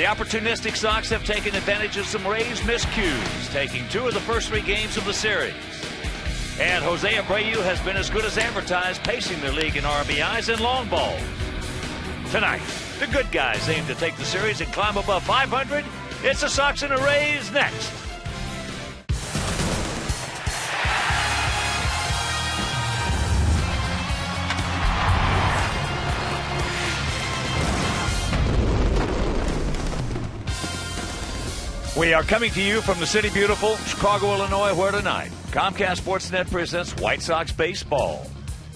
The opportunistic Sox have taken advantage of some Rays miscues, taking 2 of the first 3 games of the series. And Jose Abreu has been as good as advertised, pacing the league in RBIs and long balls. Tonight, the good guys aim to take the series and climb above 500. It's the Sox and the Rays next. We are coming to you from the city beautiful Chicago, Illinois, where tonight Comcast Sportsnet presents White Sox baseball.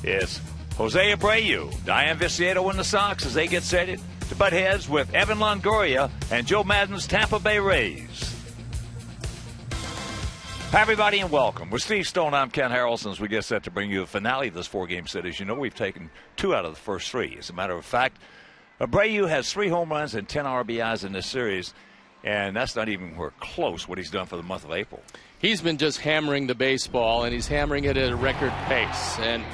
It's Jose Abreu, Diane Viciedo and the Sox as they get set to butt heads with Evan Longoria and Joe Maddon's Tampa Bay Rays. Hi, everybody, and welcome. With Steve Stone, I'm Ken Harrelson as we get set to bring you the finale of this 4-game set. As you know, we've taken 2 out of the first 3. As a matter of fact, Abreu has 3 home runs and 10 RBIs in this series. And that's not even close what he's done for the month of April. He's been just hammering the baseball, and he's hammering it at a record pace. And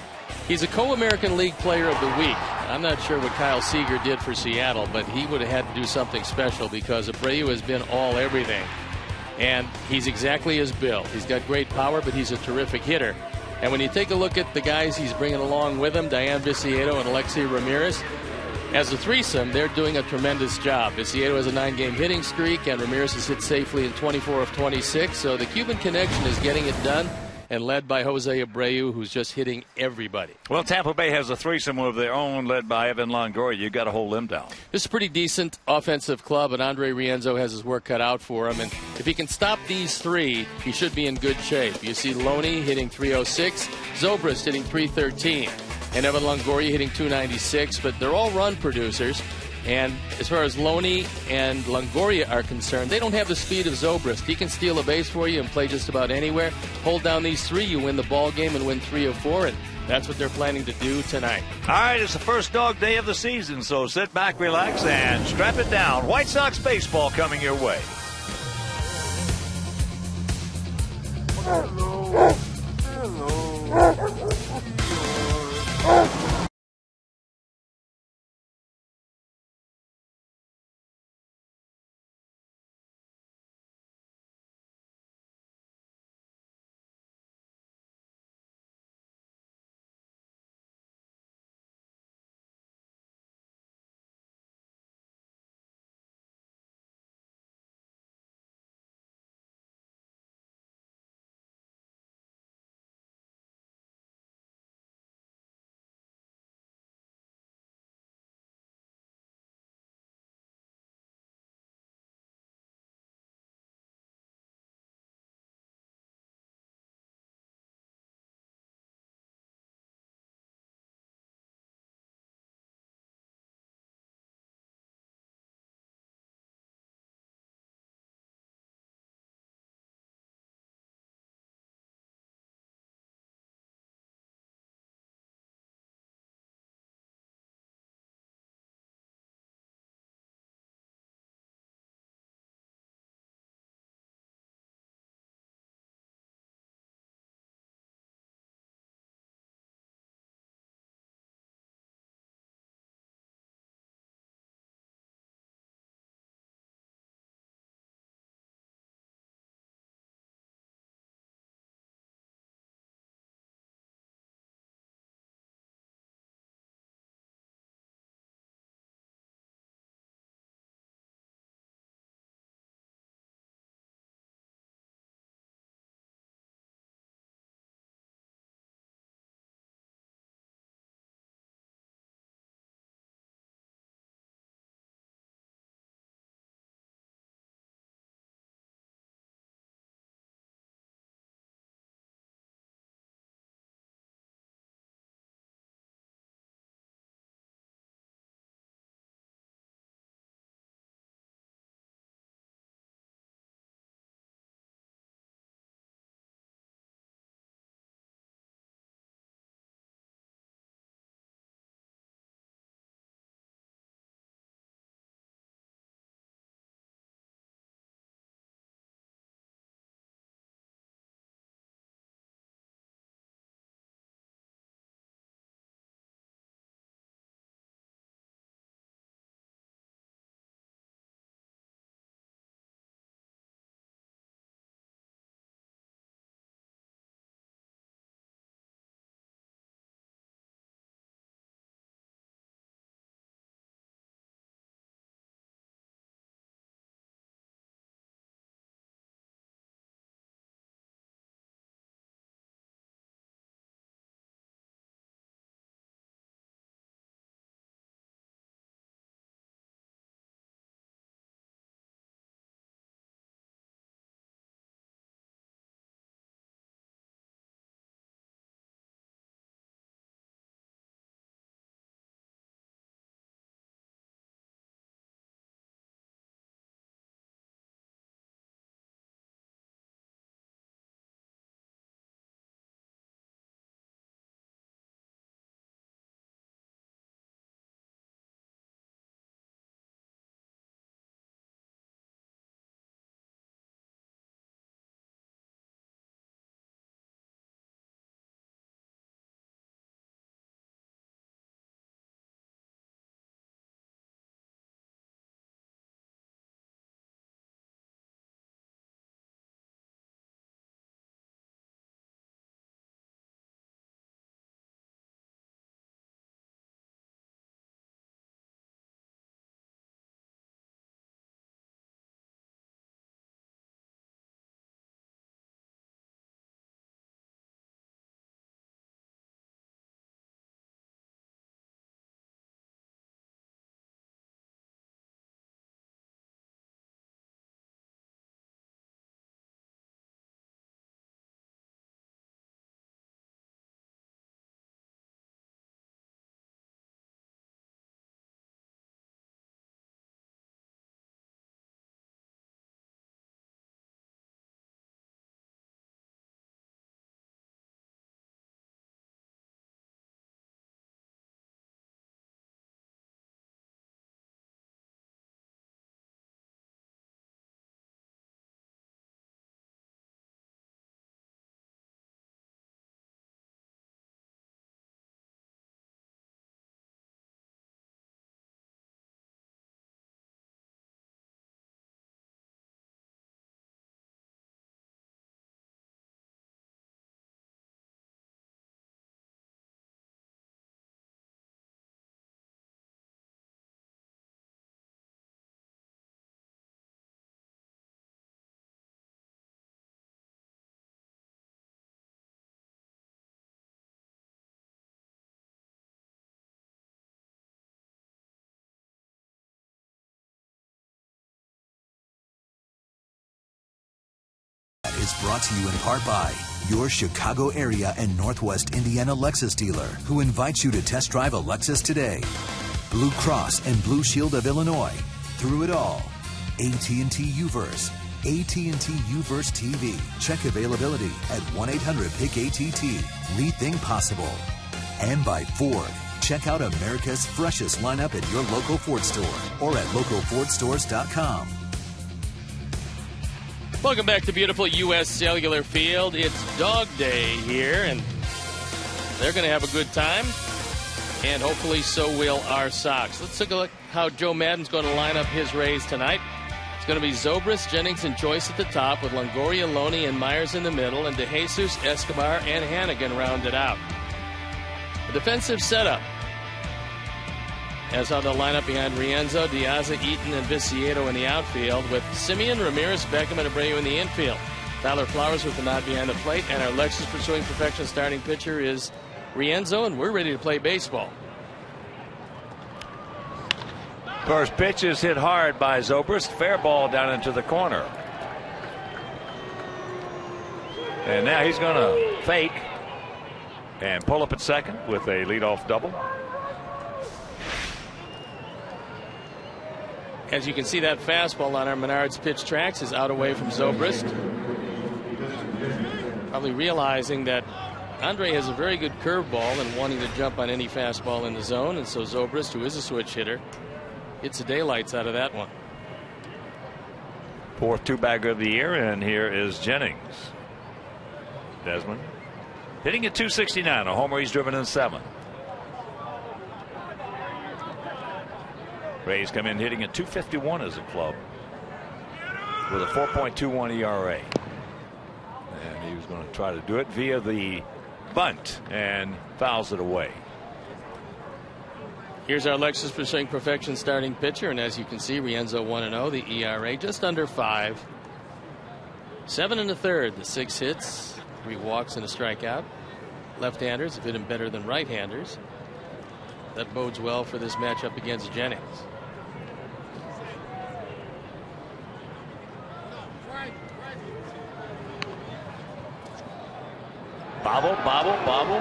he's a co-American League Player of the Week. I'm not sure what Kyle Seager did for Seattle, but he would have had to do something special because Abreu has been all everything. And he's exactly his build. He's got great power, but he's a terrific hitter. And when you take a look at the guys he's bringing along with him, Diane Viciedo and Alexei Ramirez, as a threesome, they're doing a tremendous job. Viciedo has a 9-game hitting streak, and Ramirez has hit safely in 24 of 26. So the Cuban connection is getting it done, and led by Jose Abreu, who's just hitting everybody. Well, Tampa Bay has a threesome of their own, led by Evan Longoria. You've got to hold them down. This is a pretty decent offensive club, and Andre Rienzo has his work cut out for him. And if he can stop these 3, he should be in good shape. You see Loney hitting 306, Zobrist hitting 313. And Evan Longoria hitting 296, but they're all run producers. And as far as Loney and Longoria are concerned, they don't have the speed of Zobrist. He can steal a base for you and play just about anywhere. Hold down these 3, you win the ball game and win 3 of 4, and that's what they're planning to do tonight. All right, it's the first dog day of the season, so sit back, relax, and strap it down. White Sox baseball coming your way. Hello. Hello. is brought to you in part by your Chicago area and Northwest Indiana Lexus dealer, who invites you to test drive a Lexus today. Blue Cross and Blue Shield of Illinois. Through it all. AT&T Uverse. AT&T Uverse TV. Check availability at 1-800-PIC-ATT. Rethink possible. And by Ford. Check out America's freshest lineup at your local Ford store or at localfordstores.com. Welcome back to beautiful U.S. Cellular Field. It's Dog Day here, and they're going to have a good time, and hopefully so will our Sox. Let's take a look how Joe Maddon's going to line up his Rays tonight. It's going to be Zobrist, Jennings, and Joyce at the top, with Longoria, Loney, and Myers in the middle, and DeJesus, Escobar, and Hannigan rounded out. A defensive setup. As how they'll line up behind Rienzo, Diaza, Eaton, and Viciedo in the outfield, with Simeon, Ramirez, Beckham, and Abreu in the infield. Tyler Flowers with the nod behind the plate, and our Lexus Pursuing Perfection starting pitcher is Rienzo, and we're ready to play baseball. First pitch is hit hard by Zobrist. Fair ball down into the corner. And now he's going to fake and pull up at second with a leadoff double. As you can see, that fastball on our Menards pitch tracks is out away from Zobrist. Probably realizing that Andre has a very good curveball and wanting to jump on any fastball in the zone. And so Zobrist, who is a switch hitter, gets the daylights out of that one. Fourth two-bagger of the year, and here is Jennings. Desmond hitting at .269, a homer. He's driven in 7. Rays come in hitting at .251 as a club with a 4.21 ERA. And he was going to try to do it via the bunt and fouls it away. Here's our Lexus Pursuing Perfection starting pitcher, and as you can see, Rienzo 1-0, the ERA just under 5. 7 1/3, the 6 hits, 3 walks and a strikeout. Left-handers have hit him better than right-handers. That bodes well for this matchup against Jennings. Bobble, bobble, bobble.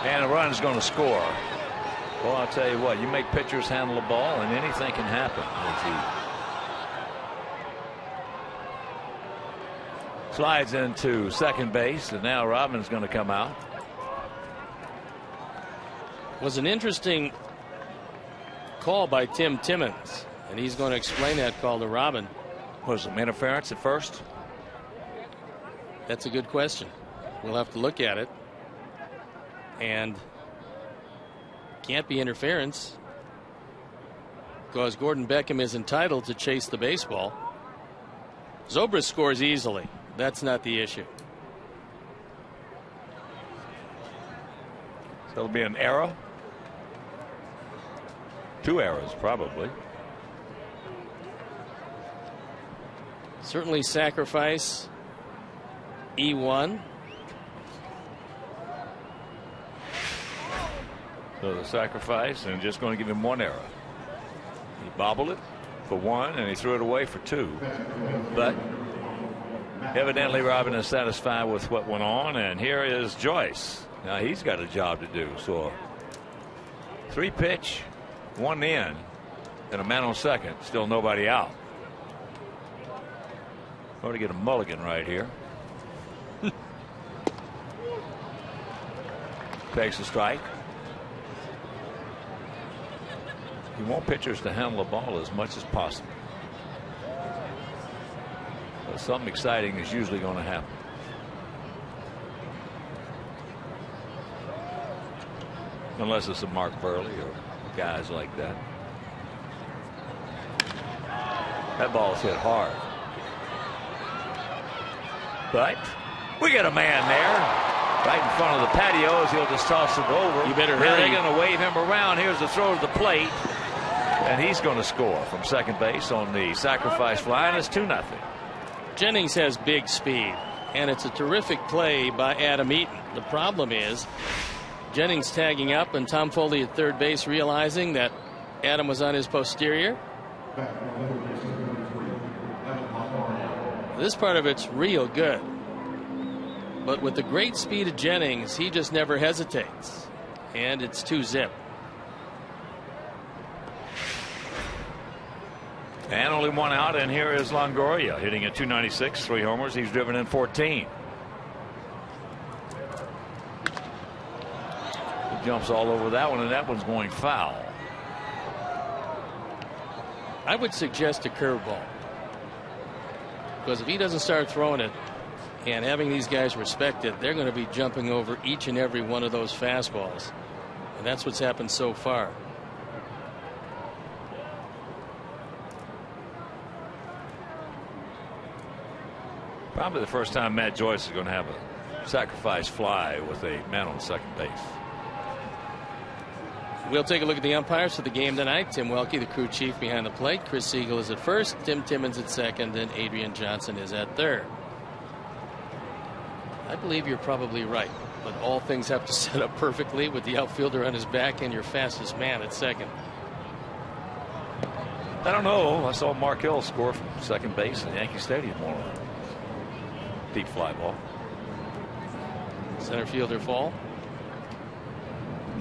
And a run is going to score. Well, I'll tell you what, you make pitchers handle the ball and anything can happen. As he slides into second base, and now Robin's going to come out. Was an interesting call by Tim Timmons, and he's going to explain that call to Robin. Was some interference at first? That's a good question. We'll have to look at it. And can't be interference because Gordon Beckham is entitled to chase the baseball. Zobrist scores easily. That's not the issue. So it'll be an error. 2 errors probably. Certainly sacrifice E1. So the sacrifice, and just going to give him 1 error. He bobbled it for 1 and he threw it away for 2. But evidently Robin is satisfied with what went on, and here is Joyce. Now he's got a job to do. So 3 pitch, 1 in, and a man on second. Still nobody out. Going to get a mulligan right here. Takes a strike. You want pitchers to handle the ball as much as possible. But something exciting is usually going to happen. Unless it's a Mark Burley or guys like that. That ball's hit hard. But we get a man there. Right in front of the patios. He'll just toss it over. You better hurry. They're going to wave him around. Here's the throw to the plate. And he's going to score from second base on the sacrifice fly, and it's 2-0. Jennings has big speed, and it's a terrific play by Adam Eaton. The problem is Jennings tagging up, and Tom Foley at third base realizing that Adam was on his posterior. This part of it's real good. But with the great speed of Jennings, he just never hesitates. And it's 2-zip. And only one out, and here is Longoria hitting at .296, 3 homers. He's driven in 14. He jumps all over that one, and that one's going foul. I would suggest a curveball. Because if he doesn't start throwing it and having these guys respect it, they're going to be jumping over each and every one of those fastballs. And that's what's happened so far. Probably the first time Matt Joyce is going to have a sacrifice fly with a man on second base. We'll take a look at the umpires for the game tonight. Tim Welke, the crew chief behind the plate. Chris Siegel is at first. Tim Timmons at second. And Adrian Johnson is at third. I believe you're probably right. But all things have to set up perfectly with the outfielder on his back and your fastest man at second. I don't know. I saw Mark Hill score from second base at Yankee Stadium on a deep fly ball. Center fielder fall.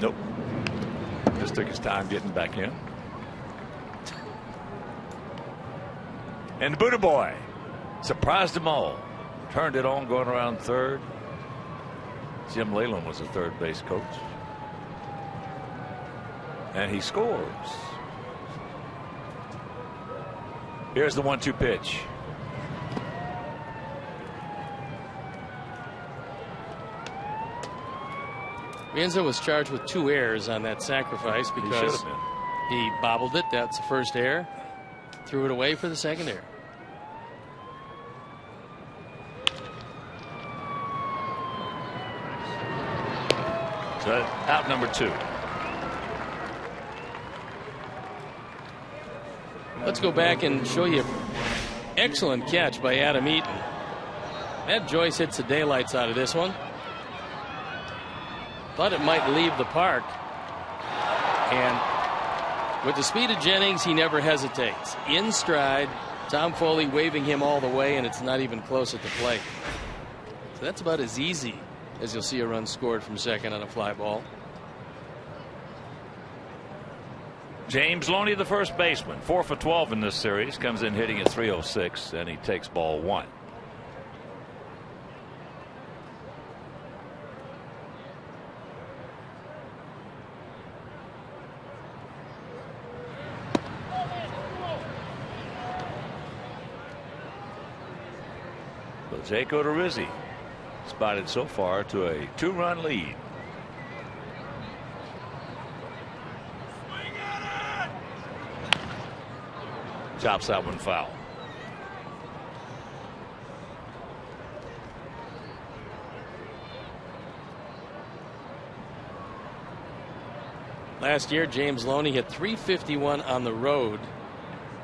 Nope. Just took his time getting back in. And the Buddha Boy surprised them all. Turned it on going around third. Jim Leyland was the third base coach. And he scores. Here's the 1-2 pitch. Rienzo was charged with 2 errors on that sacrifice because he bobbled it. That's the first error. Threw it away for the second error. So out number 2. Let's go back and show you excellent catch by Adam Eaton. Matt Joyce hits the daylights out of this one. Thought it might leave the park. And with the speed of Jennings, he never hesitates. In stride, Tom Foley waving him all the way, and it's not even close at the plate. So that's about as easy as you'll see a run scored from second on a fly ball. James Loney, the first baseman, 4 for 12 in this series, comes in hitting at .306, and he takes ball 1. Jake Odorizzi spotted so far to a 2-run lead. Chops that one foul. Last year, James Loney hit .351 on the road.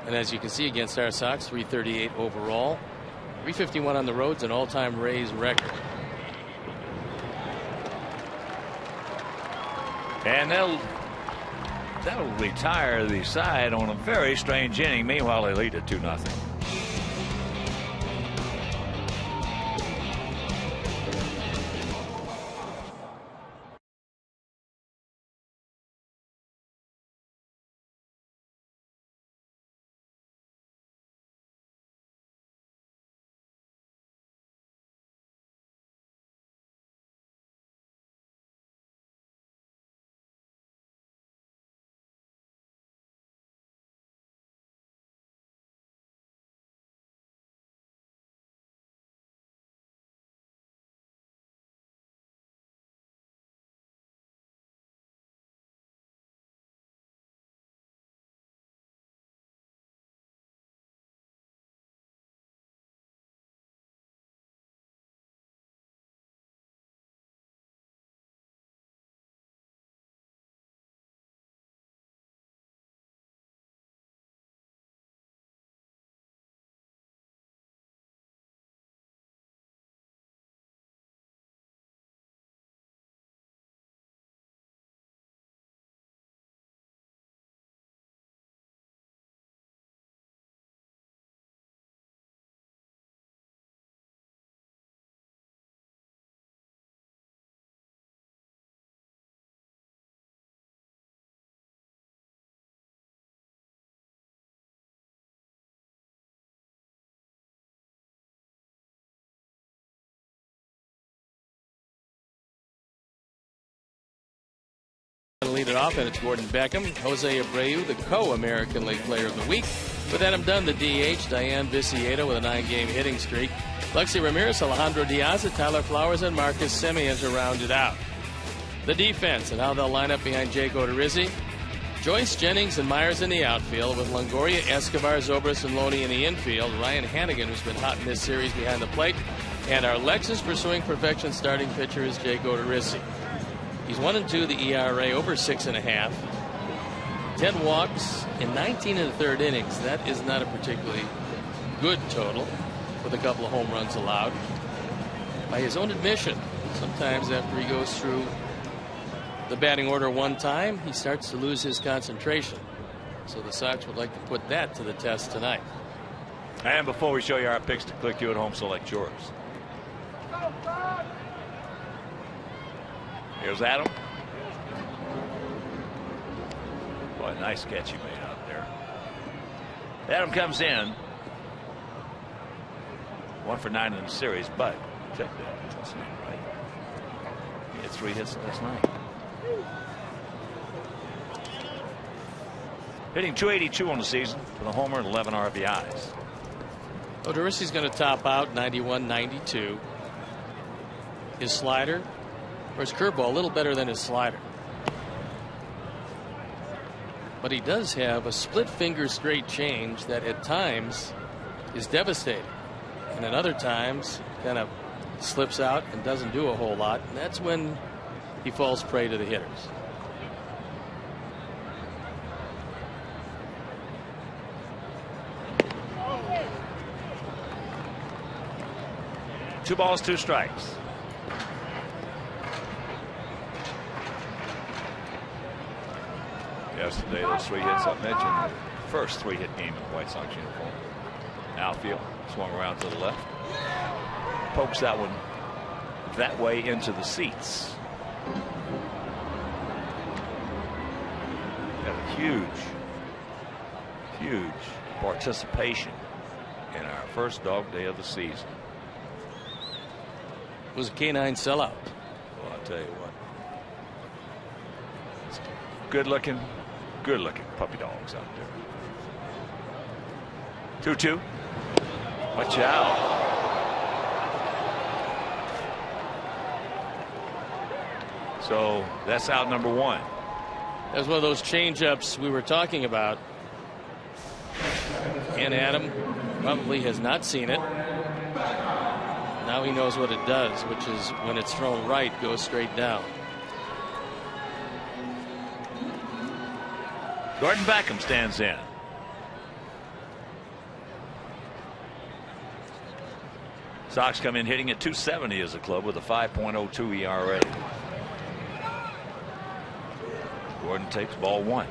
And as you can see against our Sox, .338 overall. .351 on the road's an all-time Rays record. And that'll retire the side on a very strange inning. Meanwhile, they lead at 2-0. Going to lead it off, and it's Gordon Beckham. Jose Abreu, the co-American League Player of the Week. With Adam Dunn, the DH. Diane Viciedo with a 9-game hitting streak. Lexi Ramirez, Alejandro Diaz, Tyler Flowers, and Marcus Semien to round it out. The defense and how they'll line up behind Jake Odorizzi. Joyce, Jennings, and Myers in the outfield, with Longoria, Escobar, Zobrist, and Loney in the infield. Ryan Hannigan, who's been hot in this series, behind the plate. And our Lexus pursuing perfection starting pitcher is Jake Odorizzi. He's 1-2, the ERA, over 6.5. 10 walks in 19 and a third innings. That is not a particularly good total, with a couple of home runs allowed. By his own admission, sometimes after he goes through the batting order one time, he starts to lose his concentration. So the Sox would like to put that to the test tonight. And before we show you our picks to click, you at home select yours. Here's Adam. Boy, nice catch he made out there. Adam comes in 1 for 9 in the series, but check that. That's not right. He had 3 hits last night. Hitting .282 on the season with a homer and 11 RBIs. Odorizzi's going to top out 91-92. His slider, or his curveball, a little better than his slider. But he does have a split finger straight change that at times is devastating, and at other times kind of slips out and doesn't do a whole lot, and that's when he falls prey to the hitters. Two balls, 2 strikes. Yesterday, those 3 hits I mentioned, the first 3-hit game in the White Sox uniform. Outfield, swung around to the left. Pokes that one that way into the seats. Got a huge participation in our first dog day of the season. It was a canine sellout. Well, I'll tell you what. Good looking puppy dogs out there. 2-2. Watch out. So that's out number 1. That was one of those change-ups we were talking about. And Adam probably has not seen it. Now he knows what it does, which is when it's thrown right, goes straight down. Gordon Beckham stands in. Sox come in hitting at .270 as a club with a 5.02 ERA. Gordon takes ball 1.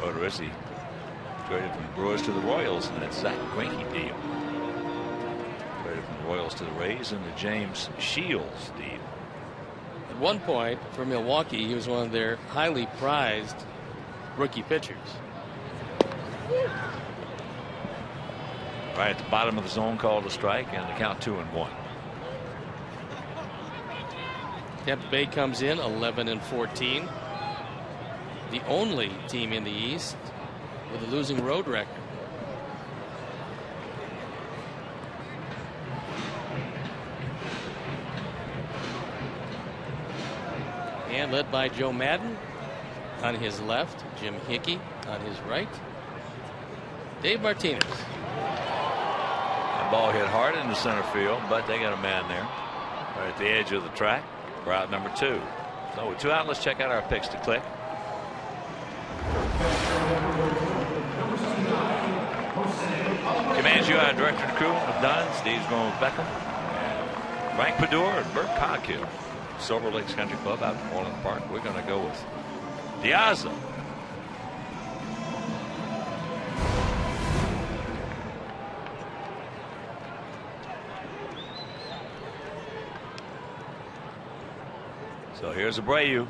Odorizzi traded from the Brewers to the Royals in that Zach Greinke deal. Traded from the Royals to the Rays in the James Shields deal. At one point for Milwaukee, he was one of their highly prized rookie pitchers. Right at the bottom of the zone, called a strike, and the count 2-1. Tampa Bay comes in 11-14. The only team in the East with a losing road record. And led by Joe Madden on his left, Jim Hickey on his right, Dave Martinez. That ball hit hard into center field, but they got a man there right at the edge of the track for out number 2. So with 2 out, let's check out our picks to click. Commands you, our director and crew of Dunn, Steve's going with Beckham, and Frank Pador and Bert Coghill. Silver Lakes Country Club out in Orland Park. We're going to go with Diaz. So here's Abreu.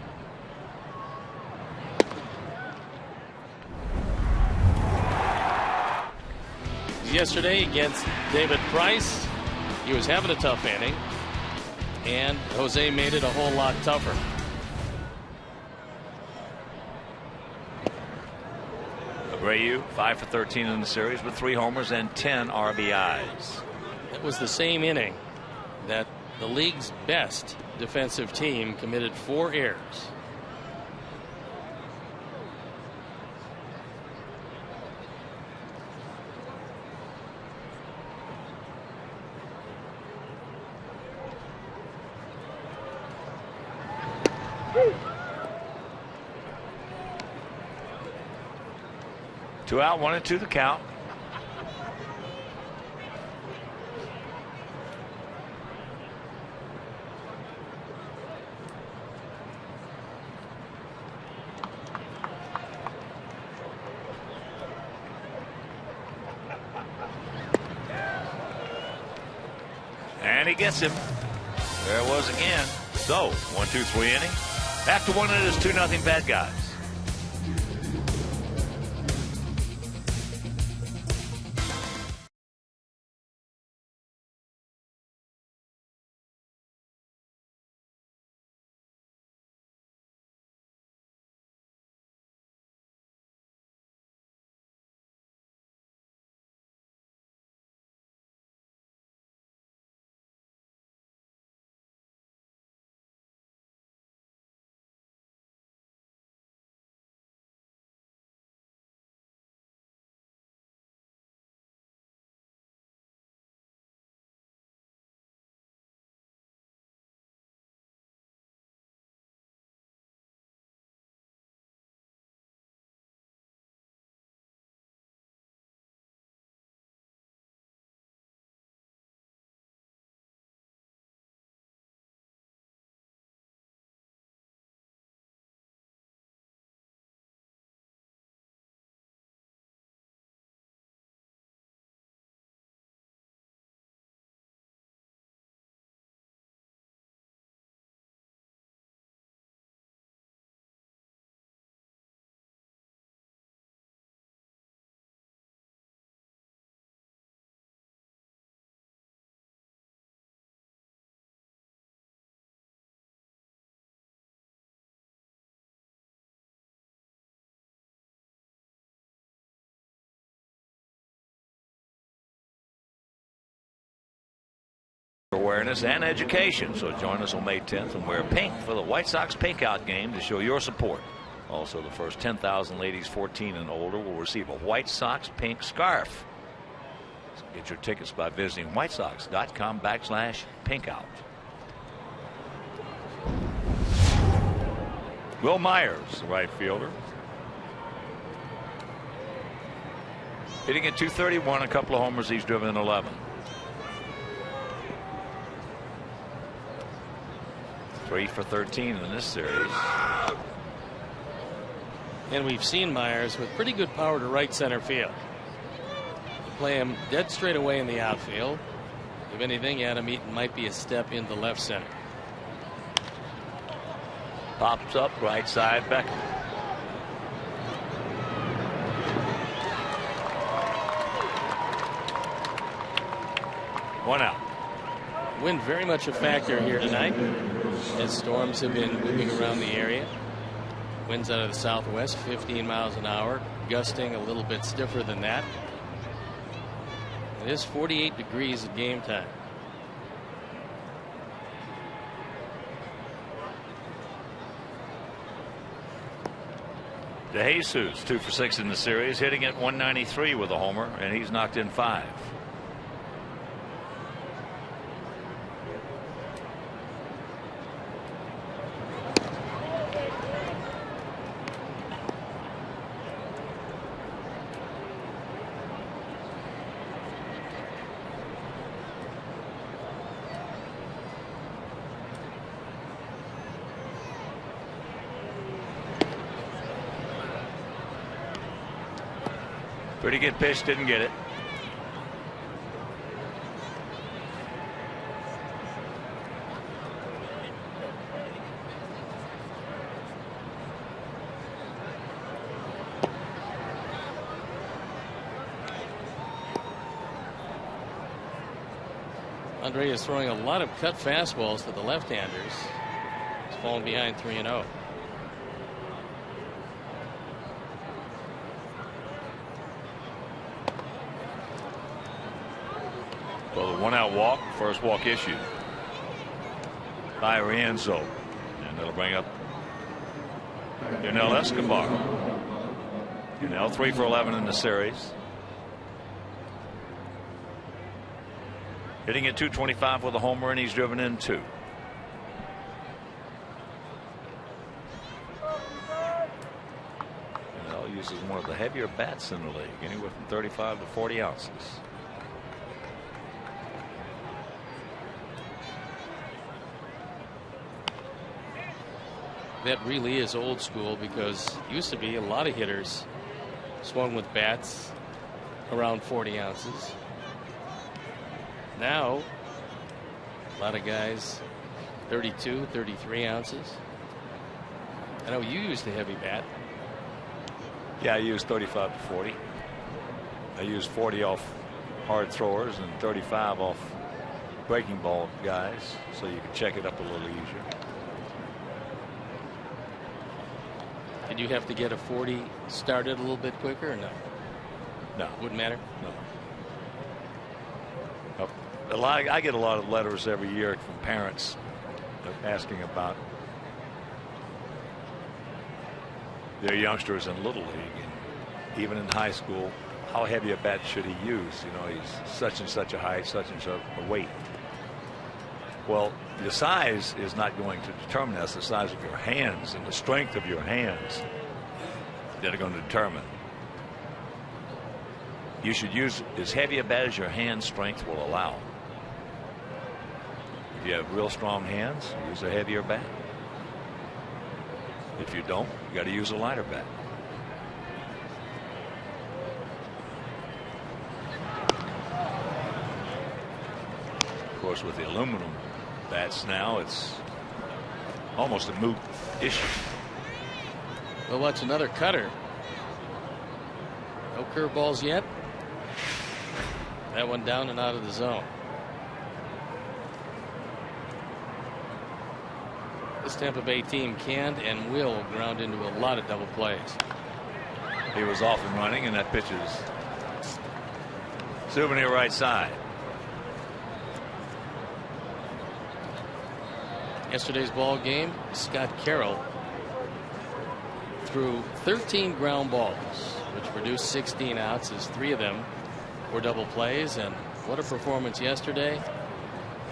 yesterday against David Price. He was having a tough inning, and Jose made it a whole lot tougher. Abreu 5 for 13 in the series with 3 homers and 10 RBIs. It was the same inning that the league's best defensive team committed 4 errors. Two out, 1-2 the count. And he gets him. There it was again. So 1-2-3 inning. After 1, it is 2-0 bad guys. Awareness and education. So join us on May 10th and wear pink for the White Sox Pink Out game to show your support. Also, the first 10,000 ladies 14 and older will receive a White Sox pink scarf. So get your tickets by visiting whitesox.com/pinkout. Will Myers, the right fielder, hitting at .231, a couple of homers. He's driven in 11. 3 for 13 in this series. And we've seen Myers with pretty good power to right center field. You play him dead straight away in the outfield. If anything, Adam Eaton might be a step into left center. Pops up right side, Beckham. One out. Wind very much a factor here tonight, as storms have been moving around the area. Winds out of the southwest, 15 miles an hour, gusting a little bit stiffer than that. It is 48 degrees at game time. DeJesus 2 for 6 in the series, hitting at .193 with a homer, and he's knocked in 5. Pretty good pitch, didn't get it. Andre is throwing a lot of cut fastballs to the left-handers. He's fallen behind 3-0. Well, the 1-out walk, first walk issued by Rienzo, and that'll bring up Yunel Escobar. Yunel 3 for 11 in the series. Hitting at .225 with a homer, and he's driven in 2. Yunel uses one of the heavier bats in the league, anywhere from 35 to 40 ounces. That really is old school, because it used to be a lot of hitters swung with bats around 40 ounces. Now a lot of guys 32, 33 ounces. I know you used a heavy bat. Yeah, I use 35 to 40. I use 40 off hard throwers and 35 off breaking ball guys, so you can check it up a little easier. Did you have to get a 40 started a little bit quicker, or no? No. Wouldn't matter? No. I get a lot of letters every year from parents asking about their youngsters in Little League, and even in high school, how heavy a bat should he use? You know, he's such and such a height, such and such a weight. Well, the size is not going to determine that. It's the size of your hands and the strength of your hands that are going to determine. You should use as heavy a bat as your hand strength will allow. If you have real strong hands, use a heavier bat. If you don't, you got to use a lighter bat. Of course, with the aluminum bats now, it's almost a moot issue. We'll watch another cutter. No curveballs yet. That one down and out of the zone. This Tampa Bay team can and will ground into a lot of double plays. He was off and running, and that pitch is souvenir right side. Yesterday's ball game, Scott Carroll threw 13 ground balls, which produced 16 outs, as 3 of them were double plays. And what a performance yesterday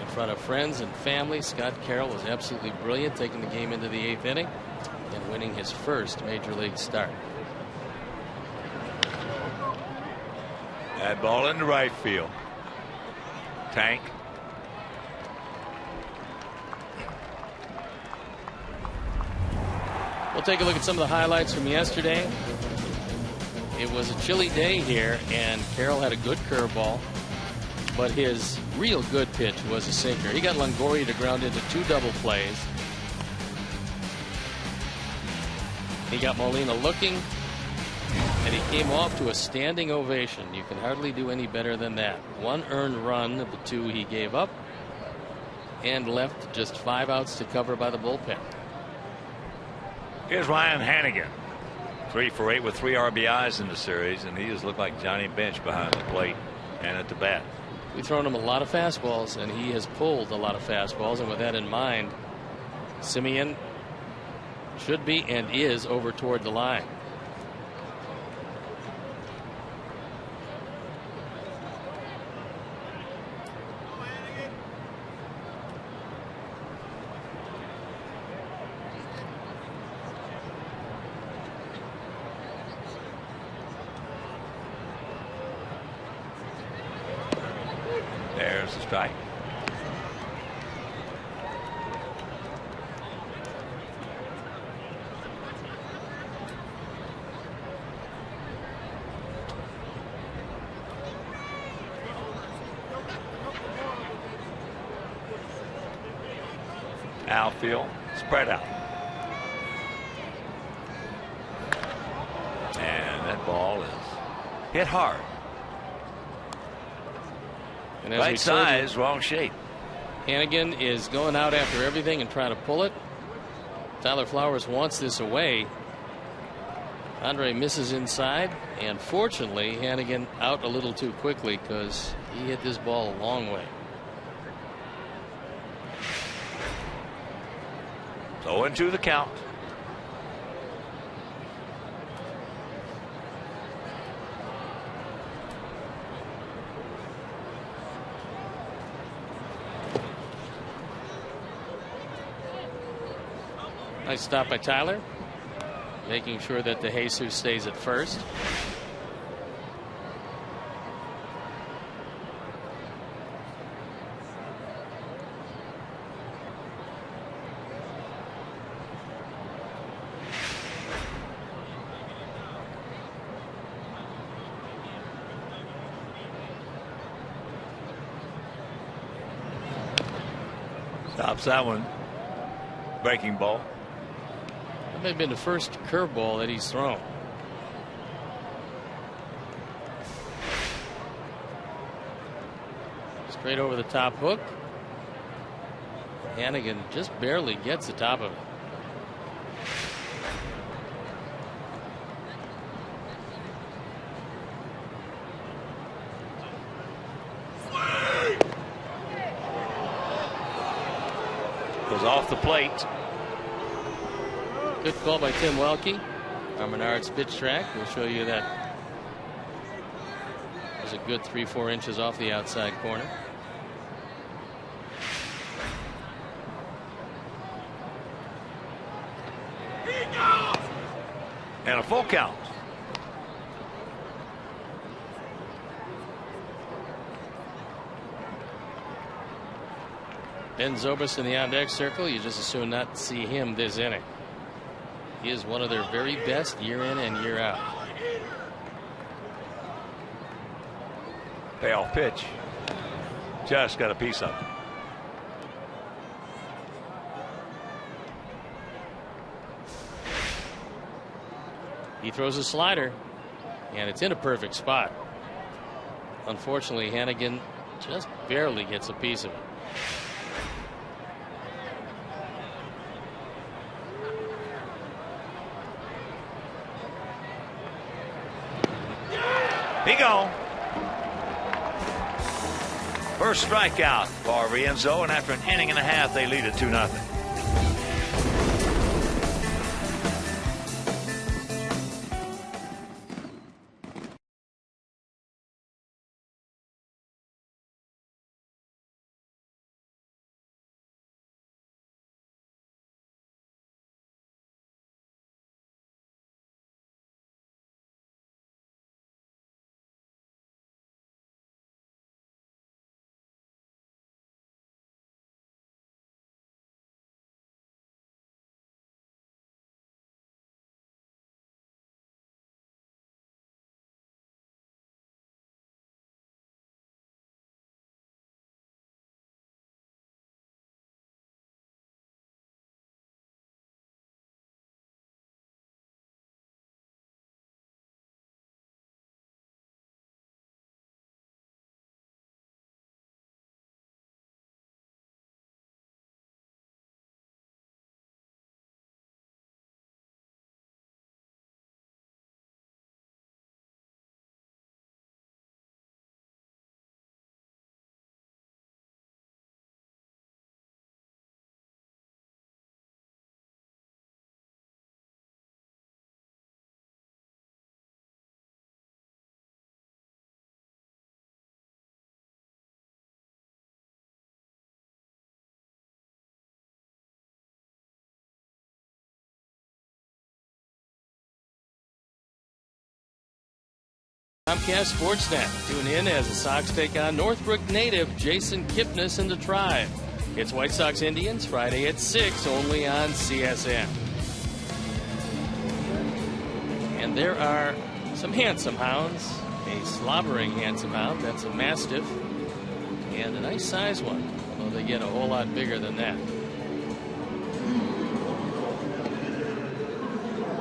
in front of friends and family. Scott Carroll was absolutely brilliant, taking the game into the 8th inning and winning his first major league start. That ball into right field. Tank. We'll take a look at some of the highlights from yesterday. It was a chilly day here, and Carroll had a good curveball, but his real good pitch was a sinker. He got Longoria to ground into 2 double plays. He got Molina looking, and he came off to a standing ovation. You can hardly do any better than that. 1 earned run of the 2 he gave up, and left just 5 outs to cover by the bullpen. Here's Ryan Hannigan, 3 for 8 with 3 RBIs in the series, and he just looked like Johnny Bench behind the plate and at the bat. We've thrown him a lot of fastballs, and he has pulled a lot of fastballs. And with that in mind, Simeon should be and is over toward the line. There's the strike. Outfield spread out. And that ball is hit hard. And Right size, wrong shape. Hannigan is going out after everything and trying to pull it. Tyler Flowers wants this away. Andre misses inside, and fortunately Hannigan out a little too quickly because he hit this ball a long way. So 0-2 the count. Nice stop by Tyler, making sure that the Jesus stays at first. Stops that one. Breaking ball. That may have been the first curveball that he's thrown. Straight over the top hook. Hannigan just barely gets the top of it. Goes off the plate. Good call by Tim Welke. Our Menards pitch track. We'll show you that. It was a good 3-4 inches off the outside corner. And a full count. Ben Zobrist in the on-deck circle. You just as soon not see him this inning. He is one of their very best year in and year out. Payoff pitch. Just got a piece of it. He throws a slider, and it's in a perfect spot. Unfortunately, Hannigan just barely gets a piece of it. He gone. First strikeout for Rienzo, and after an inning and a half, they lead it 2-0. Comcast Sportsnet. Tune in as the Sox take on Northbrook native Jason Kipnis and the Tribe. It's White Sox Indians Friday at 6 only on CSN. And there are some handsome hounds. A slobbering handsome hound. That's a Mastiff. And a nice size one. Although they get a whole lot bigger than that.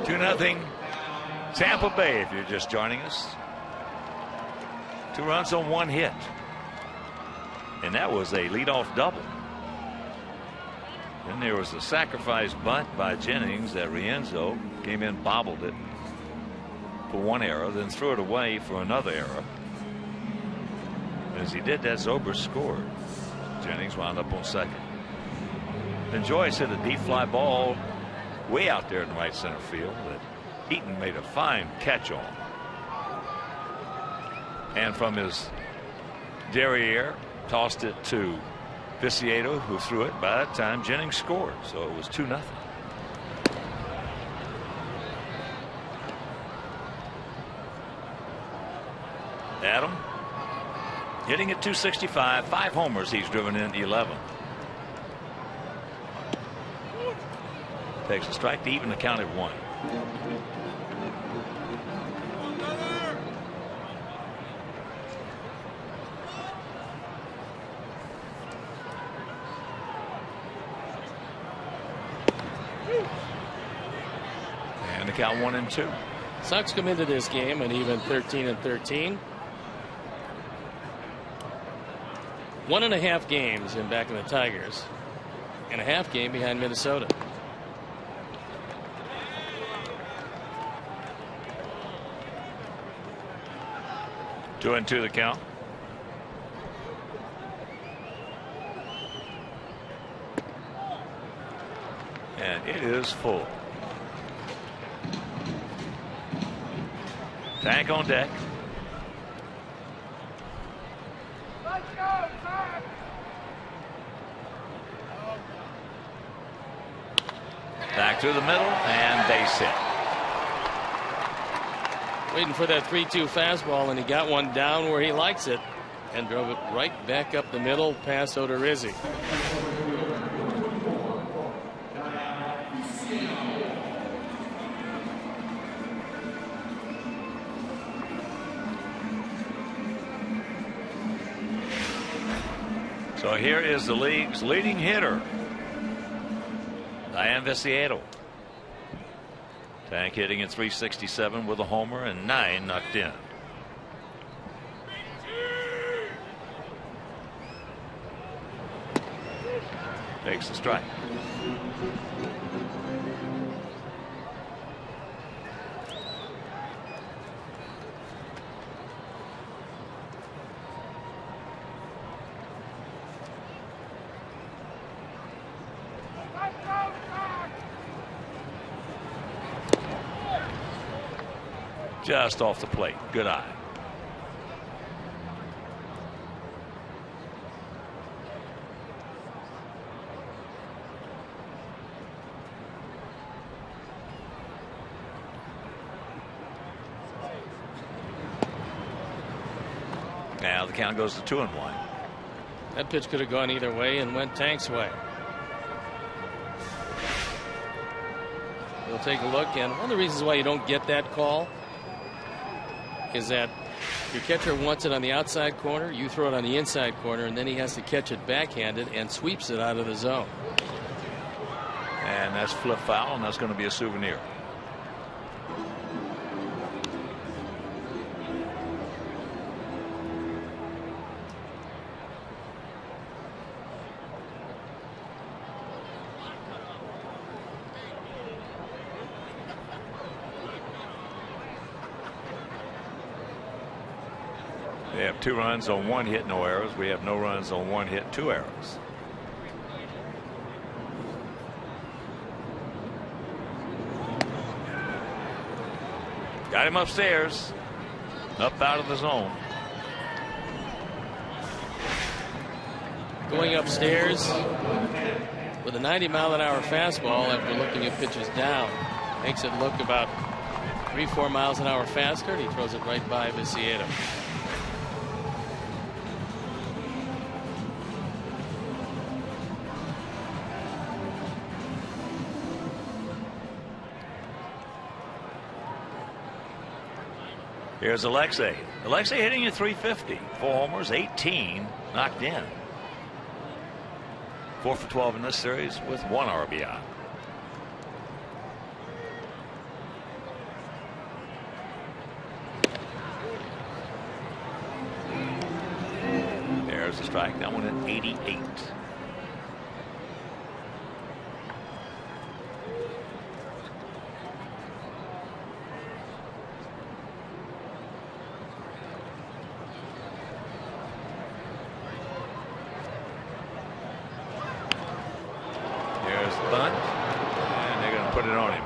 2-0 Tampa Bay if you're just joining us. 2 runs on 1 hit. And that was a leadoff double. Then there was a sacrifice bunt by Jennings that Rienzo came in, bobbled it for one error, then threw it away for another error. As he did that, Zobrist scored. Jennings wound up on second. Then Joyce hit a deep fly ball way out there in right center field that Eaton made a fine catch on. And from his derriere, tossed it to Viciedo, who threw it. By that time, Jennings scored, so it was 2-0. Adam hitting at .265, 5 homers he's driven in 11. Takes a strike to even the count at 1. And the count 1-2. Sox come into this game and even 13-13. 1.5 games in back of the Tigers, and a half game behind Minnesota. 2-2 the count. And it is full. Tank on deck. Back through the middle and base hit. Waiting for that 3-2 fastball, and he got one down where he likes it and drove it right back up the middle past Odorizzi. So here is the league's leading hitter, Diane Viciedo. Tank hitting at .367 with a homer and 9 knocked in. Takes the strike. Just off the plate. Good eye. Now the count goes to 2-1. That pitch could have gone either way and went Tank's way. We'll take a look, and one of the reasons why you don't get that call is that your catcher wants it on the outside corner, you throw it on the inside corner, and then he has to catch it backhanded and sweeps it out of the zone. And that's flip foul, and that's going to be a souvenir. They have 2 runs on 1 hit, no errors. We have no runs on 1 hit, 2 errors. Got him upstairs, up out of the zone. Going upstairs with a 90-mile-an-hour fastball after looking at pitches down. Makes it look about 3-4 miles an hour faster, and he throws it right by Viciedo. Here's Alexei. Alexei hitting at .350. 4 homers, 18 knocked in. 4 for 12 in this series with 1 RBI. There's the strike. That one at 88. bunt, and they're going to put it on him.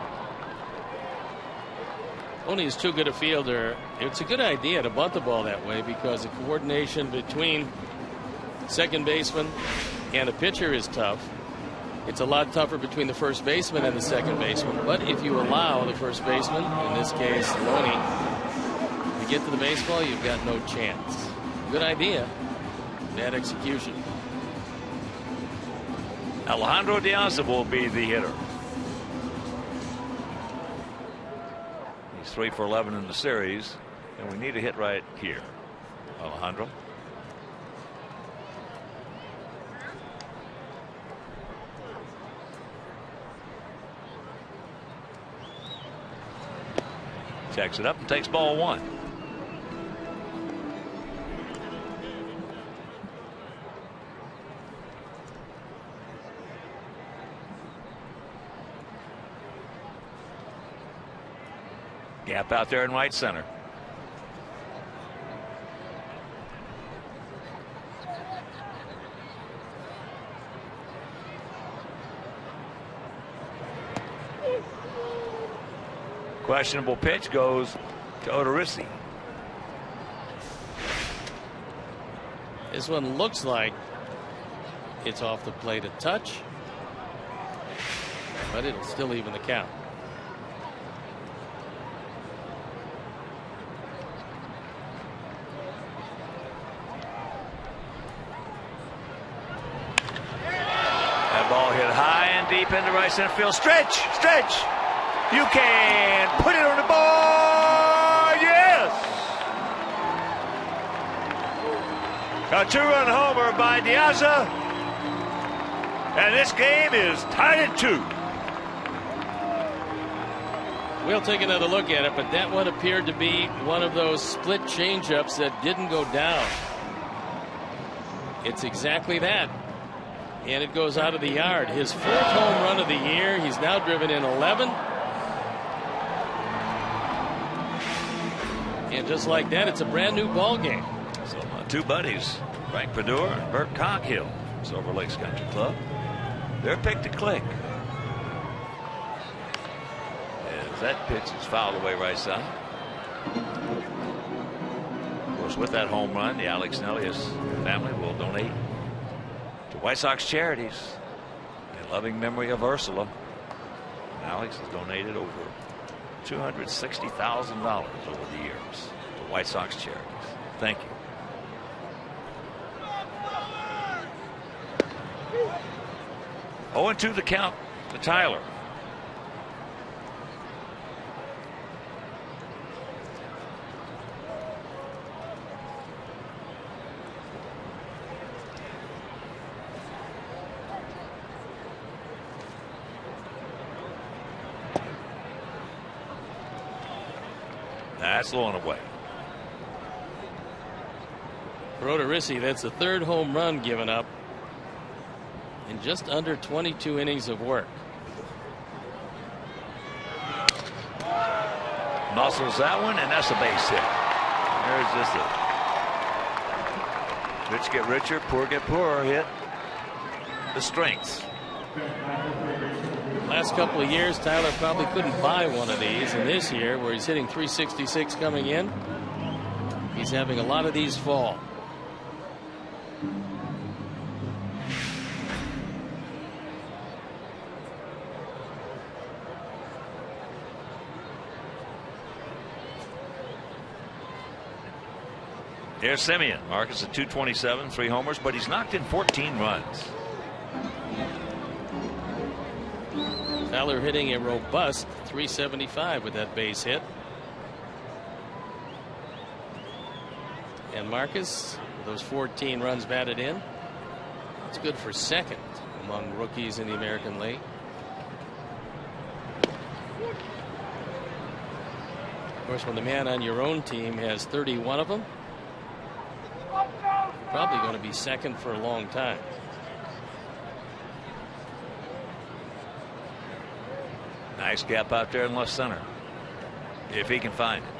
Only is too good a fielder. It's a good idea to bunt the ball that way because the coordination between second baseman and a pitcher is tough. It's a lot tougher between the first baseman and the second baseman. But if you allow the first baseman, in this case Loney, to get to the baseball, you've got no chance. Good idea. Bad execution. Alejandro Diaz will be the hitter. He's 3 for 11 in the series, and we need a hit right here. Alejandro. Checks it up and takes ball 1. Gap out there in right center. Questionable pitch goes to Odorizzi. This one looks like it's off the plate a touch, but it'll still even the count. That ball hit high and deep into right center field. Stretch! You can put it on the board. Yes! A 2-run homer by Diaz. And this game is tied at 2. We'll take another look at it, but that one appeared to be one of those split changeups that didn't go down. It's exactly that. And it goes out of the yard. His 4th home run of the year. He's now driven in 11. And just like that, it's a brand new ball game. So my 2 buddies, Frank Padura and Bert Coghill, Silver Lakes Country Club, they're picked to click. As that pitch is fouled away right side. Of course, with that home run, the Alex Nellius family will donate to White Sox charities in loving memory of Ursula. And Alex has donated over $260,000 over the years to White Sox charities. Thank you. Oh, and 2 the count to Tyler. That's low and away. For Odorizzi, that's the 3rd home run given up in just under 22 innings of work. Muscles that one, and that's a base hit. There's just a rich get richer, poor get poorer hit. The strengths. Last couple of years, Tyler probably couldn't buy one of these, and this year, where he's hitting 366 coming in, he's having a lot of these fall. Here's Simeon. Marcus at 227, 3 homers, but he's knocked in 14 runs. Tyler hitting a robust 375 with that base hit. And Marcus, those 14 runs batted in, it's good for 2nd among rookies in the American League. Of course, when the man on your own team has 31 of them, you're probably going to be 2nd for a long time. Nice gap out there in left center, if he can find it.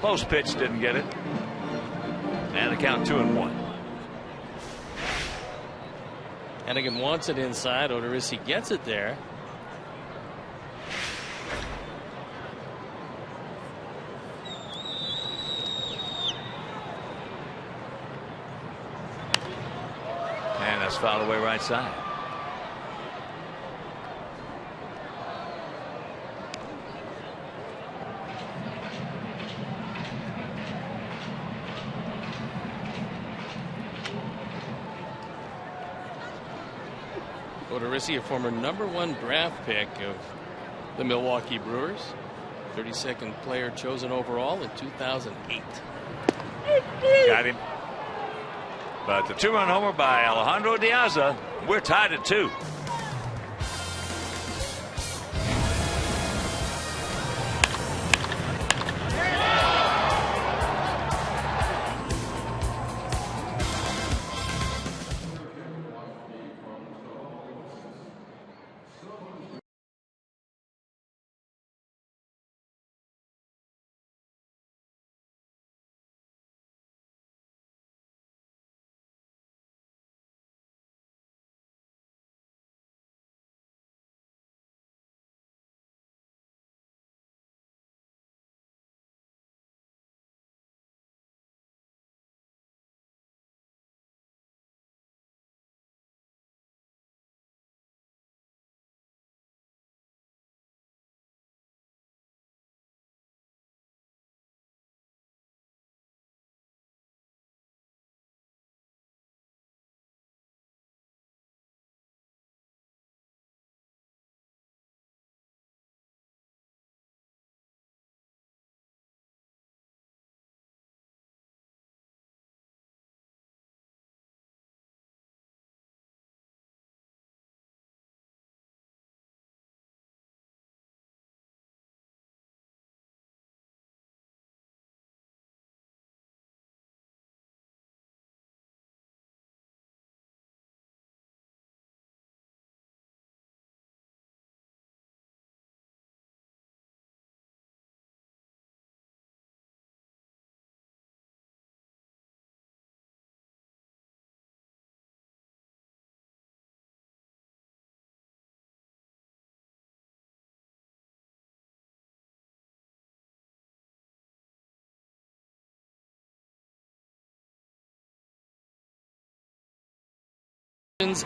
Post pitch didn't get it, and the count 2-1. Hannigan wants it inside. Odorizzi gets it there. And that's fouled away right side. Odorizzi, a former #1 draft pick of the Milwaukee Brewers, 32nd player chosen overall in 2008. Got him. But the 2-run homer by Alejandro Diaz. We're tied at 2.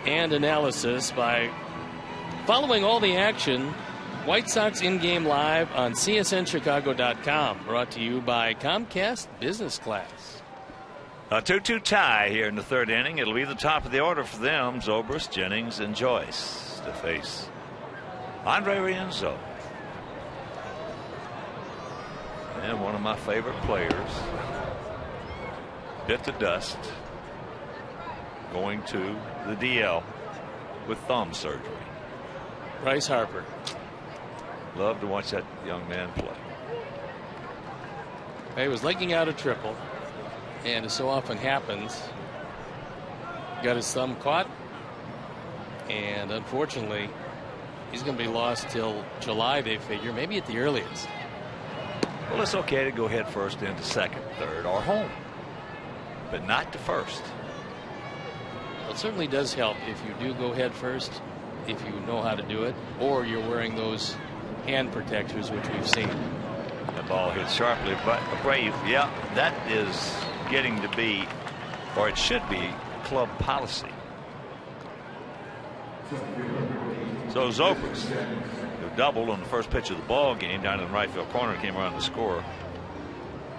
And analysis by following all the action. White Sox in-game live on CSNChicago.com. Brought to you by Comcast Business Class. A 2-2 tie here in the 3rd inning. It'll be the top of the order for them. Zobrist, Jennings, and Joyce to face Andre Rienzo. And one of my favorite players bit the dust going to the DL with thumb surgery. Bryce Harper. Love to watch that young man play. He was legging out a triple, and as so often happens, got his thumb caught, and unfortunately he's going to be lost till July, they figure, maybe at the earliest. Well, it's okay to go head first into second, third, or home, but not to first. It certainly does help if you do go head first, if you know how to do it, or you're wearing those hand protectors, which we've seen. That ball hit sharply, but Brave, yeah, that is getting to be, or it should be, club policy. So Zobrist, who doubled on the first pitch of the ball game down in the right field corner, came around to score,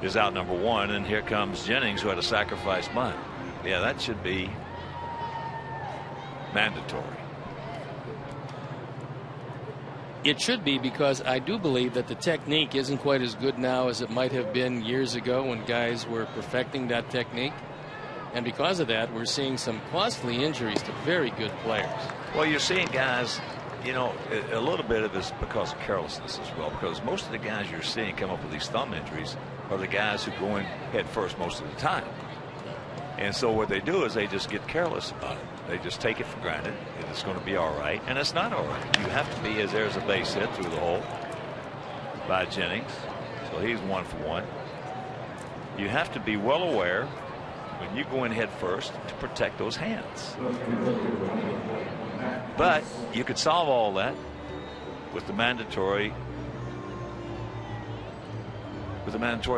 is out number 1, and here comes Jennings, who had a sacrifice bunt. Yeah, that should be mandatory. It should be, because I do believe that the technique isn't quite as good now as it might have been years ago when guys were perfecting that technique. And because of that, we're seeing some costly injuries to very good players. Well, you're seeing guys, you know, a little bit of this because of carelessness as well, because most of the guys you're seeing come up with these thumb injuries are the guys who go in head first most of the time. And so what they do is they just get careless about it. They just take it for granted. It's going to be all right, and it's not all right. You have to be, as there's a base hit through the hole by Jennings, so he's 1 for 1. You have to be well aware when you go in head first to protect those hands. But you could solve all that with the mandatory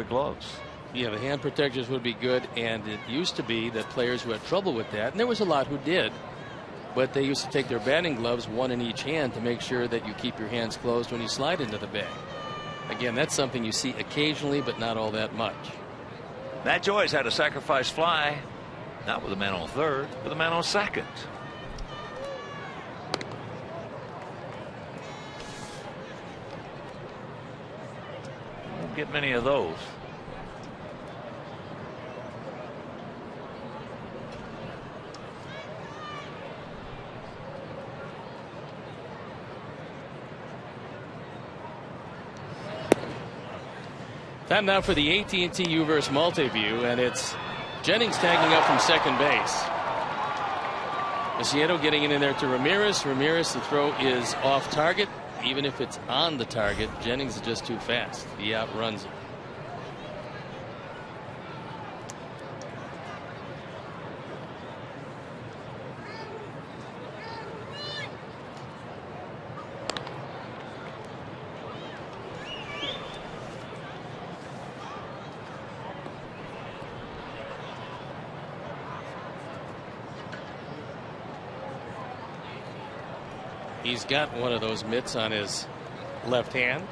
gloves. Yeah, the hand protectors would be good, and it used to be that players who had trouble with that, and there was a lot who did, but they used to take their batting gloves, one in each hand, to make sure that you keep your hands closed when you slide into the bag. Again, that's something you see occasionally, but not all that much. Matt Joyce had a sacrifice fly, not with a man on third, with a man on second. Won't get many of those. Time now for the AT&T Uverse Multiview, and it's Jennings tagging up from second base. Macedo getting it in there to Ramirez. Ramirez, the throw is off target. Even if it's on the target, Jennings is just too fast. He outruns it. He's got one of those mitts on his left hand.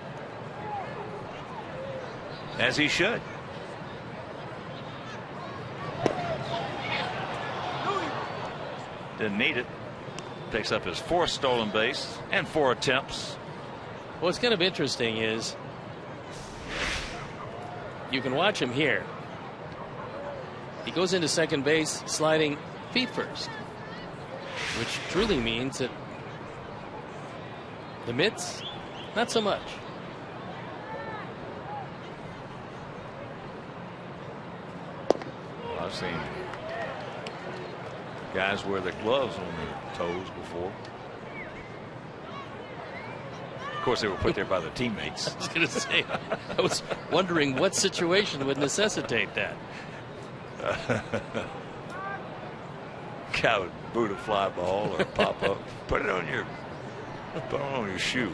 As he should. Didn't need it. Takes up his 4th stolen base and 4 attempts. What's kind of interesting is you can watch him here. He goes into second base sliding feet first, which truly means that the mitts, not so much. Well, I've seen guys wear their gloves on their toes before. Of course, they were put there by their teammates. I was going to say, I was wondering what situation would necessitate that. Guy would boot a fly ball or pop up, put it on your shoe.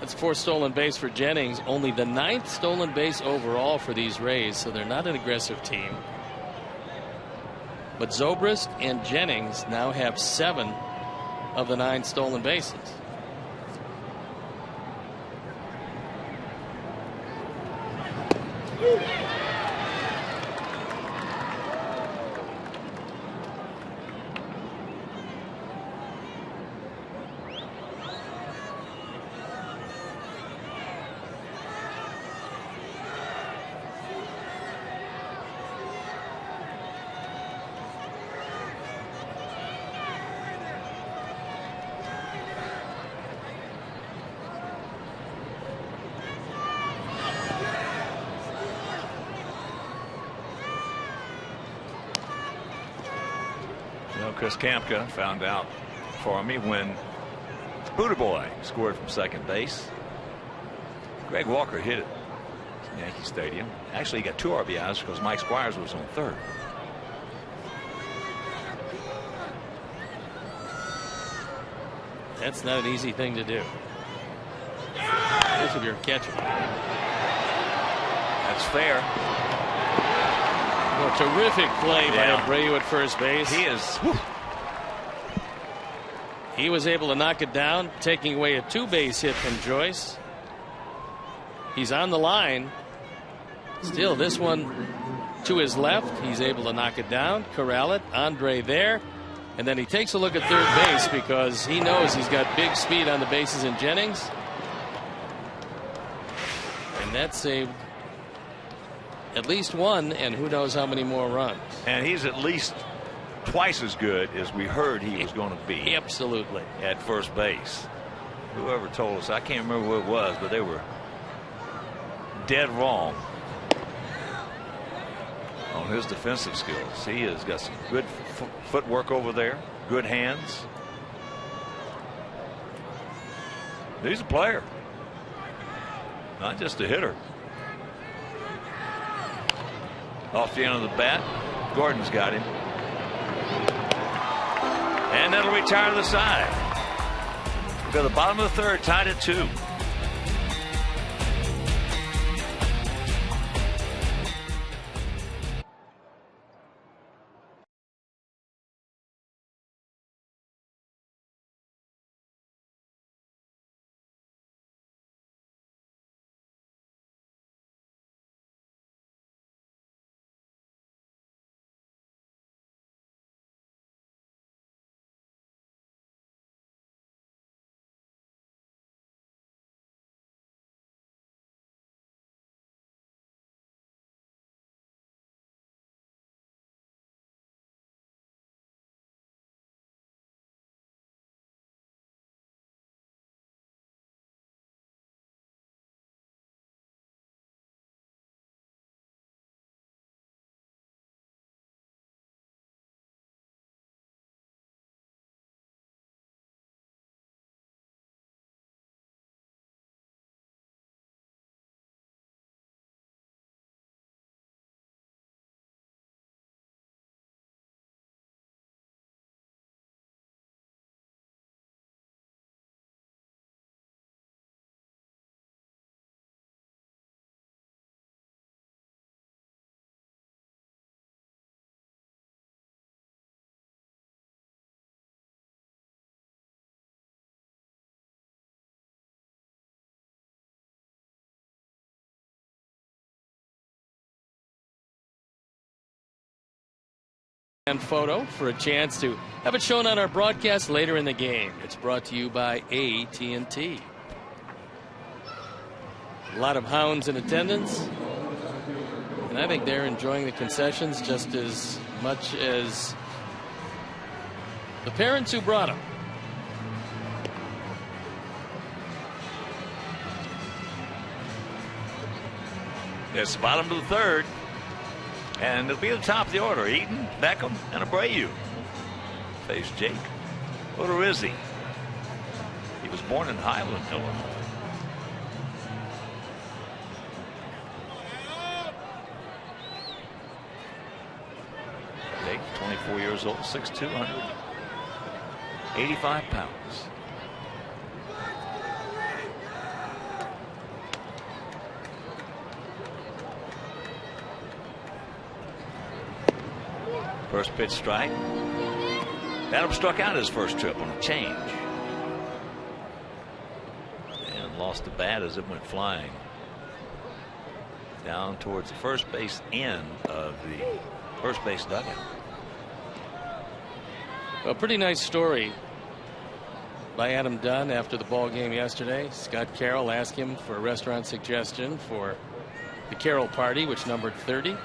That's 4 stolen base for Jennings. Only the 9th stolen base overall for these Rays, so they're not an aggressive team. But Zobrist and Jennings now have 7 of the 9 stolen bases. Chris Kamka found out for me when Buddha Boy scored from second base. Greg Walker hit it at Yankee Stadium. Actually, he got 2 RBIs because Mike Squires was on third. That's not an easy thing to do. This if you're a catcher. That's fair. Well, terrific play by Abreu at first base. He is. Whew. He was able to knock it down, taking away a 2-base hit from Joyce. He's on the line. Still, this one to his left. He's able to knock it down, corral it. Andre there. And then he takes a look at third base because he knows he's got big speed on the bases in Jennings. And that saved at least 1, and who knows how many more runs. And he's at least twice as good as we heard he was going to be. Absolutely. At first base. Whoever told us, I can't remember who it was, but they were dead wrong on his defensive skills. He has got some good footwork over there, good hands. He's a player, not just a hitter. Off the end of the bat. Gordon's got him. And that'll retire to the side. We'll go to the bottom of the third, tied at 2. And photo for a chance to have it shown on our broadcast later in the game. It's brought to you by AT&T. A lot of hounds in attendance, and I think they're enjoying the concessions just as much as the parents who brought them. It's the bottom of the third. And it'll be at the top of the order. Eaton, Beckham, and Abreu. Face Jake Odorizzi. He was born in Highland, Illinois. Jake, 24 years old, 6'2", 185 pounds. First pitch strike. Adam struck out his first trip on a change. And lost the bat as it went flying down towards the first base end of the first base dugout. A pretty nice story by Adam Dunn after the ball game yesterday. Scott Carroll asked him for a restaurant suggestion for the Carroll party, which numbered 30.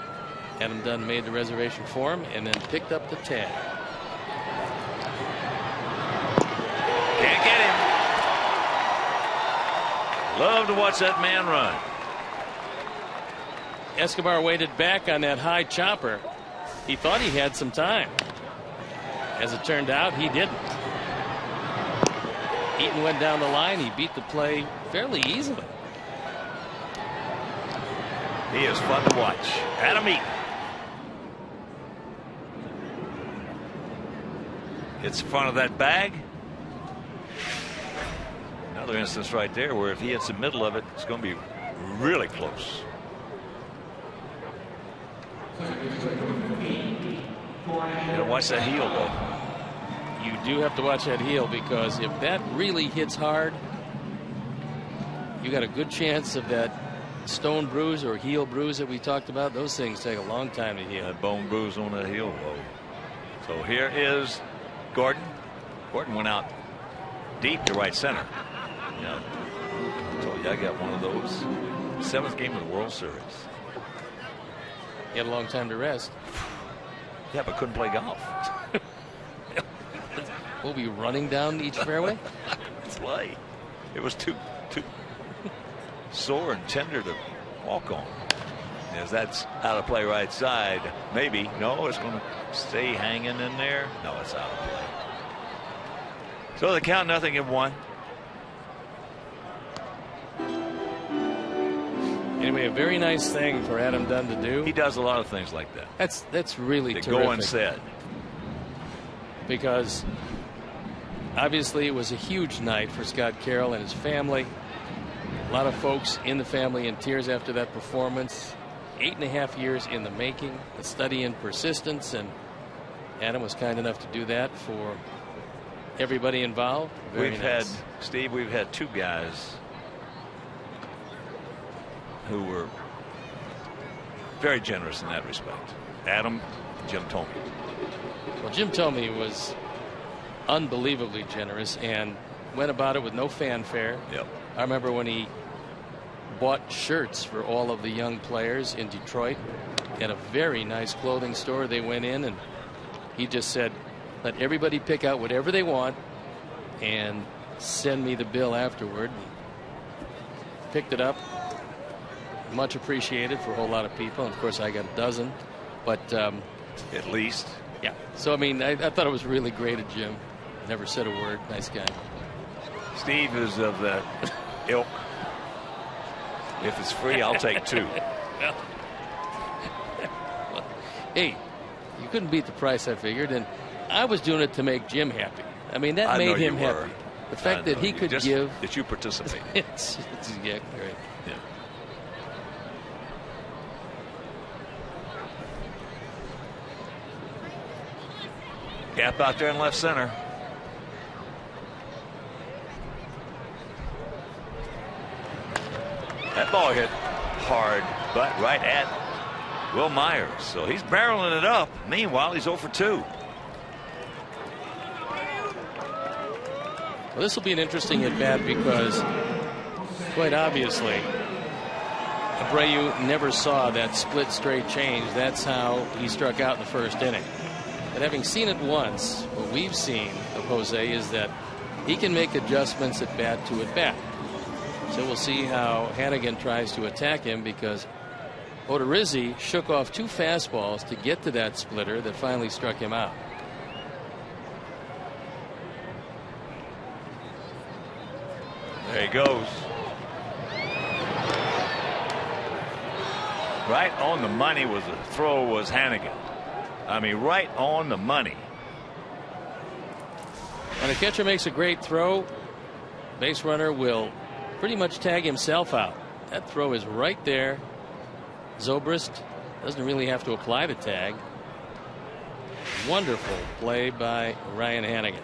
Adam Dunn made the reservation for him and then picked up the tab. Can't get him. Love to watch that man run. Escobar waited back on that high chopper. He thought he had some time. As it turned out, he didn't. Eaton went down the line. He beat the play fairly easily. He is fun to watch. Adam Eaton. Hits in front of that bag. Another instance right there where if he hits the middle of it, it's going to be really close. You gotta watch that heel, though. You do have to watch that heel, because if that really hits hard, you got a good chance of that stone bruise or heel bruise that we talked about. Those things take a long time to heal. That bone bruise on that heel. Whoa. So here is Gordon. Gordon went out deep to right center. Yeah, I told you I got one of those. 7th game of the World Series. He had a long time to rest. Yeah, but couldn't play golf. We'll be running down each fairway. Play. It was too sore and tender to walk on. As that's out of play right side, maybe. No, it's going to stay hanging in there. No, it's out of play. So the count 0-1. Anyway, a very nice thing for Adam Dunn to do. He does a lot of things like that. That's really they terrific. go unsaid. Because obviously it was a huge night for Scott Carroll and his family. A lot of folks in the family in tears after that performance. 8.5 years in the making, a study in persistence, and Adam was kind enough to do that for everybody involved. Very nice. We've had two guys who were very generous in that respect. Adam, Jim Thome. Well, Jim Thome was unbelievably generous and went about it with no fanfare. Yep. I remember when he bought shirts for all of the young players in Detroit at a very nice clothing store. They went in and he just said, let everybody pick out whatever they want and send me the bill afterward. Picked it up. Much appreciated for a whole lot of people. And of course, I got a dozen. But at least. Yeah. So, I mean, I thought it was really great of Jim. Never said a word. Nice guy. Steve is of that ilk. If it's free, I'll take two. Hey, you couldn't beat the price, I figured. And I was doing it to make Jim happy. I mean, that made him happy. The fact that he could give. That you participate. It's exactly right. Yeah. Gap out there in left center. That ball hit hard, but right at Will Myers. So he's barreling it up. Meanwhile, he's 0 for 2. Well, this will be an interesting at bat because, quite obviously, Abreu never saw that split straight change. That's how he struck out in the first inning. But having seen it once, what we've seen of Jose is that he can make adjustments at bat to at bat. So we'll see how Hannigan tries to attack him because Odorizzi shook off 2 fastballs to get to that splitter that finally struck him out. There he goes. Right on the money was the throw was Hannigan. I mean, right on the money. When a catcher makes a great throw, base runner will pretty much tag himself out. That throw is right there. Zobrist doesn't really have to apply the tag. Wonderful play by Ryan Hannigan.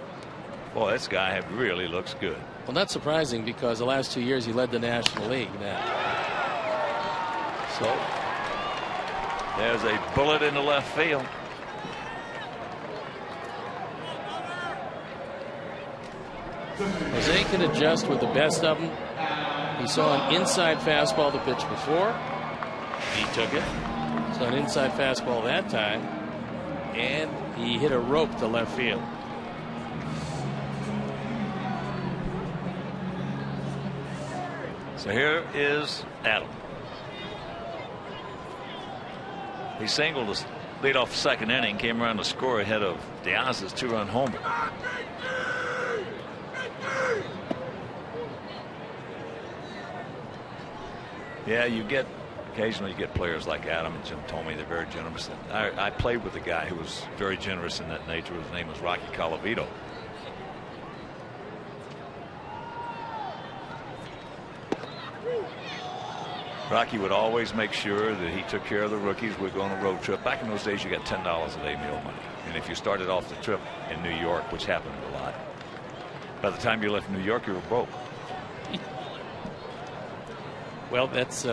Boy, this guy really looks good. Well, not surprising because the last 2 years he led the National League now. So there's a bullet in the left field. Jose can adjust with the best of them. He saw an inside fastball the pitch before. He took it. Saw an inside fastball that time. And he hit a rope to left field. So here is Adam. He singled to lead off the second inning, came around to score ahead of Diaz's 2-run homer. Yeah, occasionally you get players like Adam and Jim Thome. They're very generous. I played with a guy who was very generous in that nature. His name was Rocky Colavito. Rocky would always make sure that he took care of the rookies. We'd go on a road trip. Back in those days, you got $10 a day meal money. And if you started off the trip in New York, which happened a lot, by the time you left New York, you were broke. Well, that's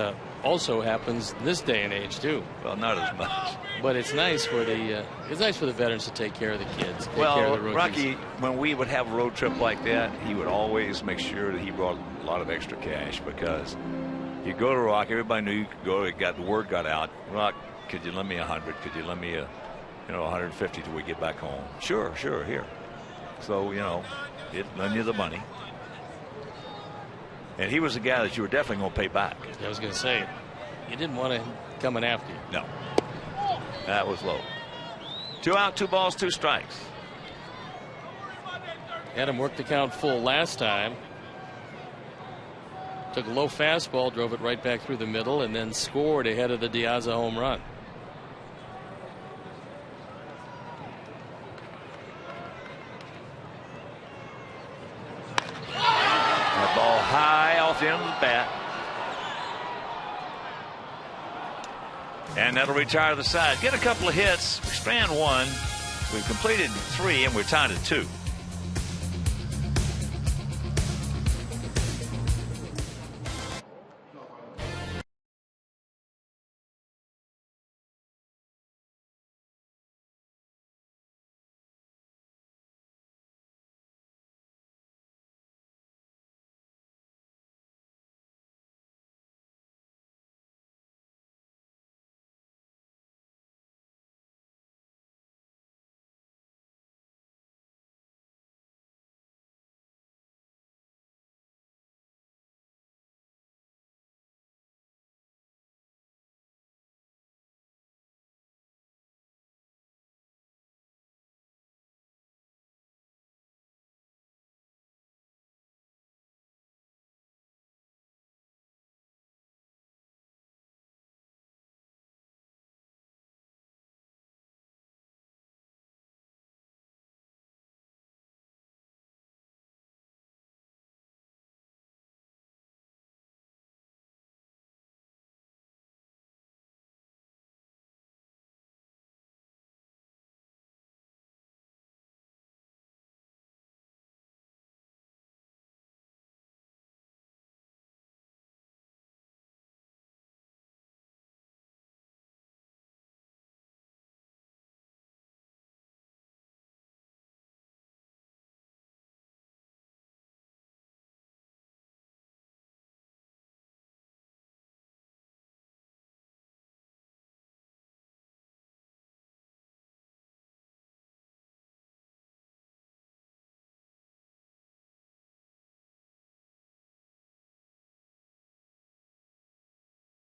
also happens this day and age too. Well, not as much. But it's nice for the veterans to take care of the kids. Take care of the rookies. Rocky, when we would have a road trip like that, he would always make sure that he brought a lot of extra cash because you go to Rock, everybody knew you could go. The word got out. Rock, could you lend me 100? Could you lend me 150 till we get back home? Sure, here. So it lend you the money. And he was a guy that you were definitely going to pay back. I was going to say, you didn't want him coming after you. No. That was low. 2 out, 2 balls, 2 strikes. Adam worked the count full last time. Took a low fastball, drove it right back through the middle, and then scored ahead of the Diaz home run. That ball high off the end of the bat. And that'll retire the side. Get a couple of hits. We span one. We've completed 3, and we're tied at 2.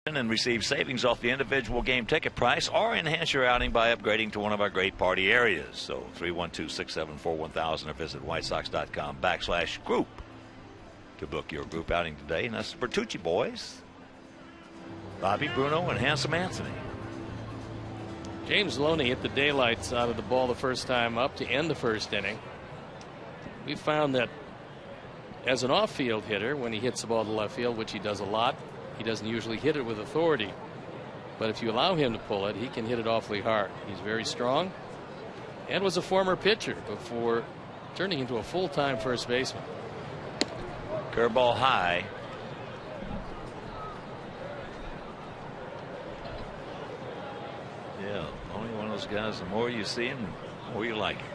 And receive savings off the individual game ticket price, or enhance your outing by upgrading to one of our great party areas. So 312-674-1000 or visit whitesox.com/group to book your group outing today. And that's the Bertucci boys, Bobby, Bruno, and Handsome Anthony. James Loney hit the daylights out of the ball the first time up to end the first inning. We found that as an off-field hitter, when he hits the ball to left field, which he does a lot, he doesn't usually hit it with authority. But if you allow him to pull it, he can hit it awfully hard. He's very strong and was a former pitcher before turning into a full-time first baseman. Curveball high. Yeah, only one of those guys, the more you see him, the more you like him.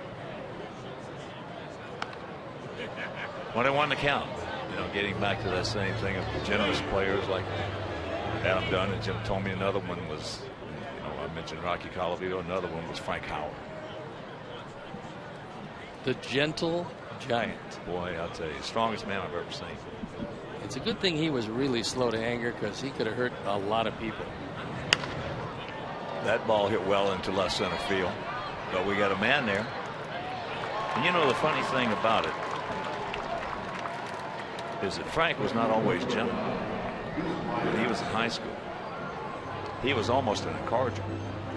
1-1 to count. You know, getting back to that same thing of generous players like Adam Dunn and Jim told me. Another one was, you know, I mentioned Rocky Colavito. Another one was Frank Howard. The gentle giant. Boy, I'll tell you, strongest man I've ever seen. It's a good thing he was really slow to anger, because he could have hurt a lot of people. That ball hit well into left center field, but we got a man there. And you know, the funny thing about it is that Frank was not always gentle. When he was in high school, he was almost an encourager.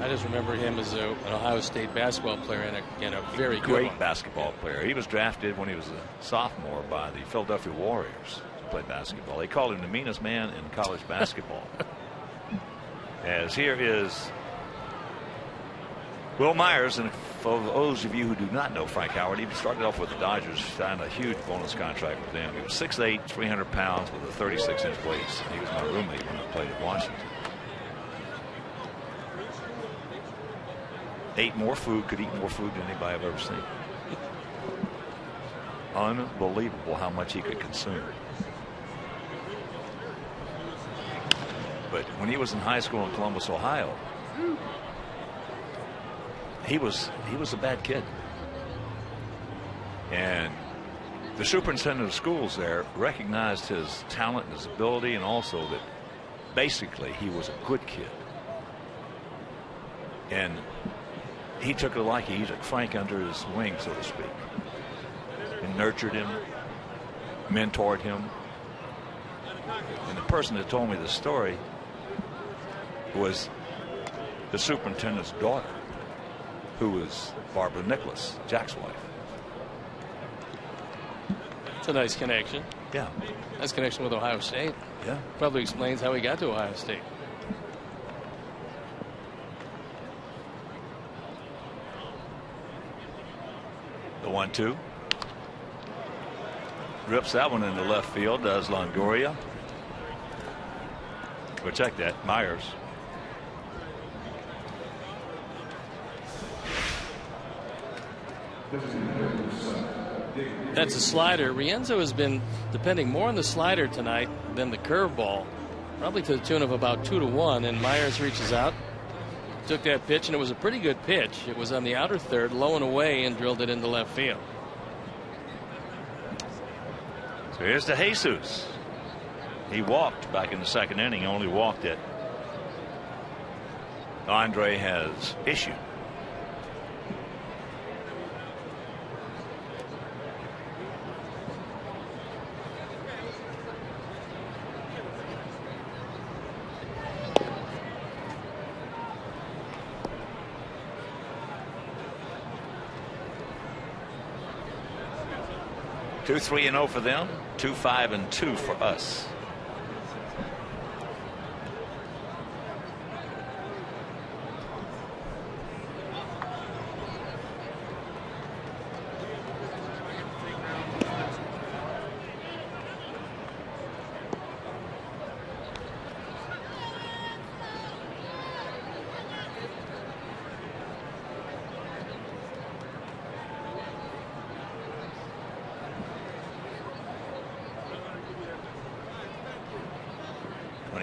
I just remember him as an Ohio State basketball player and a very great good basketball player. He was drafted when he was a sophomore by the Philadelphia Warriors to play basketball. They called him the meanest man in college basketball. As here is Will Myers, and for those of you who do not know Frank Howard, he started off with the Dodgers, signed a huge bonus contract with them. He was 6'8", 300 pounds with a 36-inch waist. He was my roommate when I played at Washington. Could eat more food than anybody I've ever seen. Unbelievable how much he could consume. But when he was in high school in Columbus, Ohio, he was a bad kid. And the superintendent of schools there recognized his talent and his ability, and also that basically he was a good kid. And he took it like he took Frank under his wing, so to speak, and nurtured him, mentored him. And the person that told me the story was the superintendent's daughter, who was Barbara Nicholas, Jack's wife. It's a nice connection. Yeah. Nice connection with Ohio State. Yeah. Probably explains how he got to Ohio State. The 1-2. Rips that one into left field, does Longoria. Well, check that. Myers. That's a slider. Rienzo has been depending more on the slider tonight than the curveball, probably to the tune of about 2-1. And Myers reaches out, took that pitch, and it was a pretty good pitch. It was on the outer third, low and away, and drilled it into left field. So here's De Jesus. He walked back in the second inning, only walked it. Andre has issued. Two 3-0 for them, 2-5-2 for us.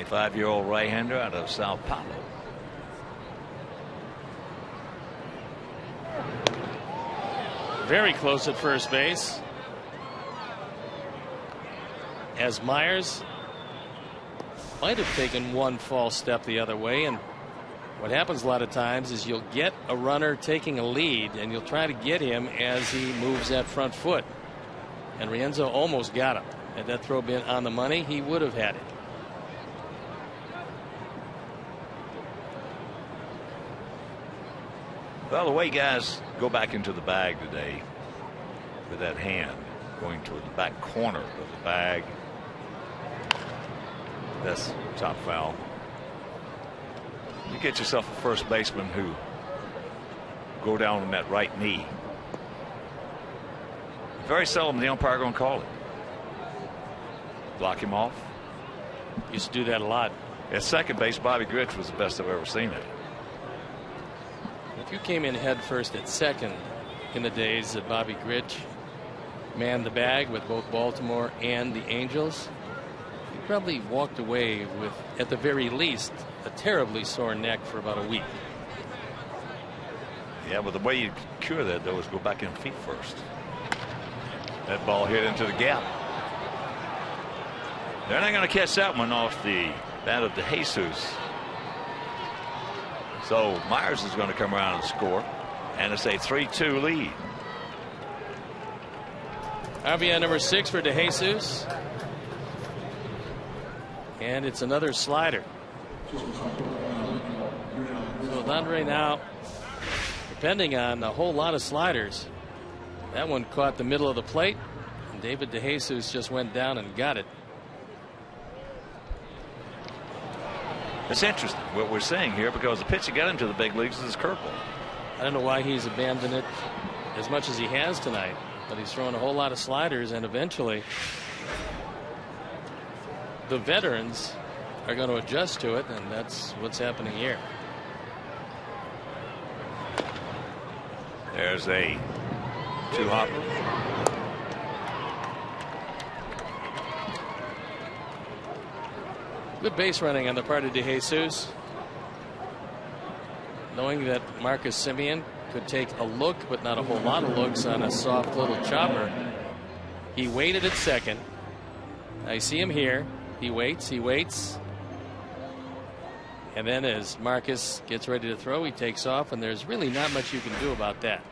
Five-year-old right-hander out of Sao Paulo. Very close at first base. As Myers might have taken one false step the other way. And what happens a lot of times is you'll get a runner taking a lead and you'll try to get him as he moves that front foot. And Rienzo almost got him. Had that throw been on the money, he would have had it. Well, the way guys go back into the bag today with that hand going toward the back corner of the bag, that's top foul. You get yourself a first baseman who go down on that right knee. Very seldom the umpire going to call it. Block him off. Used to do that a lot. At second base, Bobby Grich was the best I've ever seen it. If you came in head first at second in the days that Bobby Grich manned the bag with both Baltimore and the Angels, you probably walked away with, at the very least, a terribly sore neck for about a week. Yeah, but the way you cure that, though, is go back in feet first. That ball hit into the gap. They're not going to catch that one off the bat of De Jesus. So Myers is going to come around and score, and it's a 3-2 lead. RBI number 6 for De Jesus, and it's another slider. So Andre now depending on a whole lot of sliders. That one caught the middle of the plate, and David De Jesus just went down and got it. It's interesting what we're seeing here, because the pitch that got into the big leagues is his curveball. I don't know why he's abandoned it as much as he has tonight, but he's throwing a whole lot of sliders, and eventually the veterans are going to adjust to it, and that's what's happening here. There's a two-hopper. Good base running on the part of De Jesus. Knowing that Marcus Semien could take a look, but not a whole lot of looks, on a soft little chopper. He waited at second. I see him here. He waits. And then as Marcus gets ready to throw, he takes off, and there's really not much you can do about that.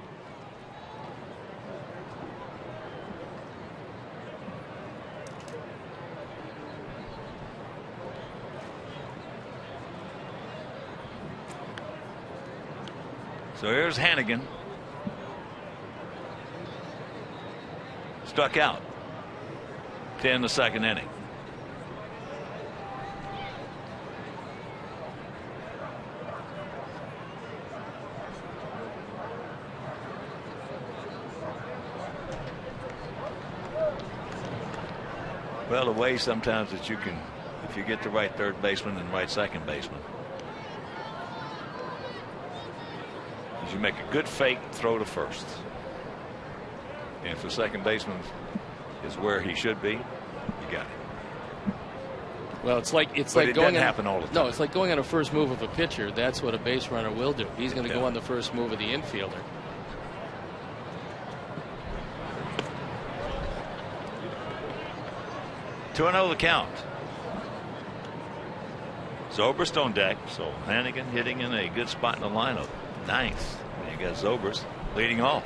So here's Hannigan. Struck out to end the second inning. Well, the way sometimes that you can, if you get the right third baseman and right second baseman, is you make a good fake throw to first. And if the second baseman is where he should be, you got it. Well, it's like But going it doesn't on, happen all the time. No, it's like going on a first move of a pitcher. That's what a base runner will do. He's going to go Yeah. on the first move of the infielder. Two and 0 the count. Zobrist on deck, so Hannigan hitting in a good spot in the lineup. Ninth. And you got Zobrist leading off.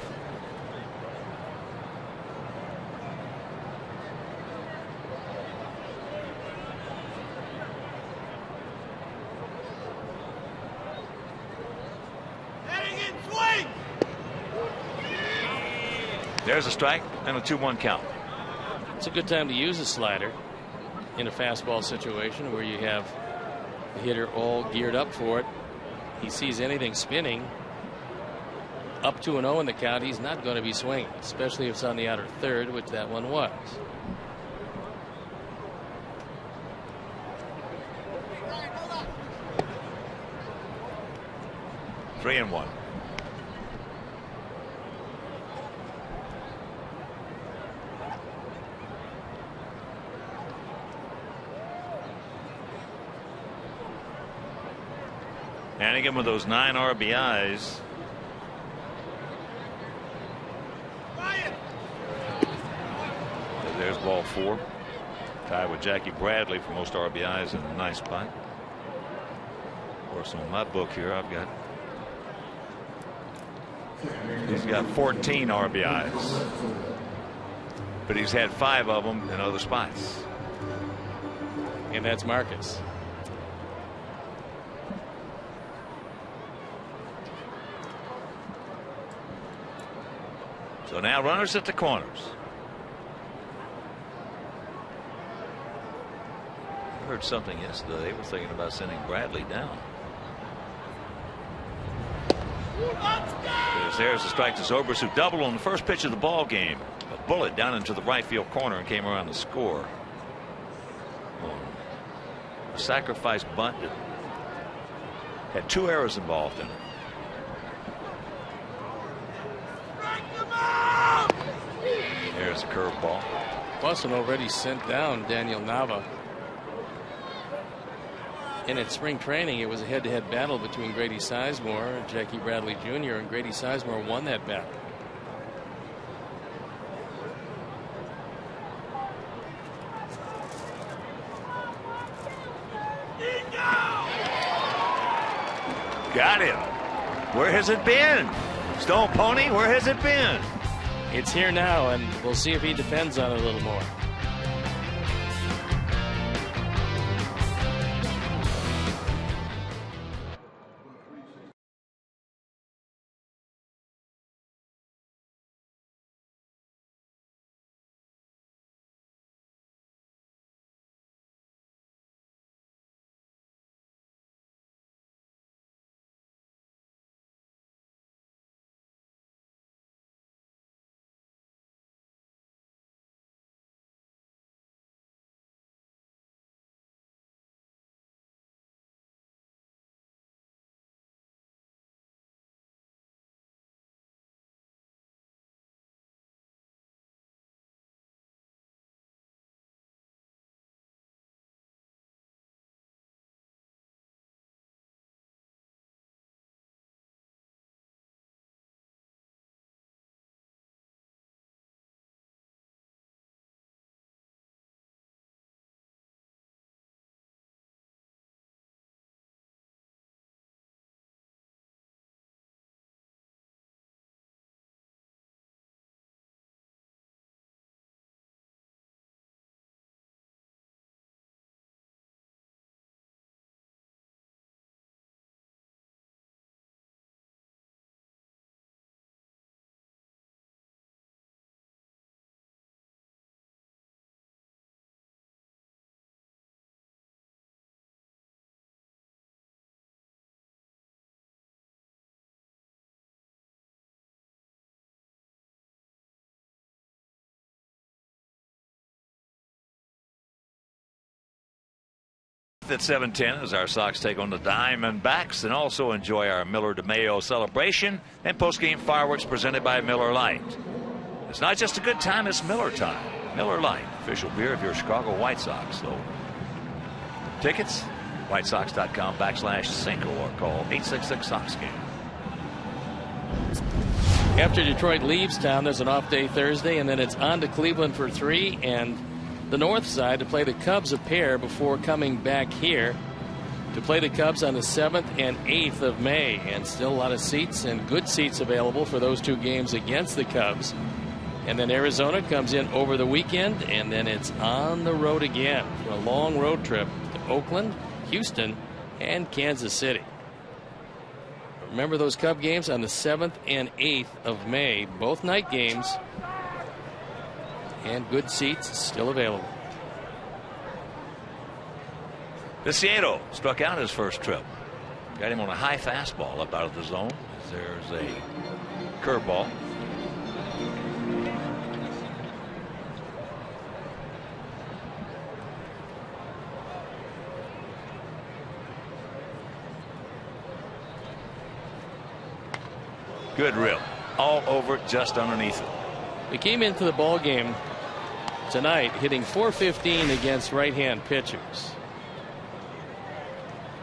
There's a strike and a 2-1 count. It's a good time to use a slider in a fastball situation where you have the hitter all geared up for it. He sees anything spinning up 2-0 in the count. He's not going to be swinging, especially if it's on the outer third, which that one was. Three and one. Hannigan with those 9 RBIs. There's ball 4. Tied with Jackie Bradley for most RBIs in a nice spot. Of course, on my book here, he's got 14 RBIs, but he's had 5 of them in other spots. And that's Marcus. So now runners at the corners. I heard something yesterday. They were thinking about sending Bradley down. There's a strike to Zobrist, who doubled on the first pitch of the ball game. A bullet down into the right field corner and came around to score. A sacrifice bunt that had 2 errors involved in it. There's a curveball. Boston already sent down Daniel Nava. And at spring training, it was a head-to-head battle between Grady Sizemore and Jackie Bradley Jr., and Grady Sizemore won that battle. Got him. Where has it been? Stone Pony, where has it been? It's here now, and we'll see if he depends on it a little more. at 7:10 as our Sox take on the Diamondbacks, and also enjoy our Miller DeMayo celebration and postgame fireworks presented by Miller Lite. It's not just a good time, it's Miller time. Miller Lite, official beer of your Chicago White Sox. So tickets, whitesox.com/single or call 866-SOX-GAME. After Detroit leaves town, there's an off day Thursday, and then it's on to Cleveland for 3 and the north side to play the Cubs a pair before coming back here to play the Cubs on the 7th and 8th of May. And still a lot of seats and good seats available for those 2 games against the Cubs. And then Arizona comes in over the weekend, and then it's on the road again for a long road trip to Oakland, Houston, and Kansas City. Remember those Cub games on the 7th and 8th of May, both night games, and good seats still available. Viciado struck out his first trip. Got him on a high fastball up out of the zone. There's a curveball. Good rip. All over, just underneath it. We came into the ball game tonight hitting .415 against right-hand pitchers,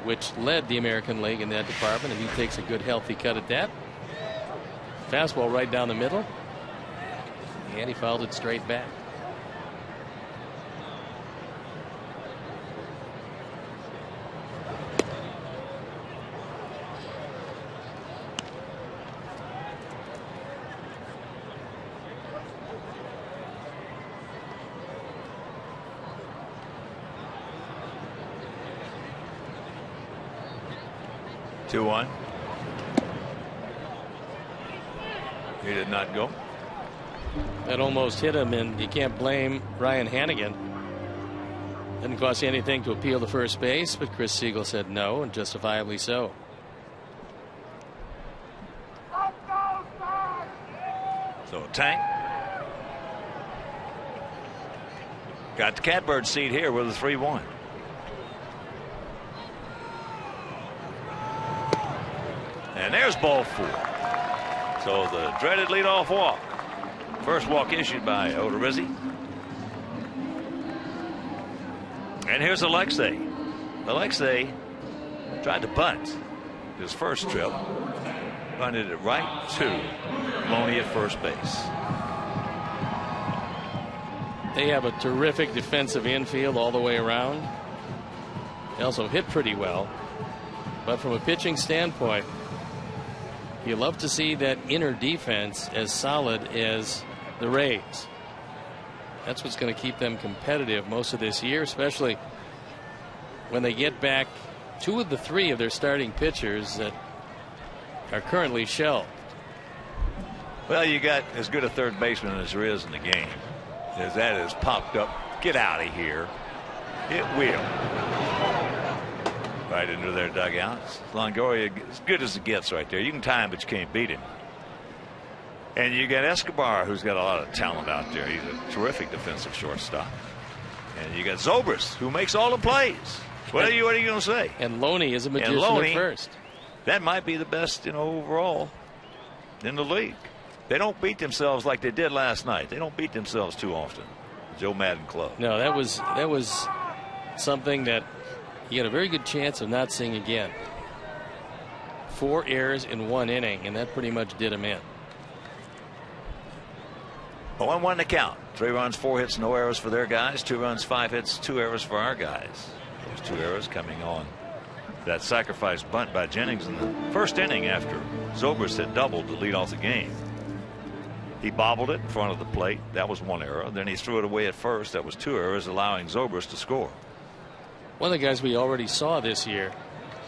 which led the American League in that department, and he takes a good healthy cut at that. Fastball right down the middle, and he fouled it straight back. Two-one. He did not go. That almost hit him, and you can't blame Ryan Hannigan. Didn't cost you anything to appeal to first base, but Chris Siegel said no, and justifiably so. So Tank got the catbird seat here with a 3-1. And there's ball 4. So the dreaded leadoff walk. First walk issued by Odorizzi. And here's Alexei. Alexei tried to bunt his first trip. Bunted it right to Loney at first base. They have a terrific defensive infield all the way around. They also hit pretty well. But from a pitching standpoint, you love to see that inner defense as solid as the Rays. That's what's going to keep them competitive most of this year, especially when they get back 2 of the 3 of their starting pitchers that are currently shelved. Well, you got as good a third baseman as there is in the game. As that is popped up, get out of here. It will. Right into their dugouts. Longoria, as good as it gets right there. You can tie him, but you can't beat him. And you got Escobar, who's got a lot of talent out there. He's a terrific defensive shortstop. And you got Zobrist, who makes all the plays. What are you going to say? And Loney is a magician at first. That might be the best, overall in the league. They don't beat themselves like they did last night. They don't beat themselves too often. Joe Madden Club. No, that was something that you had a very good chance of not seeing again. 4 errors in 1 inning, and that pretty much did him in. 1-1 to count. 3 runs, 4 hits, no errors for their guys. 2 runs, 5 hits, 2 errors for our guys. Those 2 errors coming on that sacrifice bunt by Jennings in the first inning after Zobrist had doubled to lead off the game. He bobbled it in front of the plate. That was 1 error. Then he threw it away at first. That was 2 errors, allowing Zobrist to score. One of the guys we already saw this year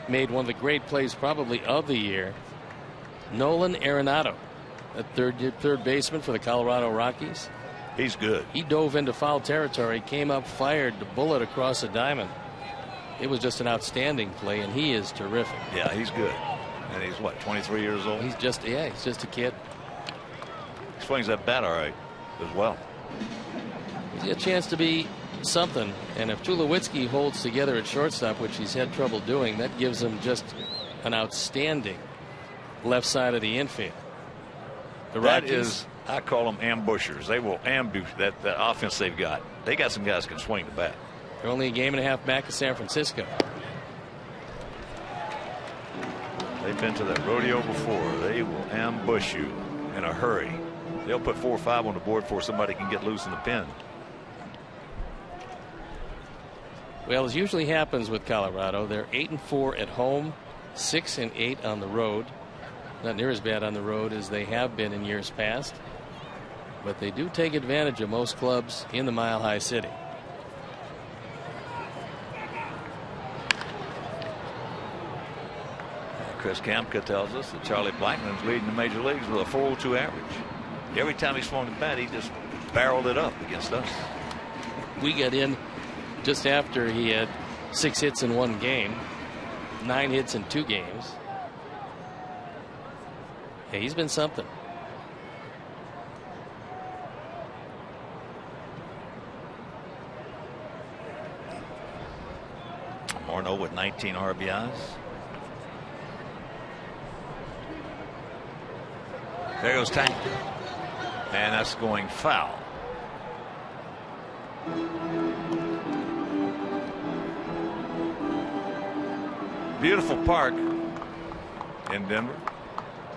made one of the great plays probably of the year. Nolan Arenado, a third baseman for the Colorado Rockies. He's good. He dove into foul territory, came up, fired the bullet across the diamond. It was just an outstanding play, and he is terrific. Yeah, he's good. And he's what, 23 years old? He's just a kid. He swings that bat all right as well. He's got a chance to be something. And if Tulowitzki holds together at shortstop, which he's had trouble doing, that gives him just an outstanding left side of the infield. The Rockies, I call them ambushers. They will ambush that offense they've got. They got some guys who can swing the bat. they're only a game and a half back of San Francisco. They've been to that rodeo before. They will ambush you in a hurry. They'll put 4 or 5 on the board before somebody can get loose in the pen. Well, as usually happens with Colorado, they're 8-4 at home, 6-8 on the road. Not near as bad on the road as they have been in years past, but they do take advantage of most clubs in the Mile High City. Chris Kamka tells us that Charlie Blackmon's leading the major leagues with a 4.02 average. Every time he swung the bat, he just barreled it up against us. We got in just after he had 6 hits in 1 game, 9 hits in 2 games. Yeah, he's been something. Morneau with 19 RBIs. There goes Tank. And that's going foul. Beautiful park in Denver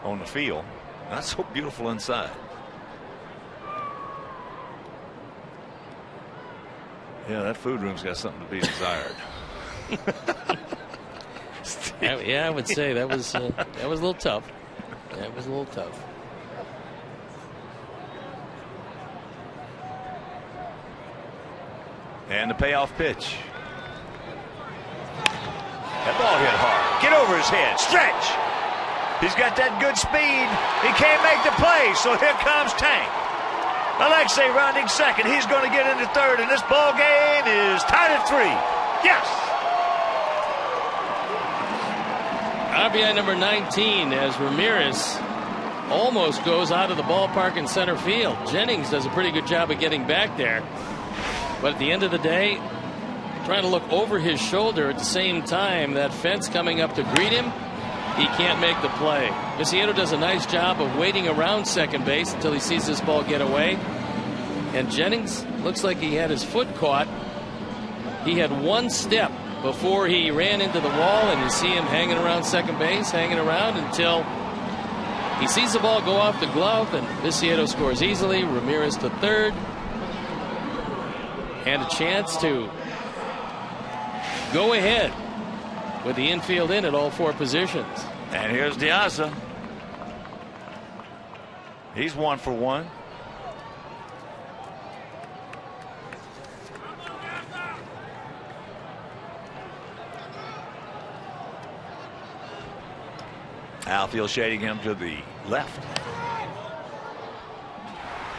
on the field. Not so beautiful inside. Yeah, that food room's got something to be desired. Yeah, I would say that was a little tough. That was a little tough. And the payoff pitch. That ball hit hard. Get over his head. Stretch. He's got that good speed. He can't make the play, so here comes Tank. Alexei rounding second. He's going to get into third, and this ball game is tied at 3. Yes. RBI number 19 as Ramirez almost goes out of the ballpark in center field. Jennings does a pretty good job of getting back there. But at the end of the day, trying to look over his shoulder at the same time, that fence coming up to greet him, he can't make the play. Viciedo does a nice job of waiting around second base until he sees this ball get away. And Jennings looks like he had his foot caught. He had 1 step before he ran into the wall, and you see him hanging around second base, hanging around until he sees the ball go off the glove, and Viciedo scores easily. Ramirez to third. And a chance to go ahead with the infield in at all 4 positions. And here's De Aza. He's 1 for 1. Outfield shading him to the left.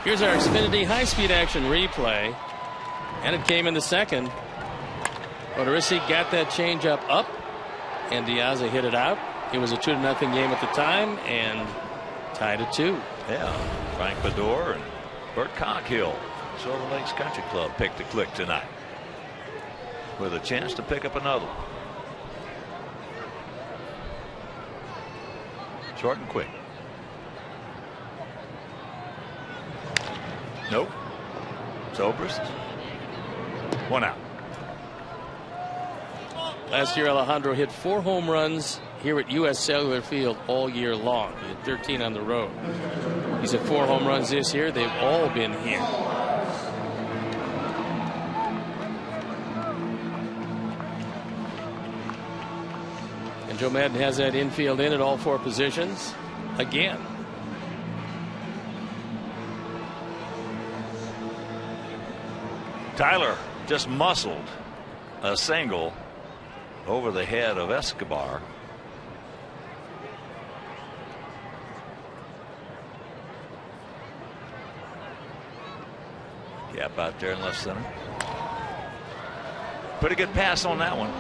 Here's our Xfinity high-speed action replay. And it came in the second. Odorizzi got that changeup up, and De Aza hit it out. It was a 2-0 game at the time, and tied at 2. Yeah, Frank Bador and Bert Coghill, Silver Lakes Country Club, picked the click tonight with a chance to pick up another one. Short and quick. Nope. Zobrist. 1 out. Last year, Alejandro hit 4 home runs here at U.S. Cellular Field all year long. He had 13 on the road. He's hit 4 home runs this year. They've all been here. And Joe Madden has that infield in at all 4 positions again. Tyler just muscled a single over the head of Escobar. Gap out there in left center. Pretty good pass on that one,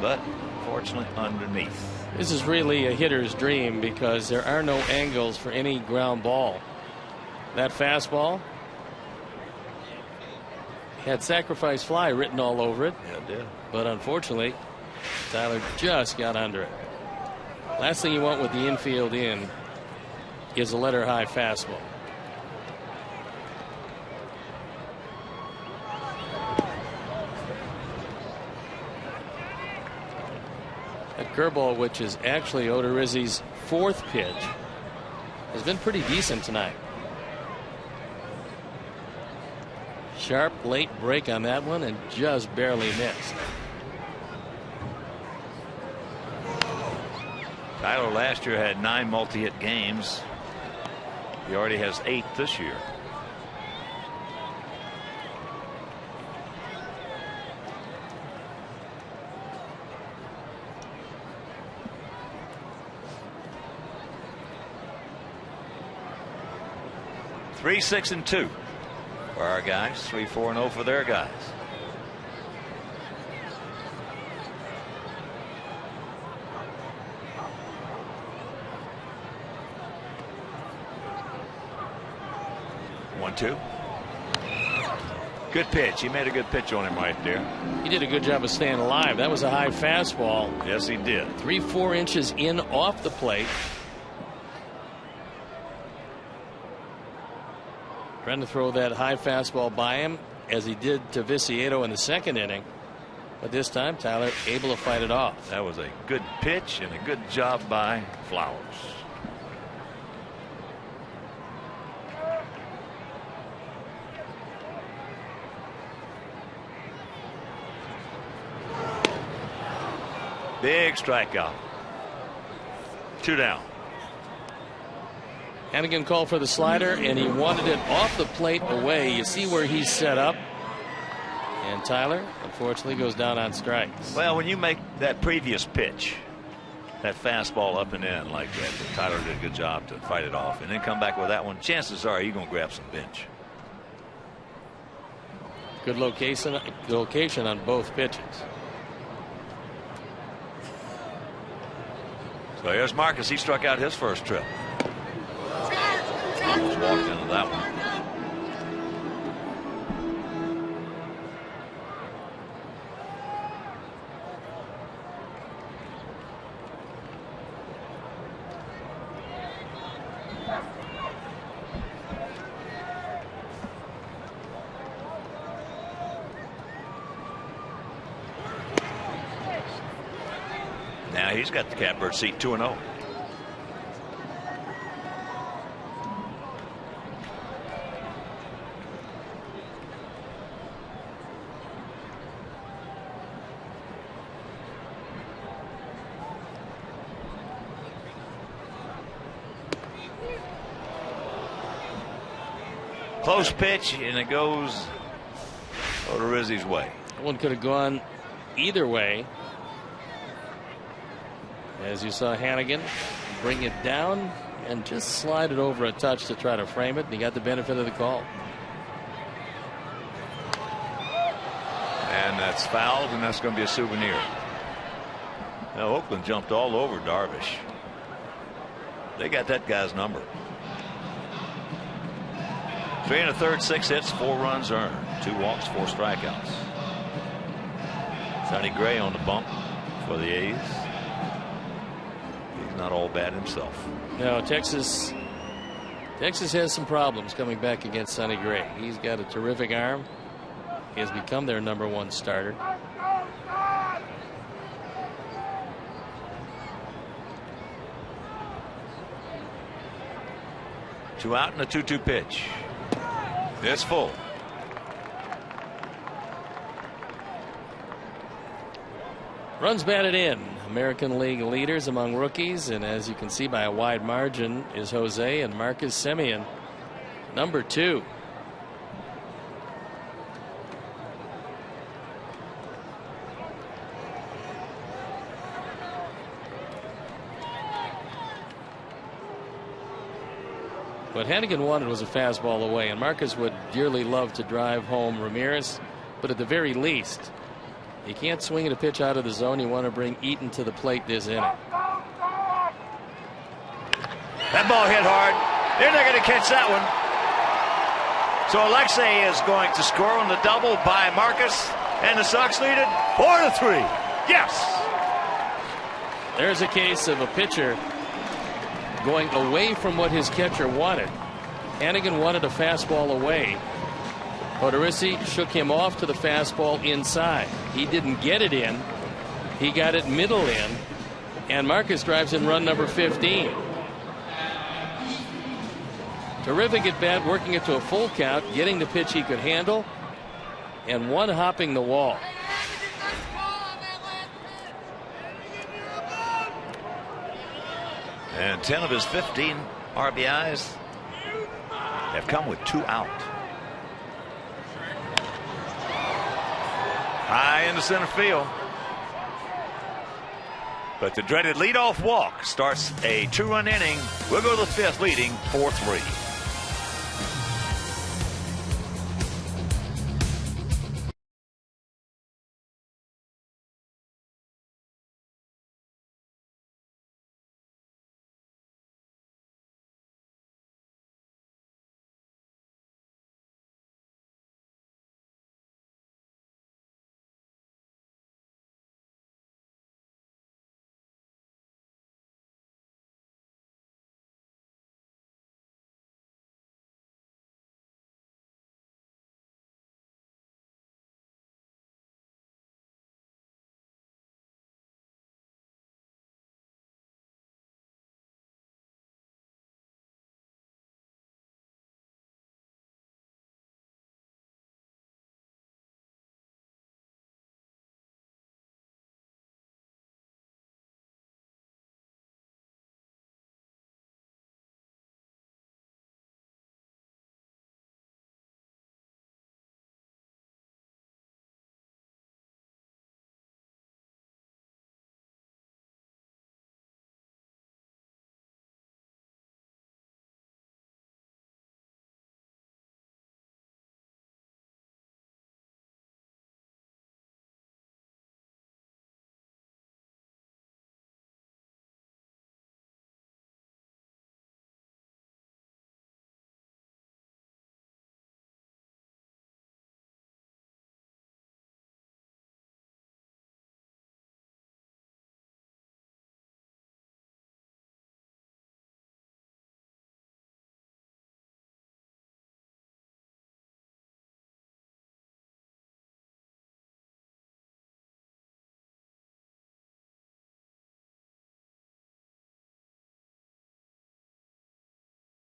but fortunately underneath. This is really a hitter's dream because there are no angles for any ground ball. That fastball Had sacrifice fly written all over it. Yeah, it did. But unfortunately, Tyler just got under it. Last thing you want with the infield in is a letter high fastball. That curveball, which is actually Odorizzi's 4th pitch, has been pretty decent tonight. Sharp late break on that one and just barely missed. Tyler last year had 9 multi-hit games. He already has 8 this year. Three, 6, and 2 for our guys. 3, 4, and 0 for their guys. One, 2. Good pitch. He made a good pitch on him right there. He did a good job of staying alive. That was a high fastball. Yes, he did. 3-4 inches in off the plate. Trying to throw that high fastball by him, as he did to Viciedo in the 2nd inning. But this time, Tyler able to fight it off. That was a good pitch and a good job by Flowers. Big strikeout. 2 down. Hannigan called for the slider, and he wanted it off the plate away. You see where he's set up. And Tyler, unfortunately, goes down on strikes. Well, when you make that previous pitch, that fastball up and in like that, Tyler did a good job to fight it off, and then come back with that one. Chances are you're going to grab some bench. Good location on both pitches. So here's Marcus. He struck out his first trip. Almost walked into that one. Now he's got the catbird seat 2-0. Close pitch, and it goes Odorizzi's way. One could have gone either way. As you saw Hannigan bring it down and just slide it over a touch to try to frame it. And he got the benefit of the call. And that's fouled, and that's going to be a souvenir. Now Oakland jumped all over Darvish. They got that guy's number. 3 1/3, 6 hits, 4 runs earned, 2 walks, 4 strikeouts. Sonny Gray on the bump for the A's. He's not all bad himself. No, Texas has some problems coming back against Sonny Gray. He's got a terrific arm. He has become their #1 starter. Two out and a 2-2 pitch. It's full. Runs batted in. American League leaders among rookies, and as you can see by a wide margin is Jose and Marcus Semien, #2. What Hannigan wanted was a fastball away, and Marcus would dearly love to drive home Ramirez, but at the very least, you can't swing at a pitch out of the zone. You want to bring Eaton to the plate this inning. That ball hit hard. They're not going to catch that one. So Alexei is going to score on the double by Marcus, and the Sox lead it 4-3. Yes. There's a case of a pitcher going away from what his catcher wanted. Hannigan wanted a fastball away. Odorizzi shook him off to the fastball inside. He didn't get it in. He got it middle in. And Marcus drives in run number 15. Terrific at bat, working it to a full count, getting the pitch he could handle, and one hopping the wall. And 10 of his 15 RBIs have come with 2 out. High into center field. But the dreaded leadoff walk starts a 2-run inning. We'll go to the 5th, leading 4-3.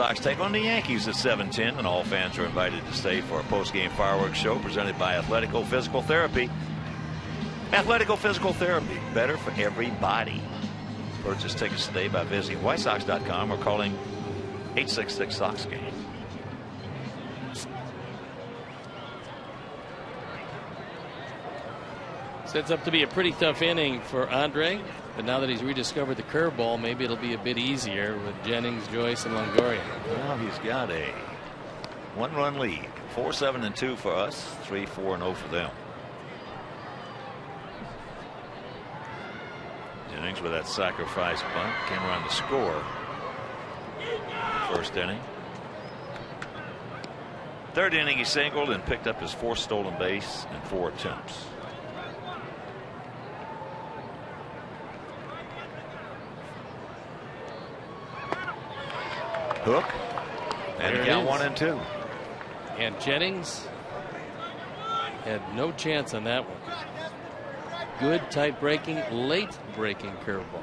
Sox take on the Yankees at 7:10, and all fans are invited to stay for a post-game fireworks show presented by Athletico Physical Therapy. Athletico Physical Therapy, better for everybody. Purchase tickets today by visiting whitesox.com or calling 866-SOX-GAME. Sets up to be a pretty tough inning for Andre, but now that he's rediscovered the curveball, maybe it'll be a bit easier with Jennings, Joyce, and Longoria. Well, he's got a 1-run lead. 4-7-2 for us, 3-4-0 for them. Jennings with that sacrifice bunt came around to score. First inning. Third inning, he singled and picked up his 4th stolen base in 4 attempts. Hook, and he got 1 and 2. And Jennings had no chance on that one. Good tight breaking, late breaking curveball.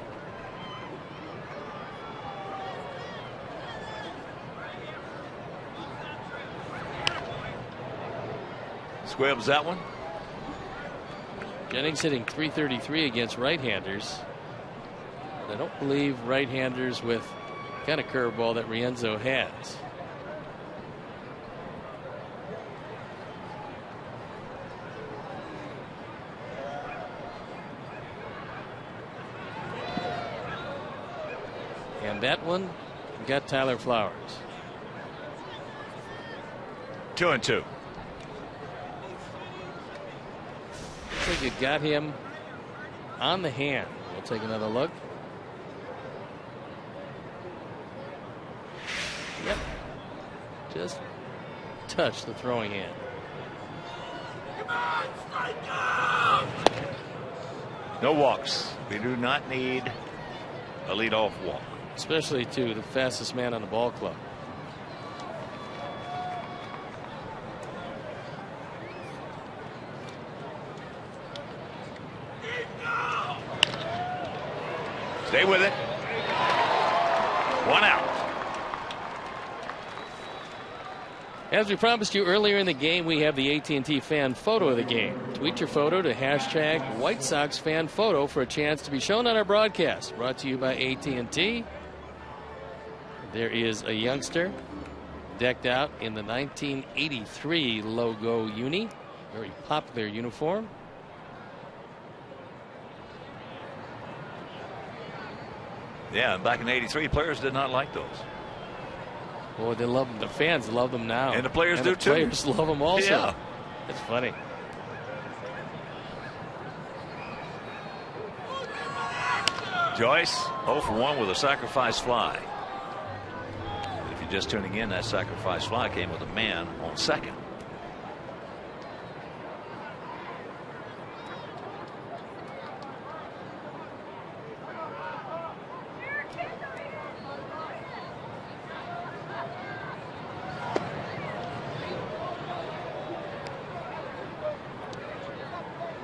Squibbs that one. Jennings hitting .333 against right-handers. I don't believe right-handers with kind of curveball that Rienzo has. And that one got Tyler Flowers. 2 and 2. Looks like it got him on the hand. We'll take another look. Yep. Just touch the throwing hand. No walks. We do not need a leadoff walk. Especially to the fastest man on the ball club. Stay with it. 1 out. As we promised you earlier in the game, we have the AT&T fan photo of the game. Tweet your photo to hashtag White Sox fan photo for a chance to be shown on our broadcast. Brought to you by AT&T. There is a youngster decked out in the 1983 logo uni. Very popular uniform. Yeah, back in '83, players did not like those. Boy, they love them. The fans love them now. And the players do too. Players love them also. Yeah. It's funny. Joyce 0 for 1 with a sacrifice fly. If you're just tuning in, that sacrifice fly came with a man on second.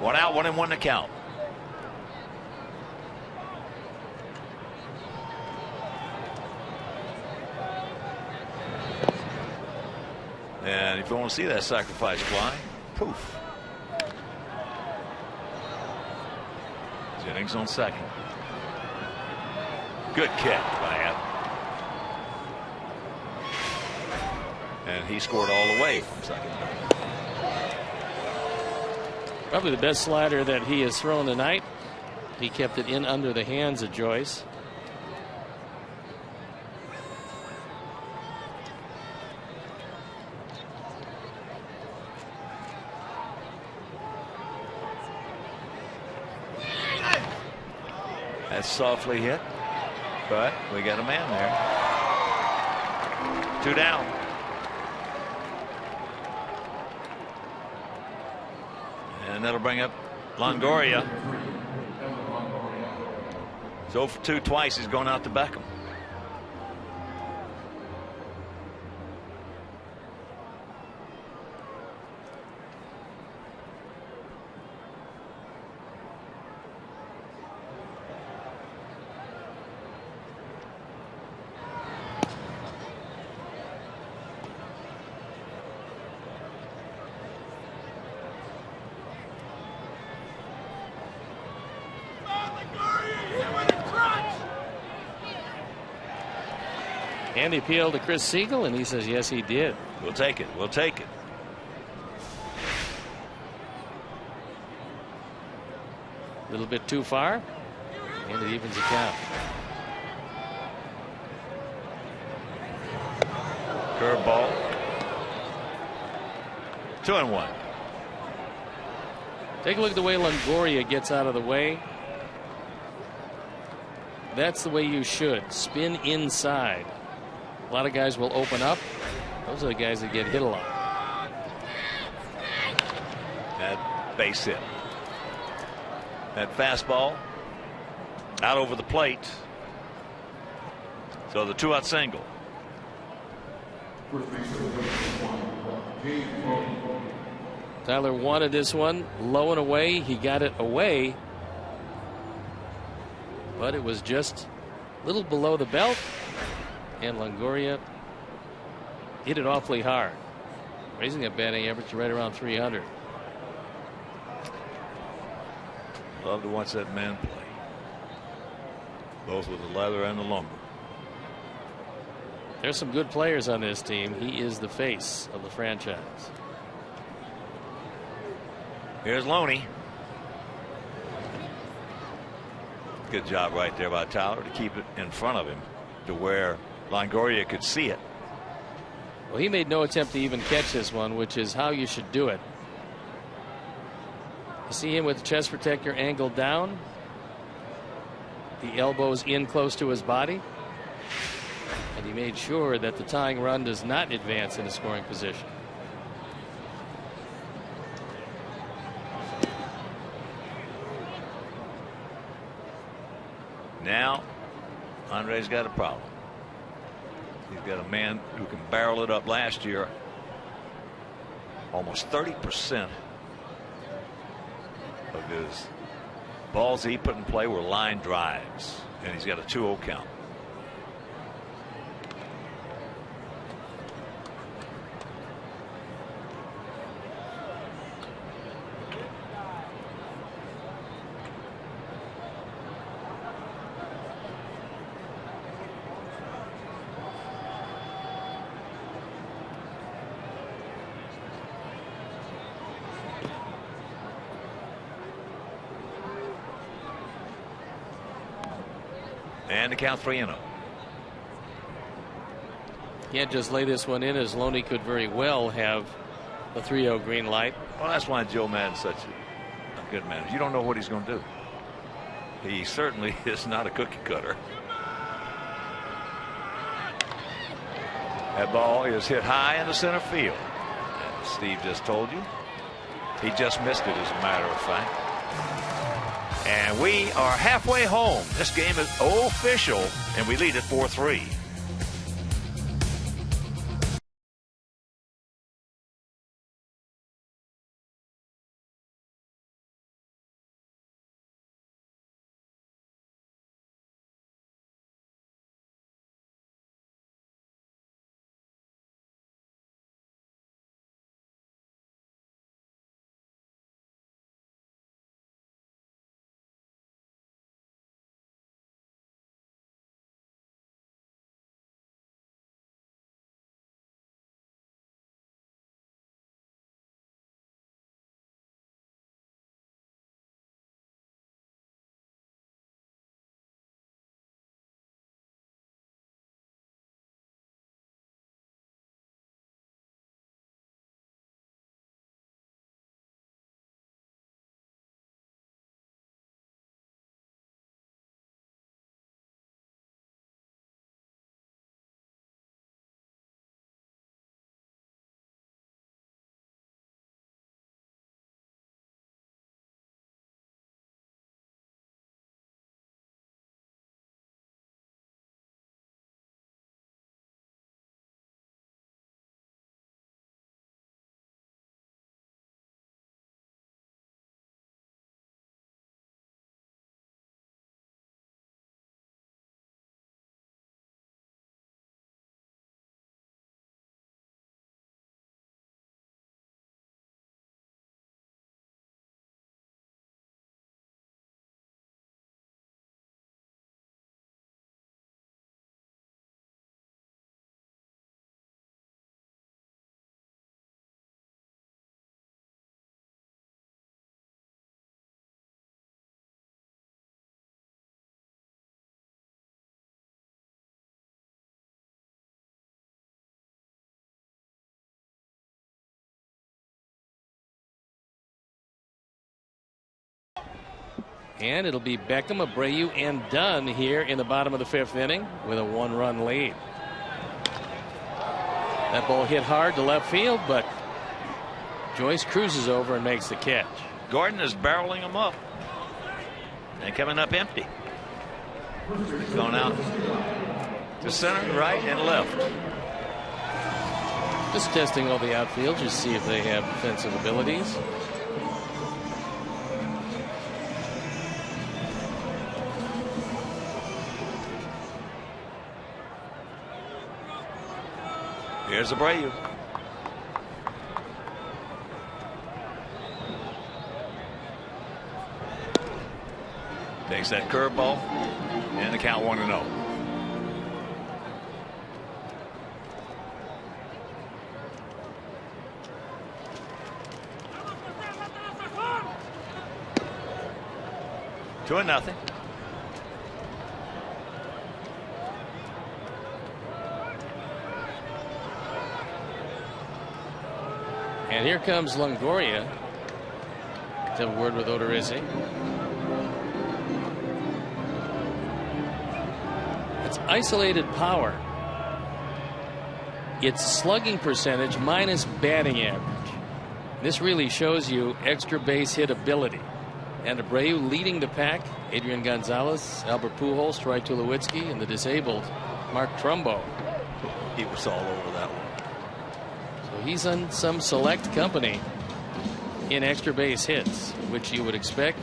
One out, 1-1 to count. And if you want to see that sacrifice fly, poof. Jennings on second. Good catch by Adam. And he scored all the way from second. Probably the best slider that he has thrown tonight. He kept it in under the hands of Joyce. That's softly hit, but we got a man there. 2 down. And that'll bring up Longoria. He's 0 for 2 twice. He's going out to Beckham. And he appealed to Chris Siegel, and he says yes, he did. We'll take it. We'll take it. A little bit too far, and it evens the count. Curveball. 2-1. Take a look at the way Longoria gets out of the way. That's the way you should. Spin inside. A lot of guys will open up. Those are the guys that get hit a lot. That base hit. That fastball out over the plate. So the 2-out single. Tyler wanted this one low and away. He got it away, but it was just a little below the belt, and Longoria hit it awfully hard, raising that batting average to right around 300. Love to watch that man play, both with the leather and the lumber. There's some good players on this team. He is the face of the franchise. Here's Loney. Good job right there by Tyler to keep it in front of him to where Longoria could see it. Well, he made no attempt to even catch this one, which is how you should do it. You see him with the chest protector angled down, the elbows in close to his body, and he made sure that the tying run does not advance into scoring position. Now, Andre's got a problem. He's got a man who can barrel it up. Last year, almost 30% of his balls he put in play were line drives, and he's got a 2-0 count. And the count 3-0. Can't just lay this one in, as Loney could very well have the 3-0 green light. Well, that's why Joe Maddon's such a good manager. You don't know what he's going to do. He certainly is not a cookie cutter. That ball is hit high in the center field. As Steve just told you, he just missed it, as a matter of fact. And we are halfway home. This game is official, and we lead at 4-3. And it'll be Beckham, Abreu, and Dunn here in the bottom of the 5th inning with a 1-run lead. That ball hit hard to left field, but Joyce cruises over and makes the catch. Gordon is barreling him up and coming up empty. He's going out to center, right, and left. Just testing all the outfield to see if they have defensive abilities. Here's Abreu. Takes that curveball, and the count 1-0. Two and nothing. And here comes Longoria to have a word with Odorizzi. It's isolated power. It's slugging percentage minus batting average. This really shows you extra base hit ability. And Abreu leading the pack. Adrian Gonzalez, Albert Pujols, Troy Tulowitzki, and the disabled Mark Trumbo. He was all over that one. So he's on some select company in extra base hits, which you would expect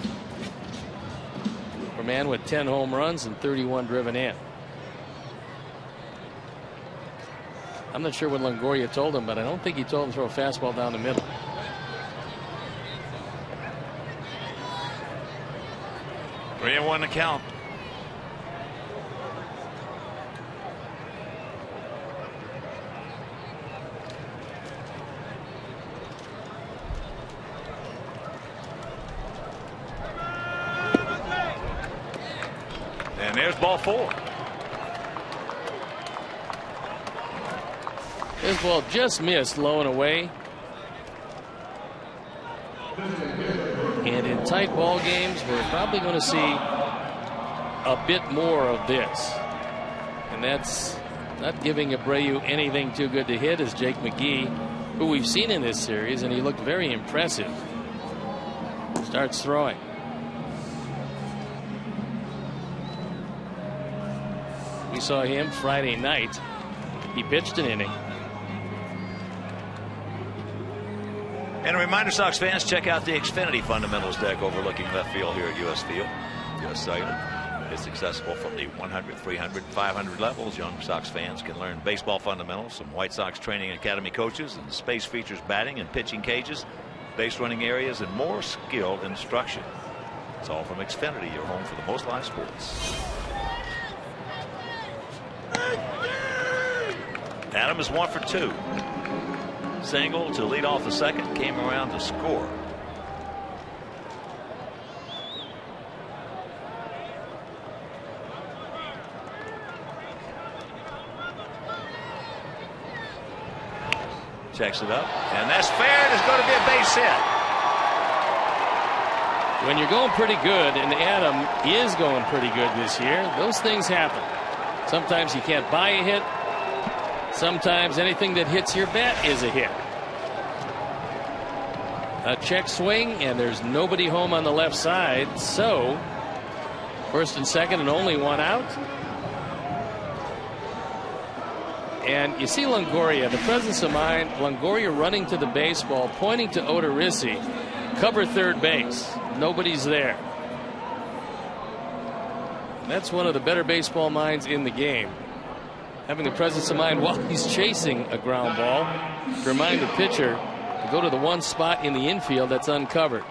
for a man with 10 home runs and 31 driven in. I'm not sure what Longoria told him, but I don't think he told him to throw a fastball down the middle. 3-1 to count. And there's ball 4. This ball just missed low and away. And in tight ball games, we're probably going to see a bit more of this. And that's not giving Abreu anything too good to hit, as Jake McGee, who we've seen in this series, and he looked very impressive, starts throwing. We saw him Friday night. He pitched an inning. And a reminder, Sox fans, check out the Xfinity Fundamentals deck overlooking left field here at US Field. US Cellular. It's accessible from the 100, 300, 500 levels. Young Sox fans can learn baseball fundamentals, some White Sox training academy coaches, and space features batting and pitching cages, base running areas, and more skilled instruction. It's all from Xfinity, your home for the most live sports. Adam is 1 for 2. Single to lead off the second, came around to score. Checks it up, and that's fair. There's going to be a base hit. When you're going pretty good, and Adam is going pretty good this year, those things happen. Sometimes you can't buy a hit. Sometimes anything that hits your bat is a hit. A check swing, and there's nobody home on the left side. So, first and second, and only one out. And you see Longoria, the presence of mind, Longoria running to the baseball, pointing to Odorizzi, cover third base. Nobody's there. That's one of the better baseball minds in the game. Having the presence of mind while he's chasing a ground ball to remind the pitcher to go to the one spot in the infield that's uncovered.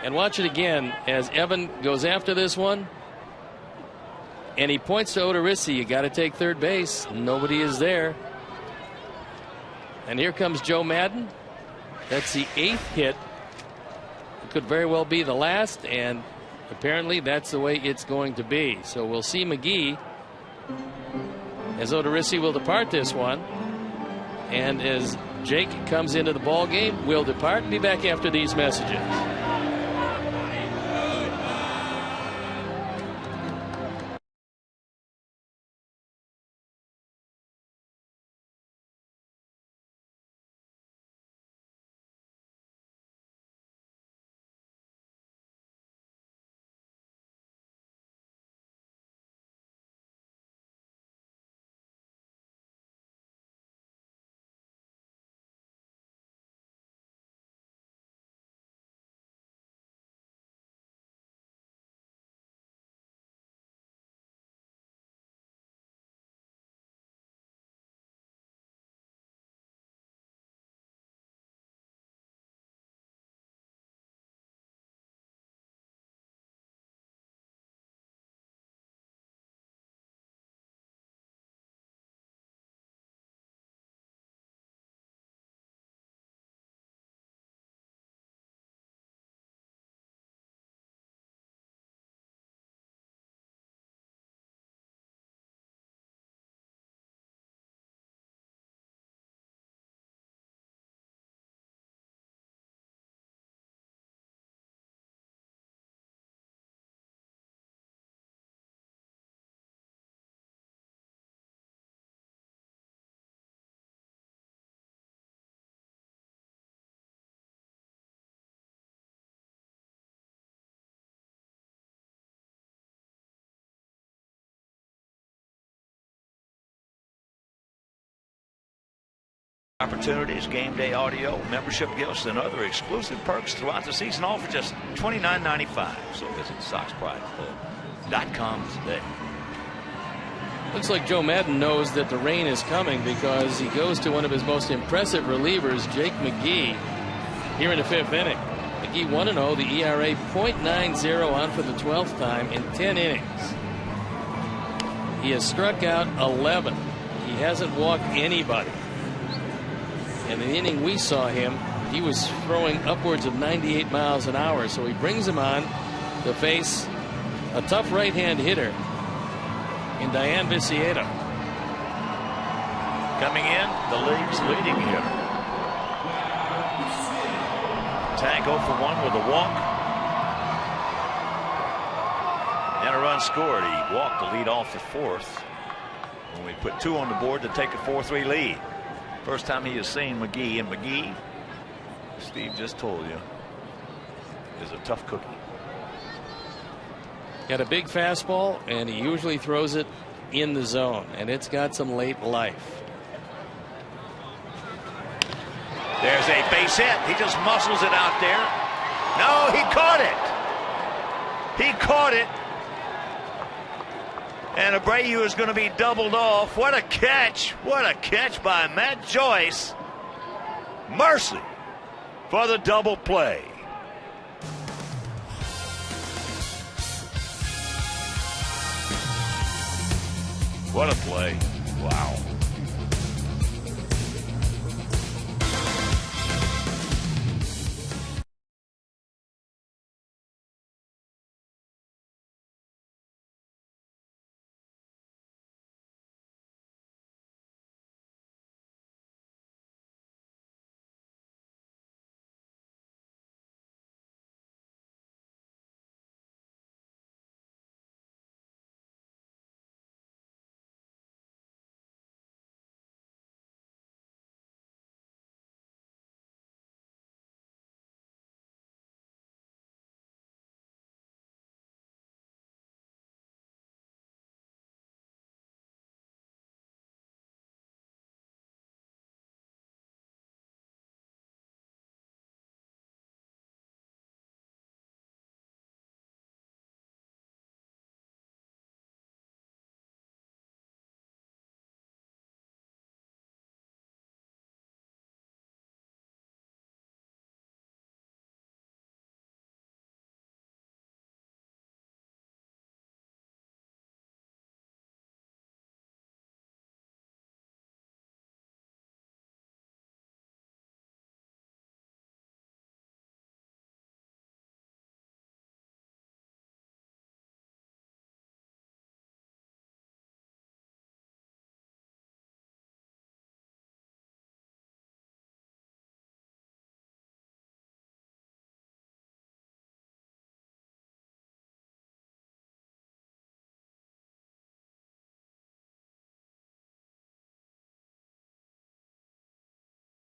And watch it again as Evan goes after this one. And he points to Odorizzi. You got to take third base. Nobody is there. And here comes Joe Madden. That's the 8th hit. It could very well be the last, and apparently that's the way it's going to be. So we'll see McGee as Odorizzi will depart this one. And as Jake comes into the ball game, we'll depart. Be back after these messages. Opportunities, game day audio, membership gifts, and other exclusive perks throughout the season, all for just $29.95. So visit SoxPrideClub.com today. Looks like Joe Madden knows that the rain is coming because he goes to one of his most impressive relievers, Jake McGee, here in the 5th inning. McGee 1-0, the ERA .90 on for the 12th time in 10 innings. He has struck out 11. He hasn't walked anybody. In the inning we saw him, he was throwing upwards of 98 miles an hour. So he brings him on to face a tough right-hand hitter in Diane Vicieta. Coming in, the league's leading hitter. Tank 0 for 1 with a walk. And a run scored. He walked to lead off the 4th. When we put 2 on the board to take a 4-3 lead. First time he has seen McGee, and McGee, Steve just told you, is a tough cookie. Got a big fastball, and he usually throws it in the zone, and it's got some late life. There's a base hit. He just muscles it out there. No, he caught it. He caught it. And Abreu is going to be doubled off. What a catch. What a catch by Matt Joyce. Mercy for the double play. What a play. Wow.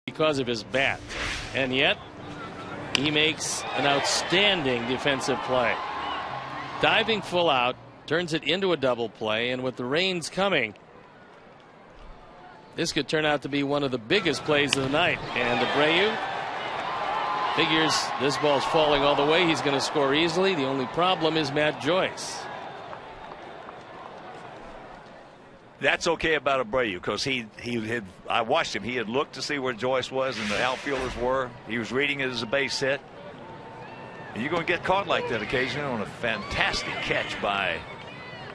Because of his bat, and yet he makes an outstanding defensive play. Diving full out, turns it into a double play, and with the rains coming, this could turn out to be one of the biggest plays of the night. And Abreu figures this ball's falling all the way. He's going to score easily. The only problem is Matt Joyce. That's okay about Abreu because I watched him. He had looked to see where Joyce was and the outfielders were. He was reading it as a base hit. And you're going to get caught like that occasionally on a fantastic catch by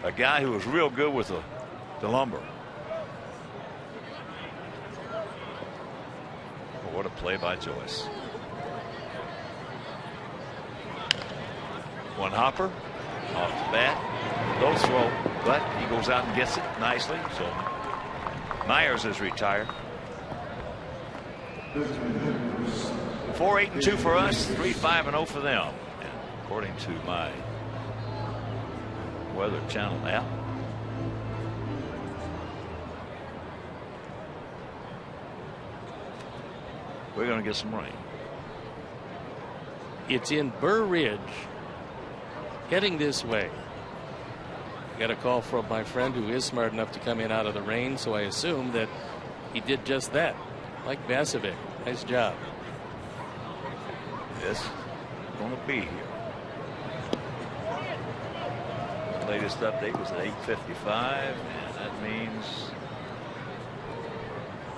a guy who was real good with the lumber. Oh, what a play by Joyce. One hopper off the bat. Low throw, but he goes out and gets it nicely. So Myers is retired. 4-8-2 for us, 3-5-0 for them. And according to my Weather Channel app. We're going to get some rain. It's in Burr Ridge, heading this way. Got a call from my friend who is smart enough to come in out of the rain, so I assume that he did just that. Like Vasovic. Nice job. This going to be here. The latest update was at 8:55, and that means,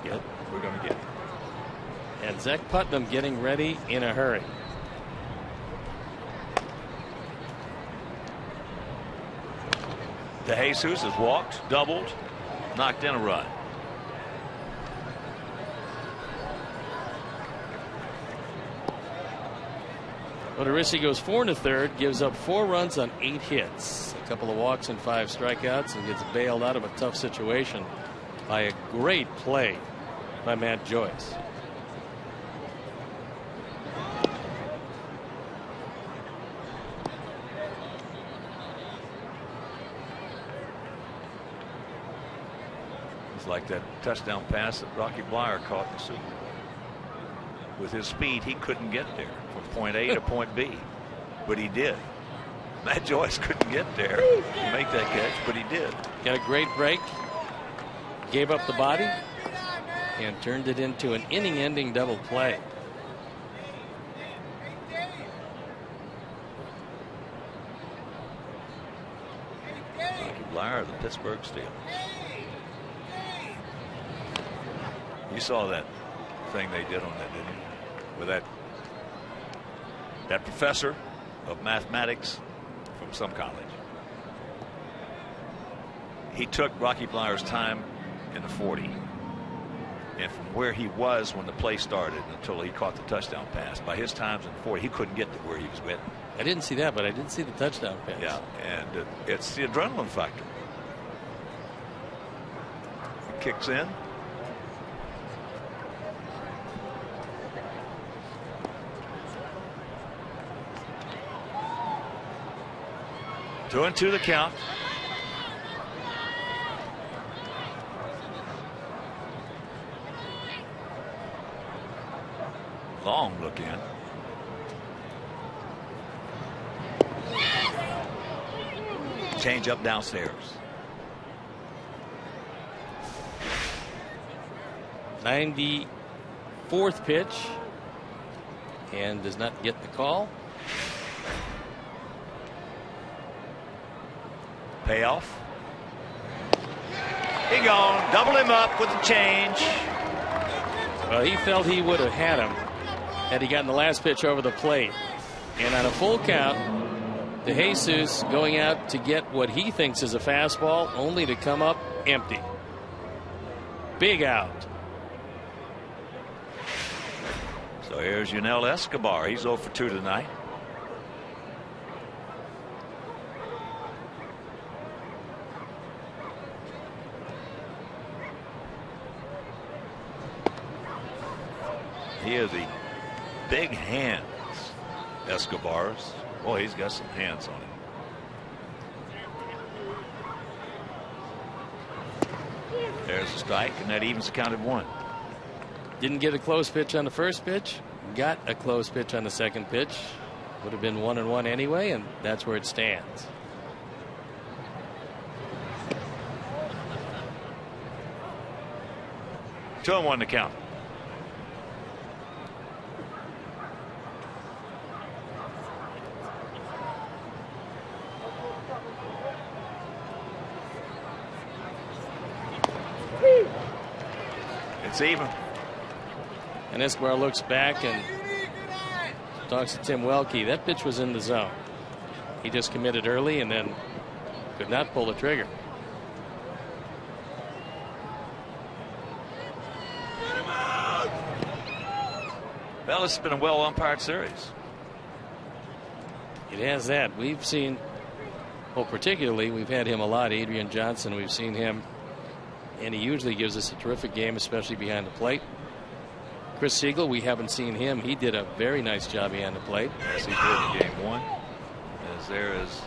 yep, we're going to get it. And Zach Putnam getting ready in a hurry. DeJesus has walked, doubled, knocked in a run. Odorizzi goes 4 1/3, gives up 4 runs on 8 hits, a couple of walks and 5 strikeouts, and gets bailed out of a tough situation by a great play by Matt Joyce. It's like that touchdown pass that Rocky Bleier caught in the Super Bowl. With his speed, he couldn't get there from point A to point B, but he did. Matt Joyce couldn't get there to make that catch, but he did. Got a great break, gave up the body, and turned it into an inning-ending double play. Rocky Bleier of the Pittsburgh Steelers. You saw that thing they did on that, didn't you? With that professor of mathematics from some college. He took Rocky Bleier's time in the 40, and from where he was when the play started until he caught the touchdown pass, by his times in the 40, he couldn't get to where he was getting. I didn't see that, but I did see the touchdown pass. Yeah, and it's the adrenaline factor. It kicks in. Two and two the count. Long look in. Change up downstairs. 94th pitch, and does not get the call. Payoff. He gone. Double him up with the change. Well, he felt he would have had him had he gotten the last pitch over the plate. And on a full count, DeJesus going out to get what he thinks is a fastball, only to come up empty. Big out. So here's Yunel Escobar. He's 0 for 2 tonight. He has the big hands, Escobar's. Boy, he's got some hands on him. There's a strike, and that evens the count at 1. Didn't get a close pitch on the first pitch. Got a close pitch on the second pitch. Would have been 1-1 anyway, and that's where it stands. Two and 1 to count. It's even. And Escobar looks back and talks to Tim Welke. That pitch was in the zone. He just committed early and then could not pull the trigger. Well, this has been a well umpired series. It has that. We've seen, well, particularly we've had him a lot. Adrian Johnson, we've seen him, and he usually gives us a terrific game, especially behind the plate. Chris Siegel, we haven't seen him. He did a very nice job behind the plate. Yes, he did in game 1. As there is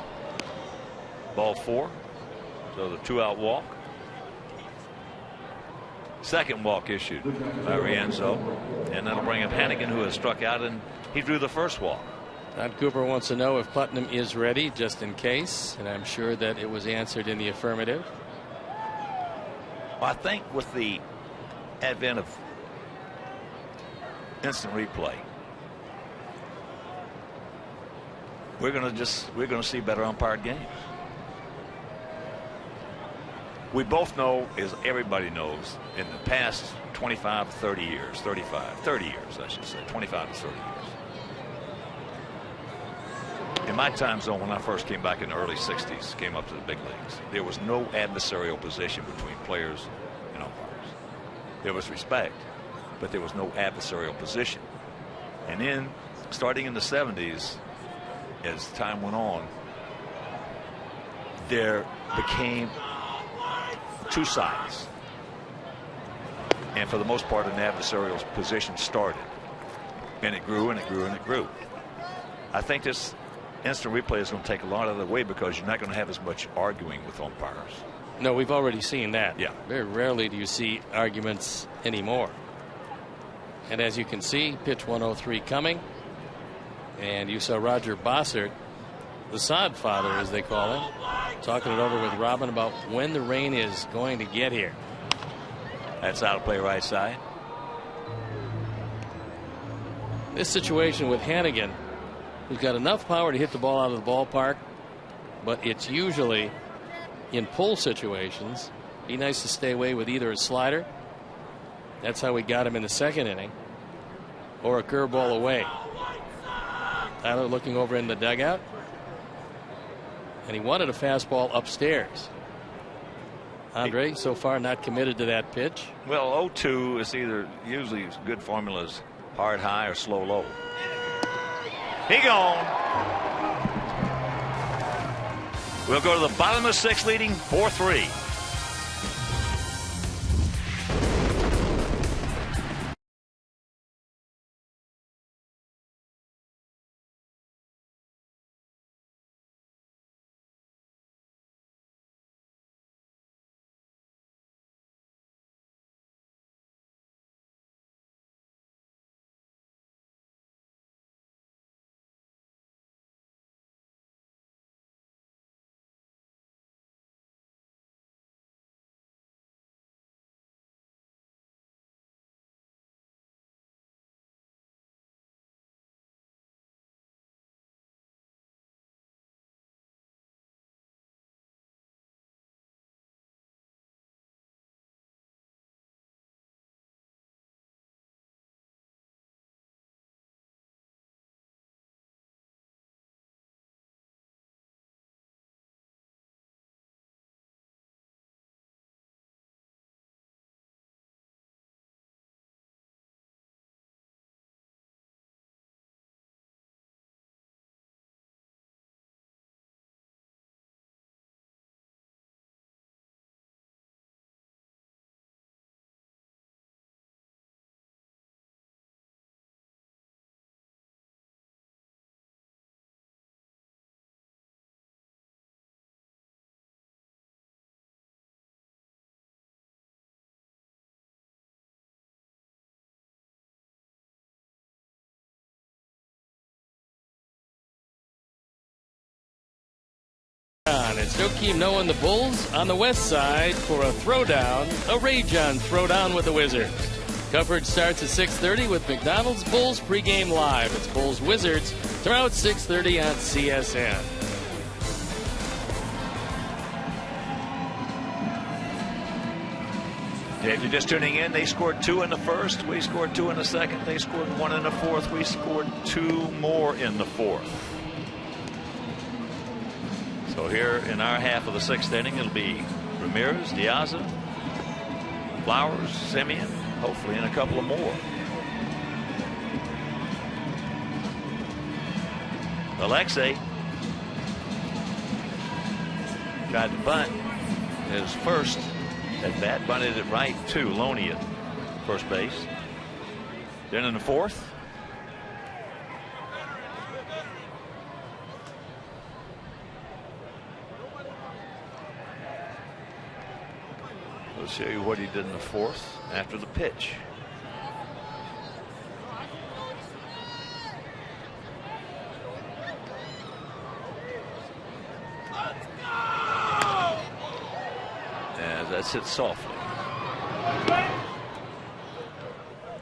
ball 4. So the 2-out walk. Second walk issued by Rienzo. And that'll bring up Hannigan, who has struck out, and he drew the first walk. Todd Cooper wants to know if Putnam is ready, just in case, and I'm sure that it was answered in the affirmative. I think with the advent of instant replay, we're going to see better umpired games. We both know, as everybody knows, in the past 25, 30 years, 30 years, I should say, 25 to 30 years. In my time zone, when I first came back in the early 60s, came up to the big leagues, there was no adversarial position between players and umpires. There was respect, but there was no adversarial position. And then, starting in the 70s, as time went on, there became two sides. And for the most part, an adversarial position started. And it grew and it grew and it grew. I think this instant replay is going to take a lot of the way because you're not going to have as much arguing with umpires. No, we've already seen that. Yeah. Very rarely do you see arguments anymore. And as you can see, pitch 103 coming. And you saw Roger Bossert, the sod father as they call him, talking it over with Robin about when the rain is going to get here. That's out of play right side. This situation with Hannigan, who's got enough power to hit the ball out of the ballpark, but it's usually in pull situations. Be nice to stay away with either a slider, that's how we got him in the second inning, or a curveball away. Tyler looking over in the dugout, and he wanted a fastball upstairs. Andre so far not committed to that pitch. Well, 0-2 is either usually good formulas hard high or slow low. He gone. We'll go to the bottom of the sixth, leading 4-3. It's Joakim Noah and the Bulls on the west side for a throwdown, a Ray-John throwdown with the Wizards. Coverage starts at 6:30 with McDonald's Bulls pregame live. It's Bulls Wizards tomorrow at 6:30 on CSN. If you're just tuning in, they scored 2 in the first. We scored 2 in the second. They scored 1 in the fourth. We scored 2 more in the fourth. So here in our half of the sixth inning, it'll be Ramirez, Diaza, Flowers, Simeon, hopefully, and a couple of more. Alexei tried to bunt his first at bat, bunted it right to Loney at first base. Then in the fourth, we'll show you what he did in the fourth after the pitch. As that's hit softly.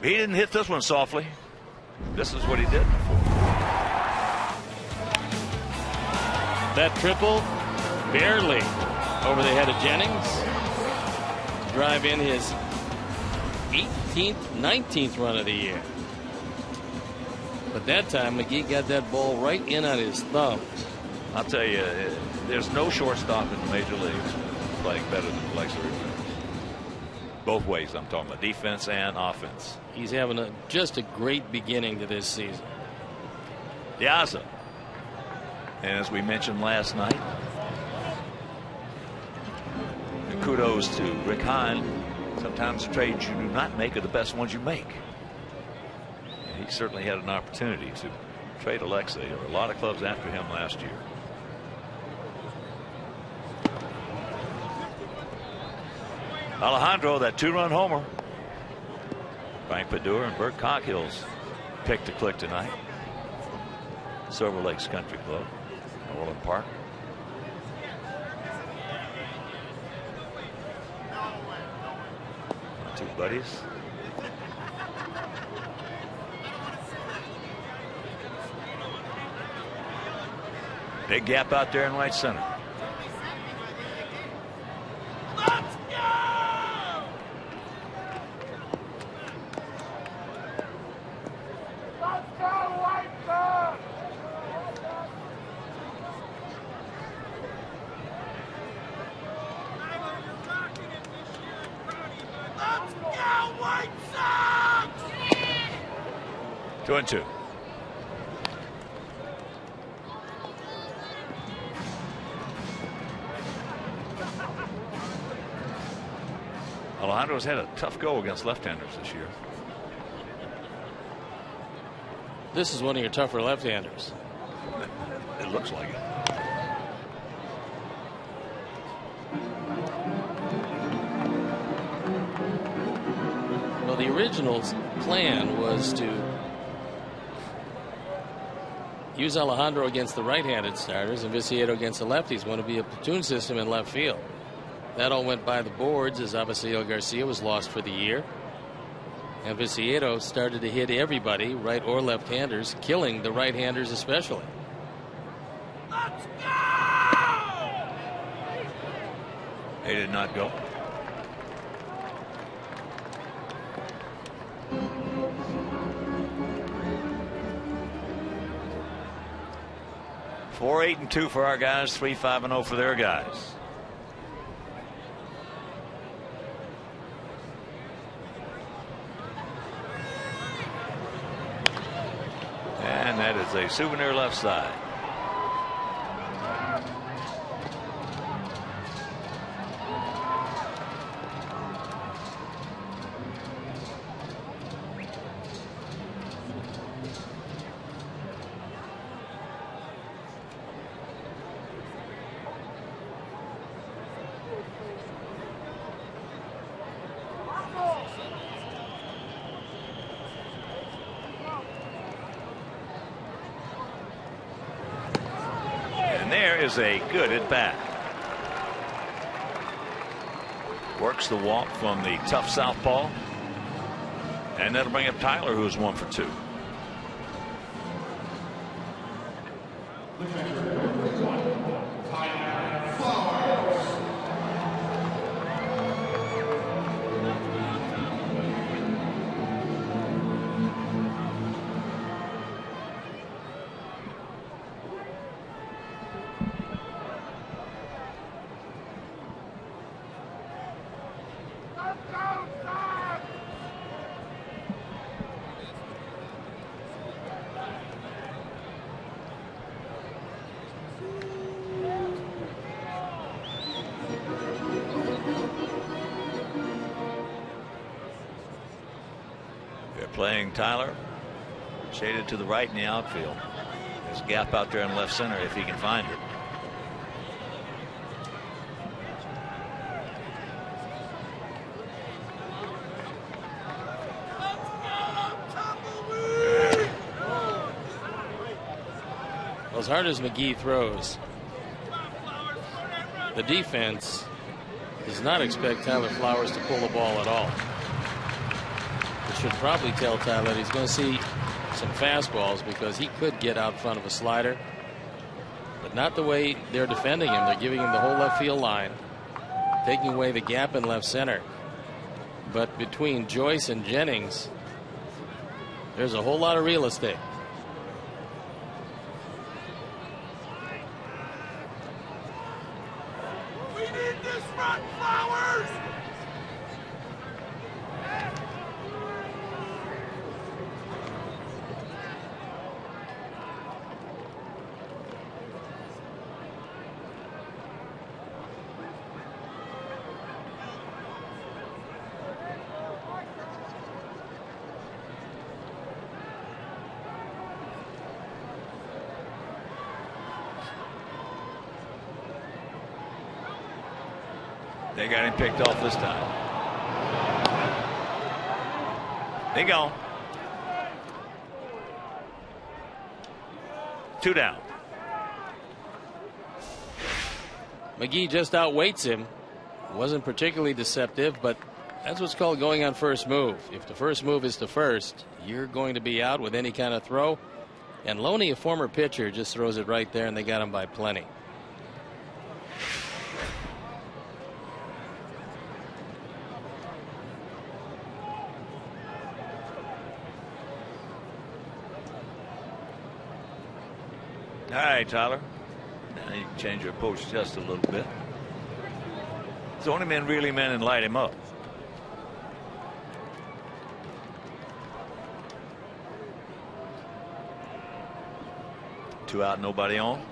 He didn't hit this one softly. This is what he did before. That triple barely over the head of Jennings to drive in his 18th, 19th run of the year. But that time McGee got that ball right in on his thumb. I'll tell you, there's no shortstop in the major leagues playing better than Alexei Ramirez. Both ways, I'm talking about defense and offense. He's having just a great beginning to this season. Piazza. And as we mentioned last night, and kudos to Rick Hahn. Sometimes the trades you do not make are the best ones you make. And he certainly had an opportunity to trade Alexei. There were a lot of clubs after him last year. Alejandro, that 2-run homer. Frank Padura and Bert Cockhill's pick to click tonight. Silver Lakes Country Club, Orland Park. Two buddies. Big gap out there in right center. Let's go! Let's go, White Sox! Let's go, White Sox! 2-2. Alejandro's had a tough go against left-handers this year. This is one of your tougher left-handers. It looks like it. Well, the original plan was to use Alejandro against the right-handed starters and Viciedo against the lefties. Want to be a platoon system in left field. That all went by the boards as Avisaíl Garcia was lost for the year. And Viciedo started to hit everybody, right or left-handers, killing the right-handers especially. Let's go! They did not go. Four, 8-2 for our guys. 3, 5-0 for their guys. And that is a souvenir left side. Is a good at bat. Works the walk from the tough southpaw, and that'll bring up Tyler, who's 1 for 2. Playing Tyler shaded to the right in the outfield. There's a gap out there in left center if he can find it. Well, as hard as McGee throws, the defense does not expect Tyler Flowers to pull the ball at all. Should probably tell Tyler that he's going to see some fastballs because he could get out front of a slider. But not the way they're defending him. They're giving him the whole left field line, taking away the gap in left center. But between Joyce and Jennings, there's a whole lot of real estate. We need this run, Flowers! They got him picked off this time. They go. 2 down. McGee just outweights him. Wasn't particularly deceptive, but that's what's called going on first move. If the first move is to first, you're going to be out with any kind of throw. And Loney, a former pitcher, just throws it right there, and they got him by plenty. All right, Tyler. Now you can change your approach just a little bit. It's only men really men and light him up. Two out, nobody on.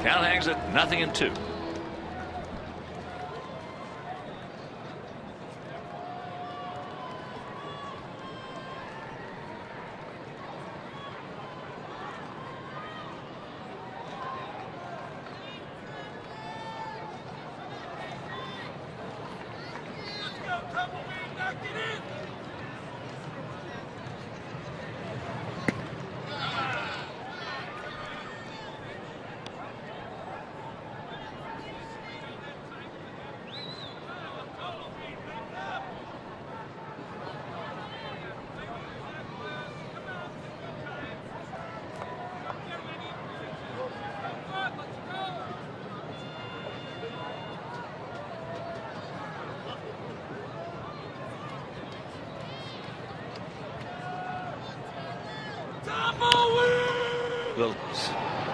Count hangs at 0-2. Little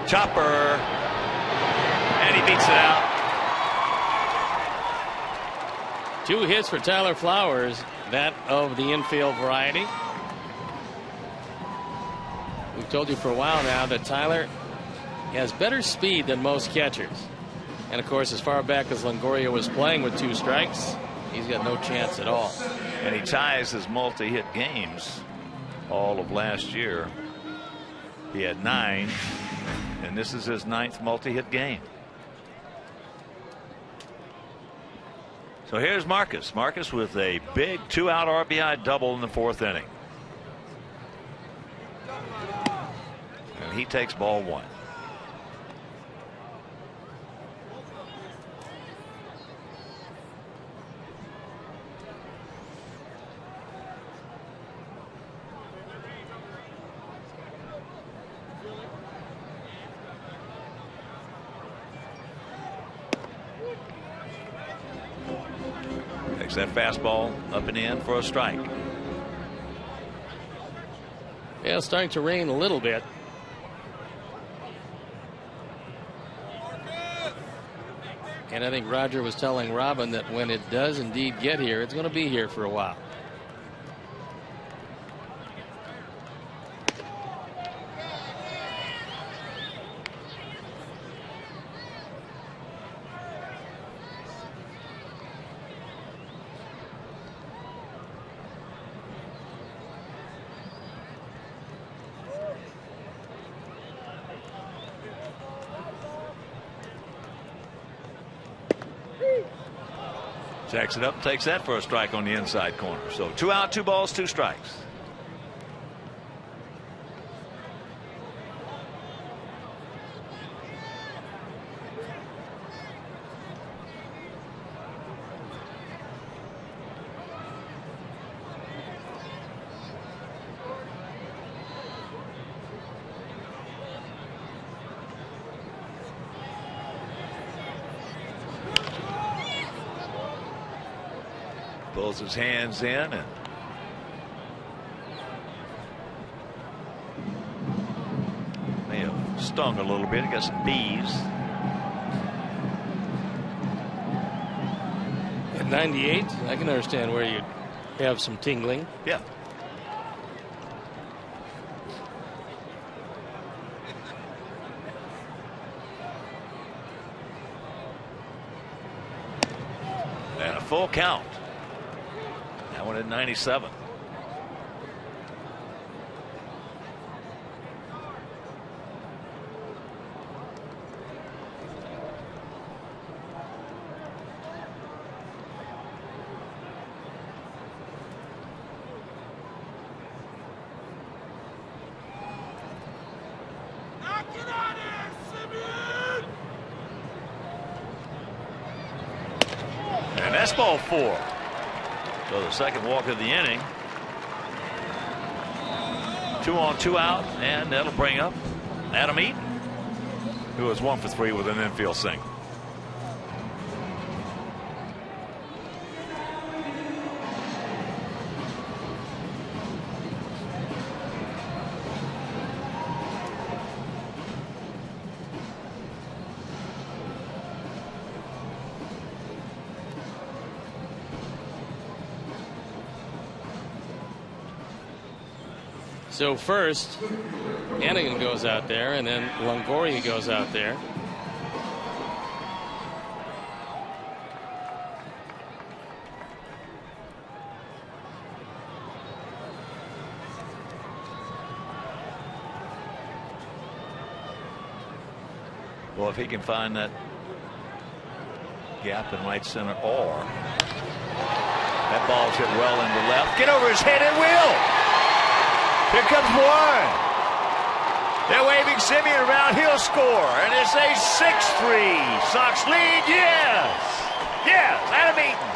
chopper, and he beats it out. 2 hits for Tyler Flowers, that of the infield variety. We've told you for a while now that Tyler has better speed than most catchers. And of course, as far back as Longoria was playing with 2 strikes, he's got no chance at all. And he ties his multi-hit games all of last year. He had 9, and this is his 9th multi-hit game. So here's Marcus. Marcus with a big 2-out RBI double in the 4th inning. And he takes ball 1. That fastball up and in for a strike. Yeah, it's starting to rain a little bit. And I think Roger was telling Robin that when it does indeed get here, it's going to be here for a while. Jacks it up and takes that for a strike on the inside corner. So 2 out, 2 balls, 2 strikes. Pulls his hands in and may have stung a little bit. He got some bees. At 98, I can understand where you'd have some tingling. Yeah. And a full count. That one at 97. And that's ball 4. So the second walk of the inning. 2 on, 2 out, and that'll bring up Adam Eaton, who was 1 for 3 with an infield single. So first, Anaheim goes out there, and then Longoria goes out there. Well, if he can find that gap in right center, or that ball's hit well into left. Get over his head, it will. Here comes one. They're waving Simeon around. He'll score. And it's a 6-3 Sox lead. Yes. Yes. Adam Eaton.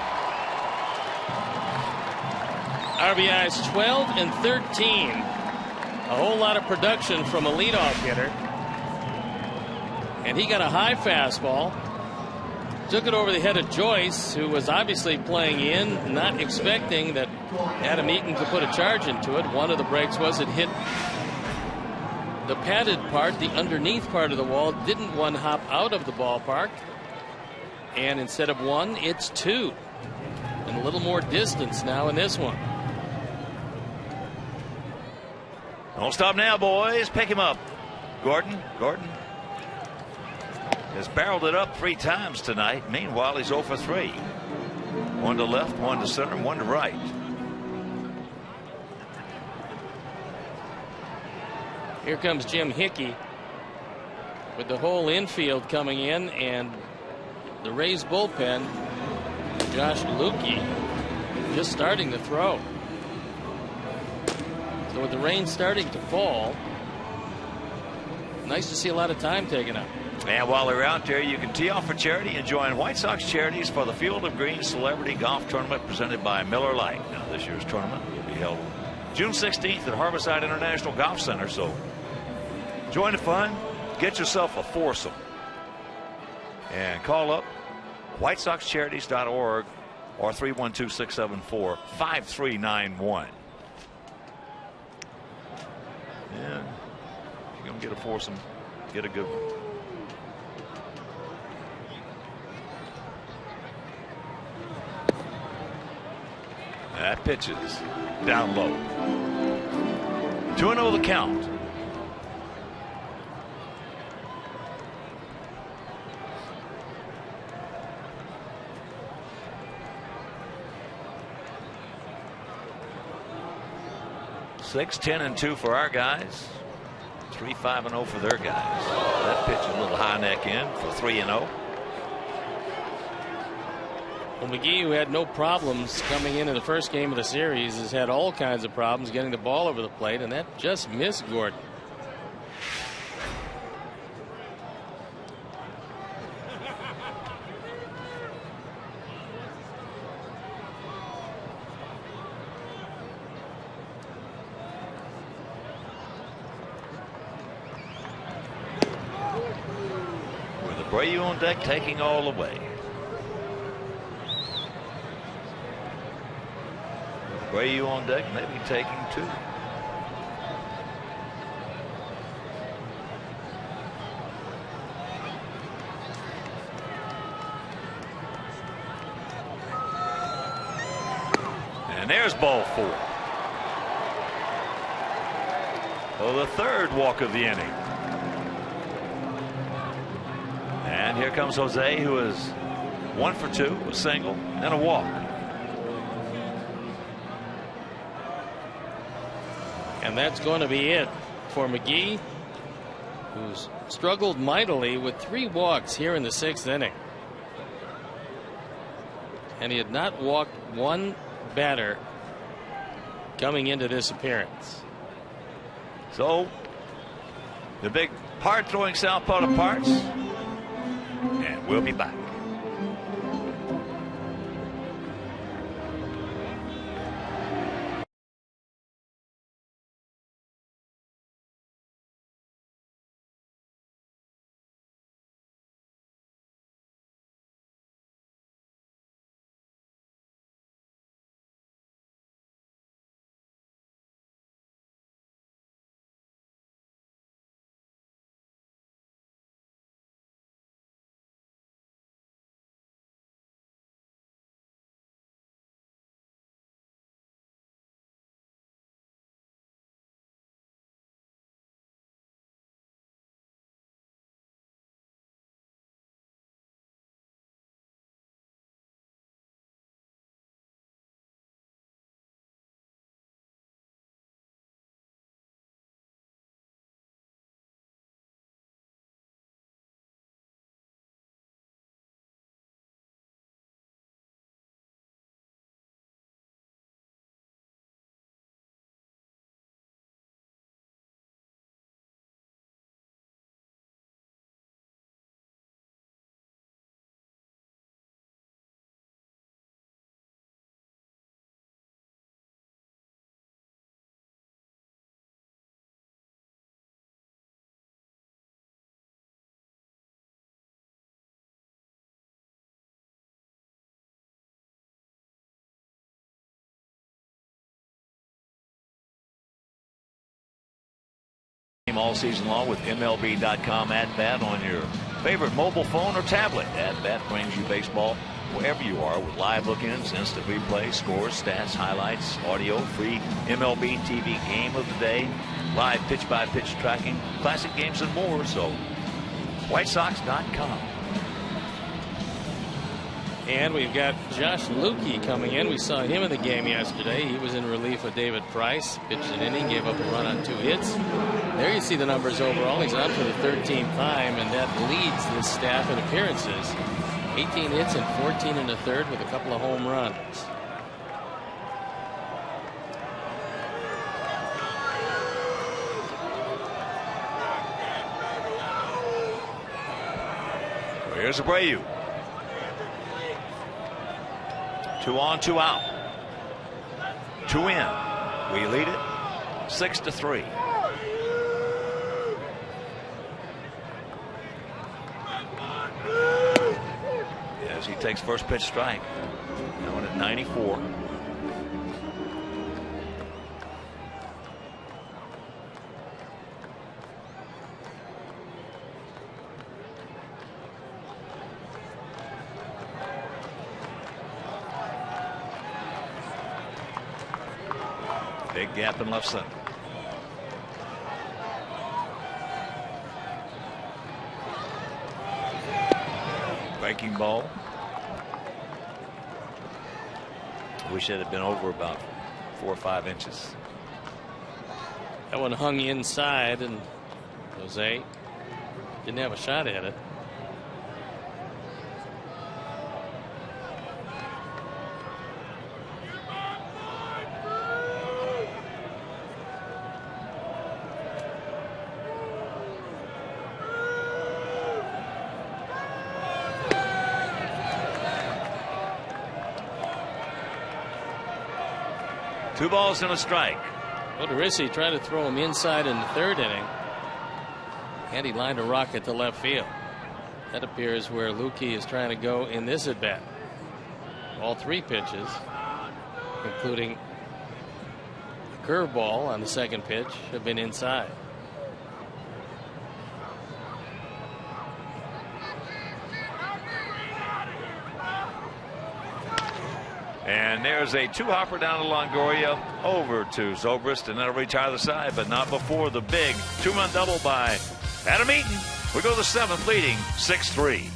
RBIs 12 and 13. A whole lot of production from a leadoff hitter. And he got a high fastball. Took it over the head of Joyce, who was obviously playing in, not expecting that Adam Eaton could put a charge into it. One of the breaks was it hit the padded part, the underneath part of the wall. Didn't one hop out of the ballpark. And instead of 1, it's 2. And a little more distance now in this one. Don't stop now, boys. Pick him up. Gordon has barreled it up 3 times tonight. Meanwhile, he's 0 for 3. 1 to left, 1 to center, 1 to right. Here comes Jim Hickey with the whole infield coming in, and the Rays bullpen. Josh Lukey just starting to throw. So with the rain starting to fall, nice to see a lot of time taken up. And while they're out there, you can tee off for charity and join White Sox Charities for the Field of Green Celebrity Golf Tournament presented by Miller Lite. Now, this year's tournament will be held June 16th at Harborside International Golf Center. So join the fun, get yourself a foursome, and call up WhiteSoxCharities.org or 312-674-5391. Yeah, if you're going to get a foursome, get a good one. That pitch is down low. 2-0 the count. Six, 10-2 for our guys. 3-5-0 for their guys. That pitch is a little high neck in for 3-0. Well, McGee, who had no problems coming into the first game of the series, has had all kinds of problems getting the ball over the plate, and that just missed Gordon. With Abreu on deck, taking all the way. Abreu on deck, maybe taking 2. And there's ball 4. Oh, the 3rd walk of the inning. And here comes Jose, who is 1 for 2, a single, and a walk. And that's going to be it for McGee, who's struggled mightily with 3 walks here in the 6th inning. And he had not walked 1 batter coming into this appearance. So the big hard throwing southpaw departs, and we'll be back. All season long with MLB.com At Bat on your favorite mobile phone or tablet. At Bat brings you baseball wherever you are with live look-ins, instant replay, scores, stats, highlights, audio, free MLB TV game of the day, live pitch-by-pitch tracking, classic games, and more. So, WhiteSox.com. And we've got Josh Lukey coming in. We saw him in the game yesterday. He was in relief of David Price. Pitched an inning, gave up a run on 2 hits. There you see the numbers overall. He's on for the 13th time, and that leads this staff in appearances. 18 hits and 14 in the 3rd with a couple of home runs. Here's Abreu. 2 on, 2 out. 2 in. We lead it 6-3. As he takes first pitch strike. Now at 94. Big gap in left center. Breaking ball. Wish it had been over about 4 or 5 inches. That one hung inside, and Jose didn't have a shot at it. Two balls and a strike. Well, Dorissi tried to throw him inside in the 3rd inning, and he lined a rocket to left field. That appears where Lukey is trying to go in this at bat. All 3 pitches, including curveball on the second pitch have been inside. And there's a two-hopper down to Longoria, over to Zobrist, and that'll retire the side, but not before the big two-run double by Adam Eaton. We go to the seventh, leading 6-3.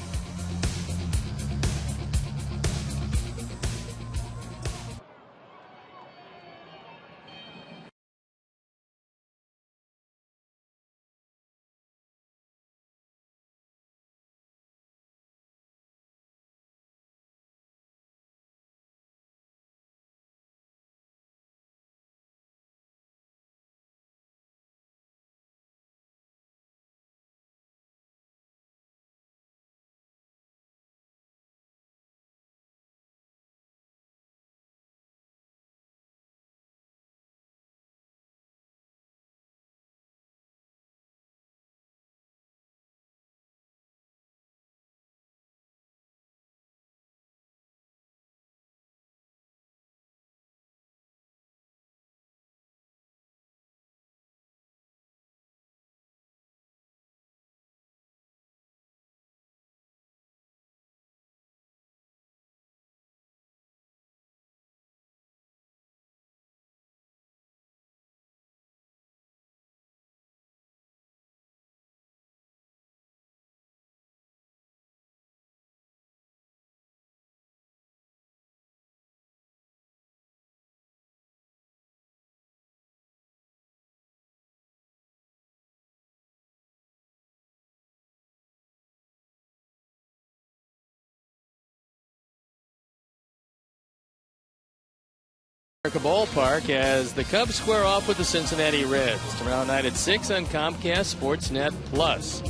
Ballpark as the Cubs square off with the Cincinnati Reds tomorrow night at 6 on Comcast Sportsnet Plus.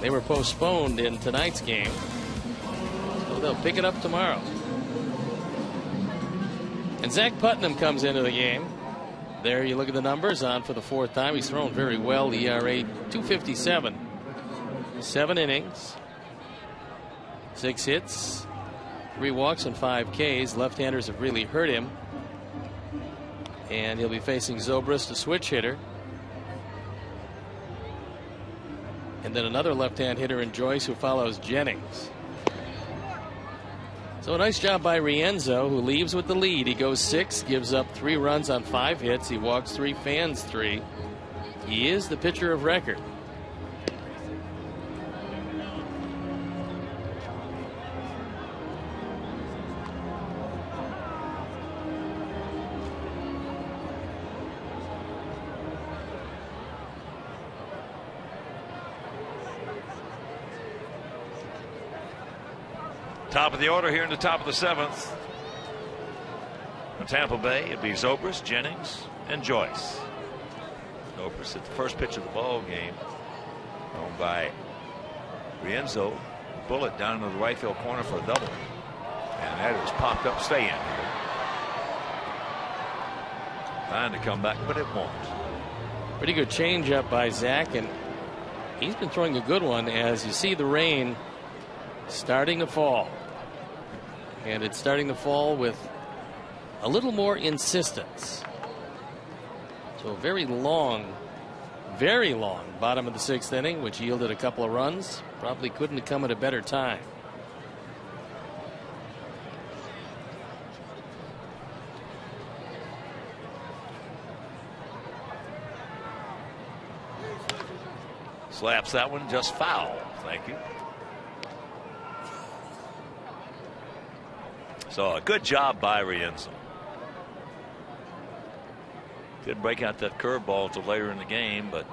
They were postponed in tonight's game, so they'll pick it up tomorrow. And Zach Putnam comes into the game. There you look at the numbers, on for the fourth time. He's thrown very well. The ERA 2.57, 7 innings, 6 hits, 3 walks and 5 Ks. Left-handers have really hurt him. And he'll be facing Zobrist, a switch hitter. And then another left-hand hitter in Joyce, who follows Jennings. So a nice job by Rienzo, who leaves with the lead. He goes 6, gives up 3 runs on 5 hits. He walks 3, fans 3. He is the pitcher of record. Top of the order here in the top of the seventh. For Tampa Bay, it'd be Zobrist, Jennings, and Joyce. Zobrist at the first pitch of the ball game, thrown by Rienzo. Bullet down into the right field corner for a double, and that is popped up, stay in. Trying to come back, but it won't. Pretty good changeup by Zach, and he's been throwing a good one as you see the rain starting to fall. And it's starting to fall with a little more insistence. So a very long bottom of the 6th inning, which yielded a couple of runs. Probably couldn't have come at a better time. Slaps that one just foul. Thank you. So a good job by Rienzo. Didn't break out that curveball until later in the game, but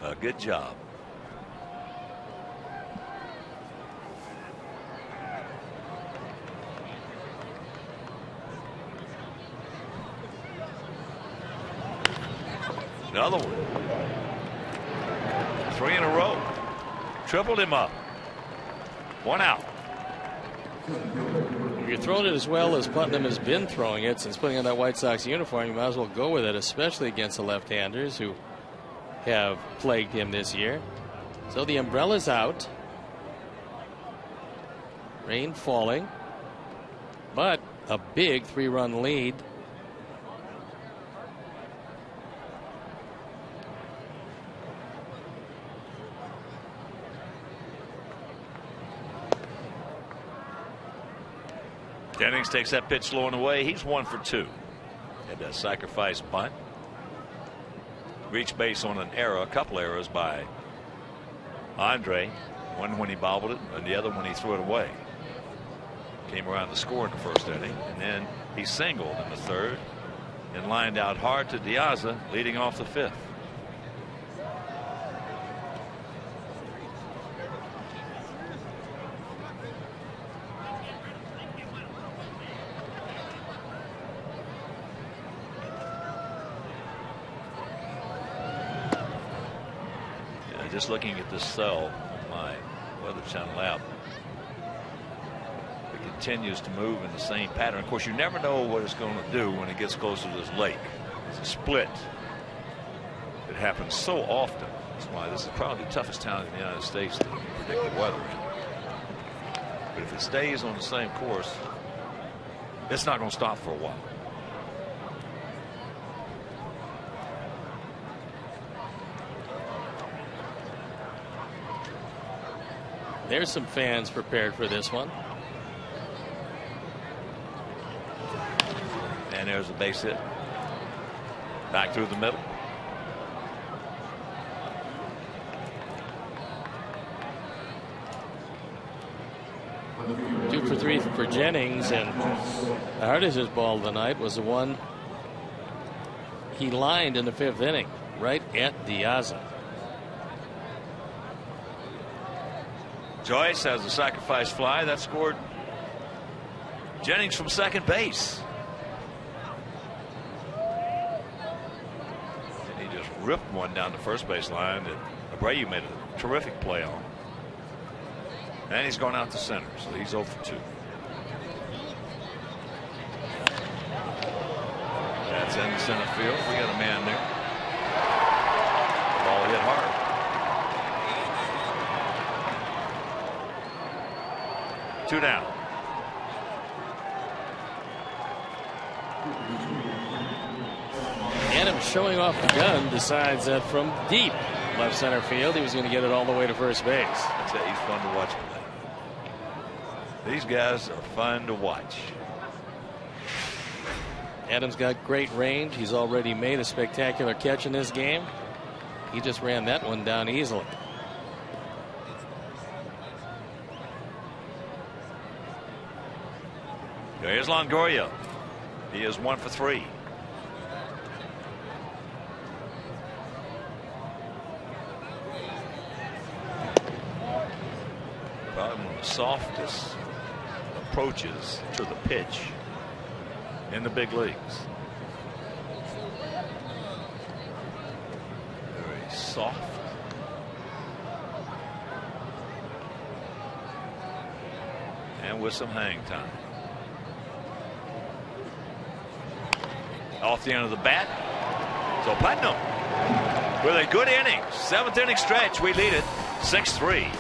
a good job. Another one. 3 in a row. Tripled him up. 1 out. If you're throwing it as well as Putnam has been throwing it since putting on that White Sox uniform, you might as well go with it, especially against the left-handers who have plagued him this year. So the umbrella's out. Rain falling, but a big 3-run lead Jennings takes that pitch low and away. He's 1 for 2. Had that sacrifice bunt. Reached base on an error, a couple errors by Andre. One when he bobbled it, and the other when he threw it away. Came around to score in the first inning, and then he singled in the third and lined out hard to Diaza, leading off the fifth. Just looking at this cell on my Weather Channel app, it continues to move in the same pattern. Of course, you never know what it's going to do when it gets closer to this lake. It's a split. It happens so often. That's why this is probably the toughest town in the United States to predict the weather in. But if it stays on the same course, it's not going to stop for a while. There's some fans prepared for this one. And there's a base hit. Back through the middle. Two for 3 for Jennings, and the hardest his ball of the night was the one he lined in the 5th inning, right at Diaza. Joyce has a sacrifice fly that scored Jennings from second base. And he just ripped one down the first base line that Abreu made a terrific play on. And he's gone out to center, so he's 0 for 2. That's in center field. We got a man there. Ball hit hard. Two down. Adams, showing off the gun, decides that from deep left center field he was going to get it all the way to first base. I'd say he's fun to watch play. These guys are fun to watch. Adams got great range. He's already made a spectacular catch in this game. He just ran that one down easily. Here's Longoria. He is 1 for 3. Probably one of the softest approaches to the pitch in the big leagues. Very soft. And with some hang time. Off the end of the bat. So Putnam with a good inning. 7th inning stretch. We lead it 6-3.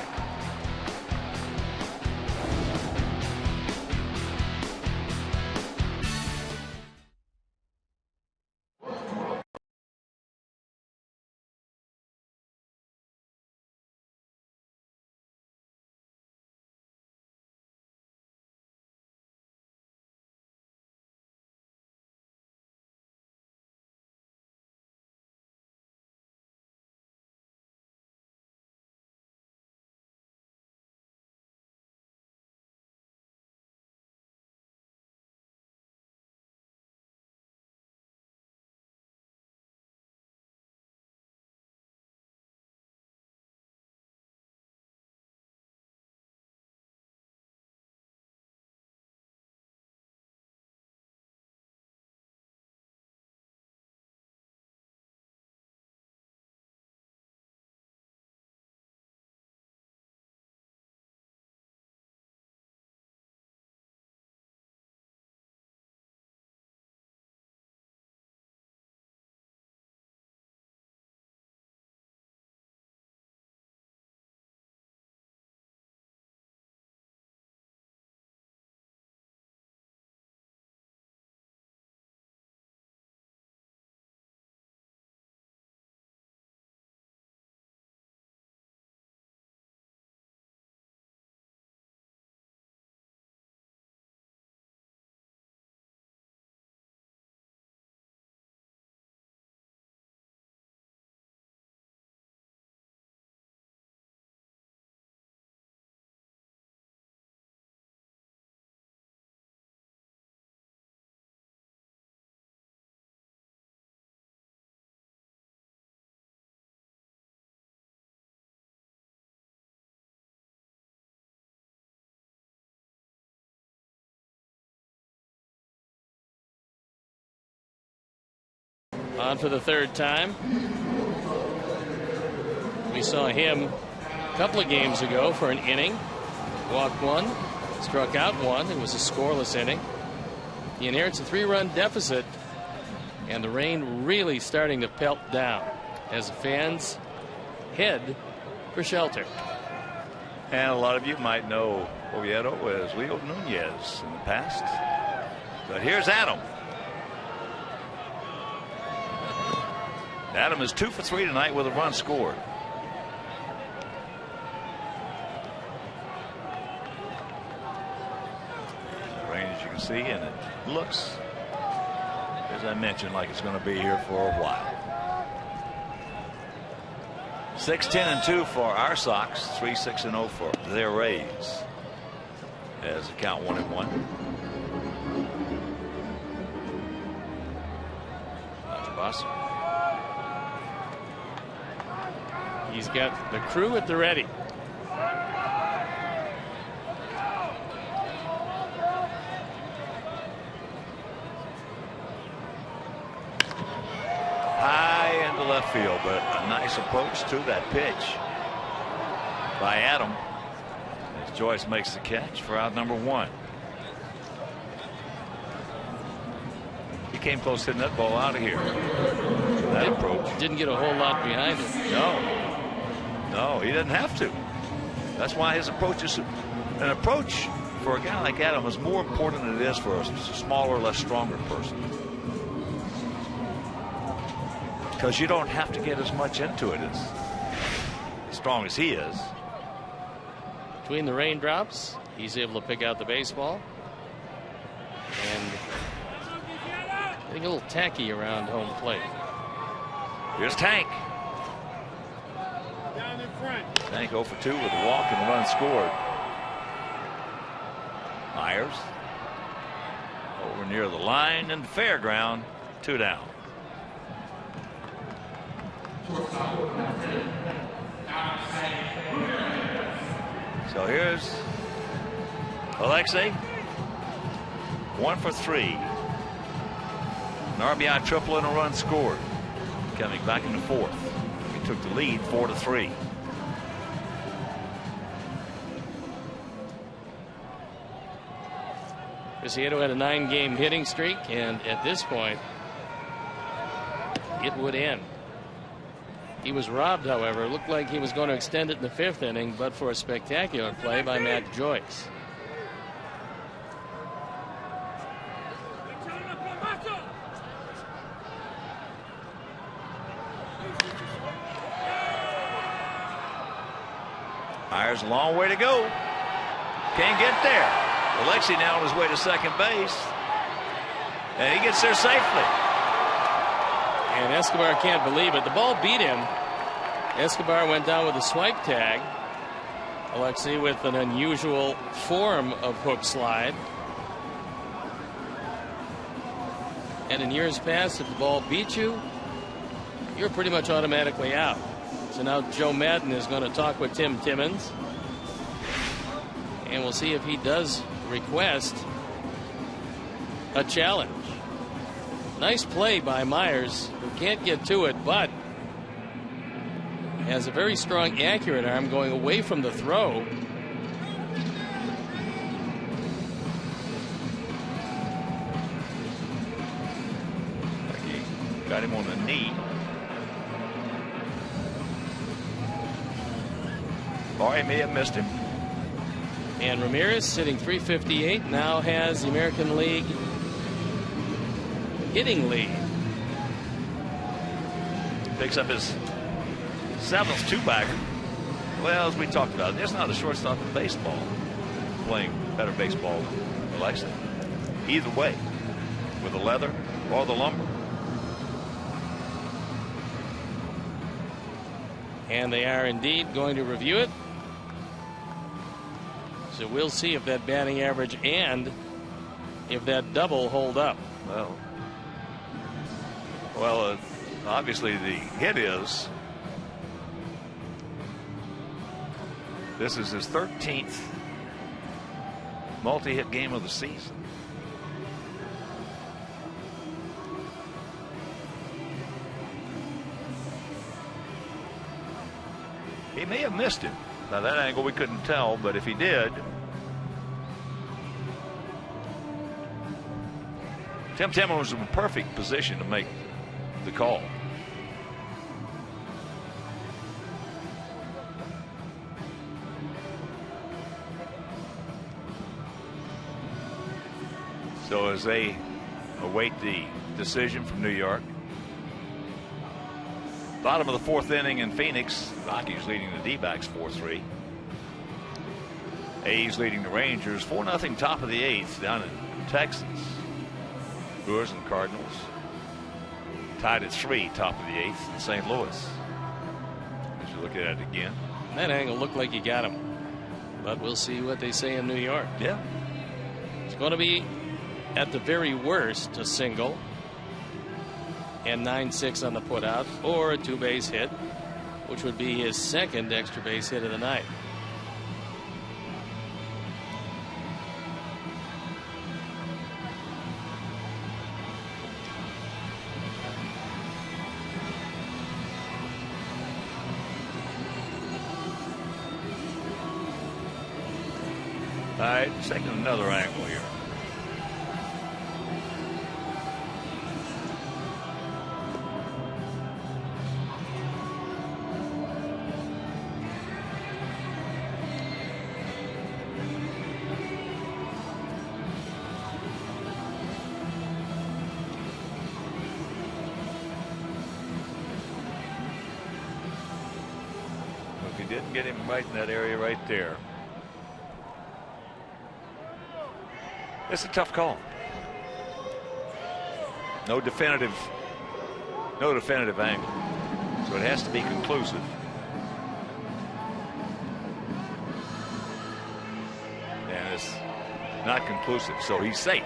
on for the third time. We saw him a couple of games ago for an inning. Walked one, struck out one. It was a scoreless inning. He inherits a 3-run deficit, and the rain really starting to pelt down as the fans head for shelter. And a lot of you might know Oviedo as Leo Nunez in the past. But here's Adam. Adam is 2 for 3 tonight with a run scored. Rain, as you can see, and it looks, as I mentioned, like it's going to be here for a while. 6-10-2 for our Sox, 3-6-0 for their Rays. As the count 1-1. Boss. He's got the crew at the ready. High into left field, but a nice approach to that pitch by Adam. As Joyce makes the catch for out number 1. He came close hitting that ball out of here. That approach. Didn't get a whole lot behind it. No, he didn't have to. That's why his approach is an approach for a guy like Adam is more important than it is for a smaller, less stronger person. Because you don't have to get as much into it as strong as he is. Between the raindrops, he's able to pick out the baseball. And getting a little tacky around home plate. Here's Tank. Tank 0 for 2 with a walk and a run scored. Myers over near the line and fair ground. 2 down. So here's Alexei. 1 for 3. An RBI triple and a run scored. Coming back in the 4th. He took the lead 4-3. Oviedo had a 9-game hitting streak, and at this point it would end. He was robbed, however. It looked like he was going to extend it in the 5th inning, but for a spectacular play by Matt Joyce. Myers a long way to go. Can't get there. Alexei now on his way to second base. And he gets there safely. And Escobar can't believe it. The ball beat him. Escobar went down with a swipe tag. Alexei with an unusual form of hook slide. And in years past, if the ball beat you, you're pretty much automatically out. So now Joe Madden is going to talk with Tim Timmons. And we'll see if he does request a challenge. Nice play by Myers, who can't get to it, but has a very strong, accurate arm going away from the throw. He got him on the knee. Or he may have missed him. And Ramirez, sitting 358, now has the American League hitting lead. Picks up his 7th two-bagger. Well, as we talked about, there's not a shortstop in baseball playing better baseball than Alexei. Either way, with the leather or the lumber. And they are indeed going to review it. So we'll see if that batting average and if that double hold up. Well, obviously the hit is. This is his 13th multi-hit game of the season. He may have missed him. By that angle, we couldn't tell, but if he did, Tim Tillman was in a perfect position to make the call. So as they await the decision from New York, bottom of the fourth inning in Phoenix, Rockies leading the D-backs 4-3. A's leading the Rangers 4-0 top of the eighth down in Texas. Brewers and Cardinals tied at 3 top of the eighth in St. Louis. As you look at it again, that angle looked like you got him, but we'll see what they say in New York. Yeah, it's going to be at the very worst a single and 9-6 on the putout, or a 2-base hit, which would be his second extra base hit of the night. all right, taking another angle here. Didn't get him right in that area right there. It's a tough call. No definitive angle, so it has to be conclusive. And it's not conclusive, so he's safe,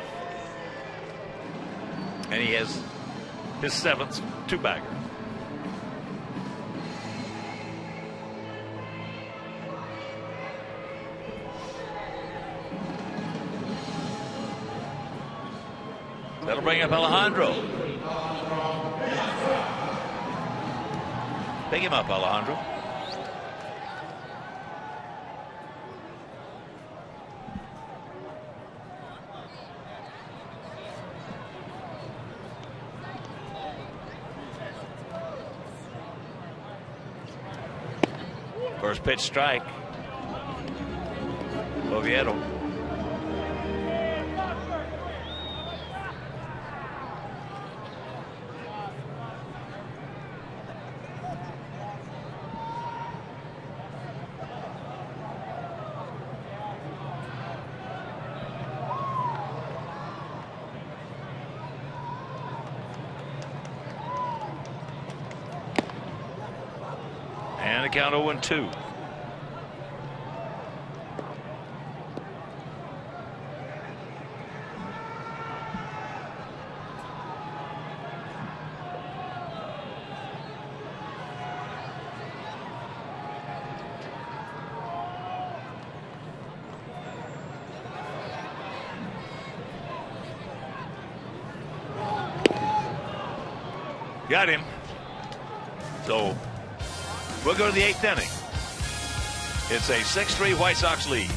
and he has his 7th 2-bagger. That'll bring up Alejandro. Pick him up, Alejandro. First pitch strike. Oviedo. And a count 0-2. Got him. So we'll go to the 8th inning. It's a 6-3 White Sox lead.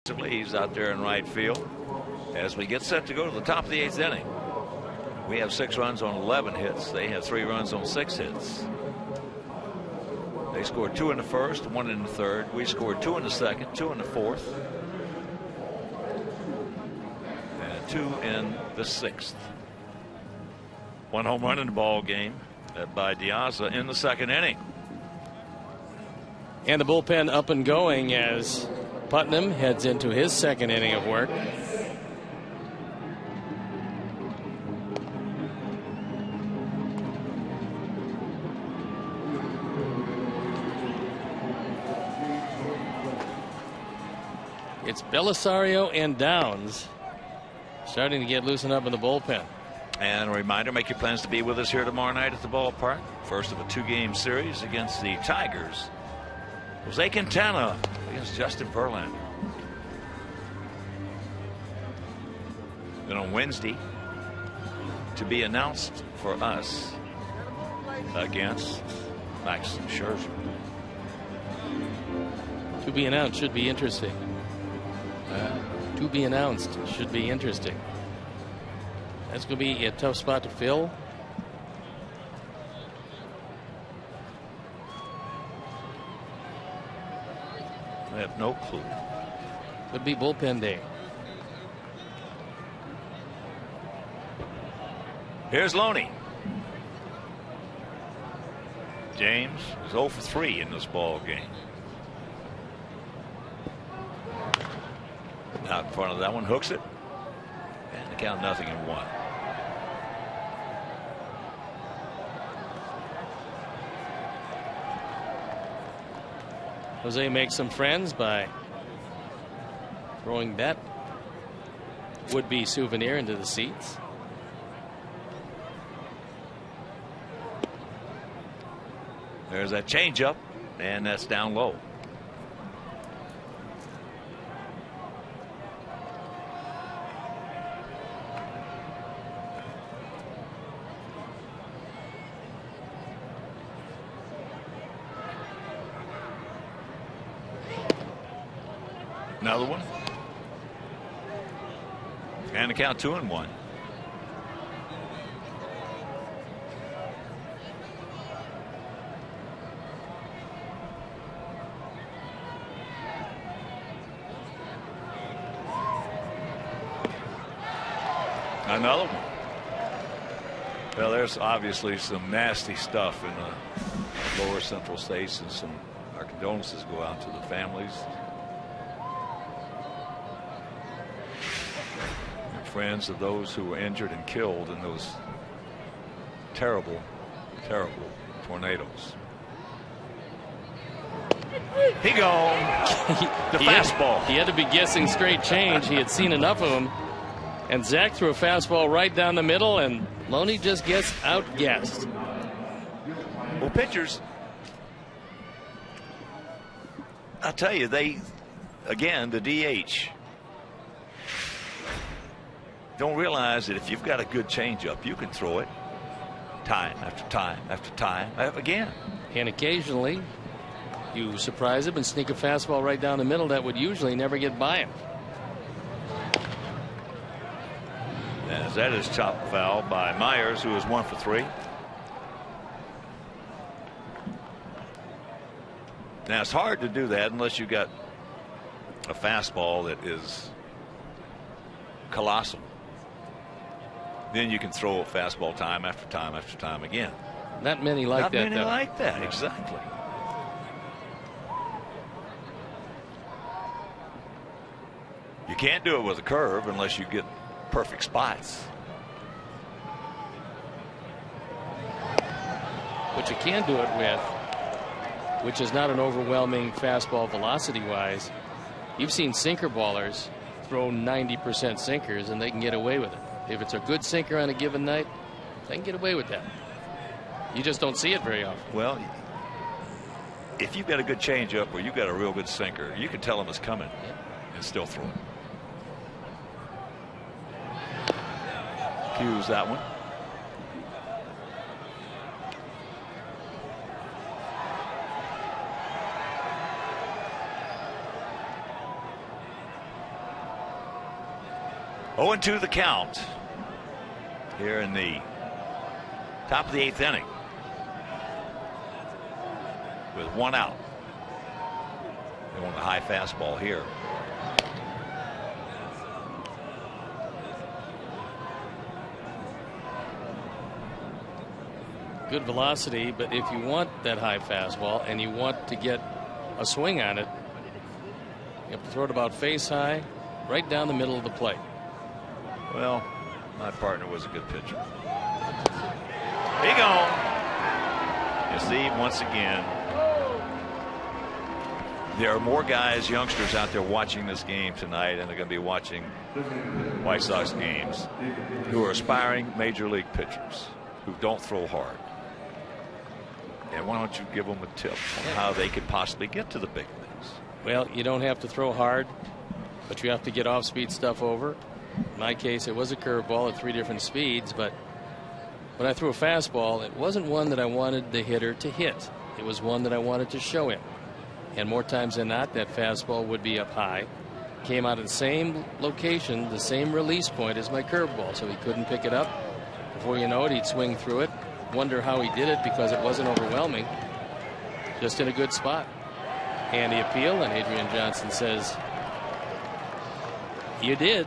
He's out there in right field as we get set to go to the top of the 8th inning. We have 6 runs on 11 hits. They have 3 runs on 6 hits. They scored 2 in the first, 1 in the third. We scored 2 in the second, 2 in the fourth, and 2 in the 6th. 1 home run in the ball game, led by Diaz in the 2nd inning. And the bullpen up and going as Putnam heads into his 2nd inning of work. It's Belisario and Downs starting to get loosened up in the bullpen. And a reminder, make your plans to be with us here tomorrow night at the ballpark. First of a 2-game series against the Tigers. Jose Quintana against Justin Verlander. Then on Wednesday, to be announced for us against Max Scherzer. To be announced should be interesting. To be announced should be interesting. That's going to be a tough spot to fill. I have no clue. Could be bullpen day. Here's Loney. James is 0 for 3 in this ball game. Out in front of that one, hooks it, and the count 0-1. Jose makes some friends by throwing that would-be souvenir into the seats. There's that changeup, and that's down low. Another one. And the count 2-1. Another one. Well, there's obviously some nasty stuff in the lower central states, and our condolences go out to the families and friends of those who were injured and killed in those terrible, terrible tornadoes. He gone. The fastball. He had to be guessing straight change. He had seen enough of them. And Zach threw a fastball right down the middle, and Loney just gets outguessed. Well, pitchers, I'll tell you, again, the DH, don't realize that if you've got a good changeup, you can throw it time after time after time again. And occasionally, you surprise him and sneak a fastball right down the middle that would usually never get by him. As that is chopped foul by Myers, who is 1 for 3. Now it's hard to do that unless you got a fastball that is colossal. Then you can throw a fastball time after time after time again. Not many like that. Not many like that, exactly. You can't do it with a curve unless you get perfect spots. But you can do it with, which is not an overwhelming fastball velocity wise. You've seen sinker ballers throw 90% sinkers and they can get away with it. If it's a good sinker on a given night, they can get away with that. You just don't see it very often. Well, if you've got a good changeup or you've got a real good sinker, you can tell them it's coming and still throw it. Cues that one. 0-2 the count here in the top of the 8th inning with 1 out. They want a high fastball here. Good velocity, but if you want that high fastball and you want to get a swing on it, you have to throw it about face high, right down the middle of the plate. Well, my partner was a good pitcher. He gone. You see, once again, there are more guys, youngsters out there watching this game tonight, and they're going to be watching White Sox games, who are aspiring major league pitchers who don't throw hard. And why don't you give them a tip on how they could possibly get to the big leagues? Well, you don't have to throw hard, but you have to get off-speed stuff over. In my case, it was a curveball at 3 different speeds, but when I threw a fastball, it wasn't one that I wanted the hitter to hit. It was one that I wanted to show him. And more times than not, that fastball would be up high. Came out of the same location, the same release point as my curveball, so he couldn't pick it up. Before you know it, he'd swing through it. Wonder how he did it because it wasn't overwhelming. Just in a good spot. And he appealed, and Adrian Johnson says, "You did."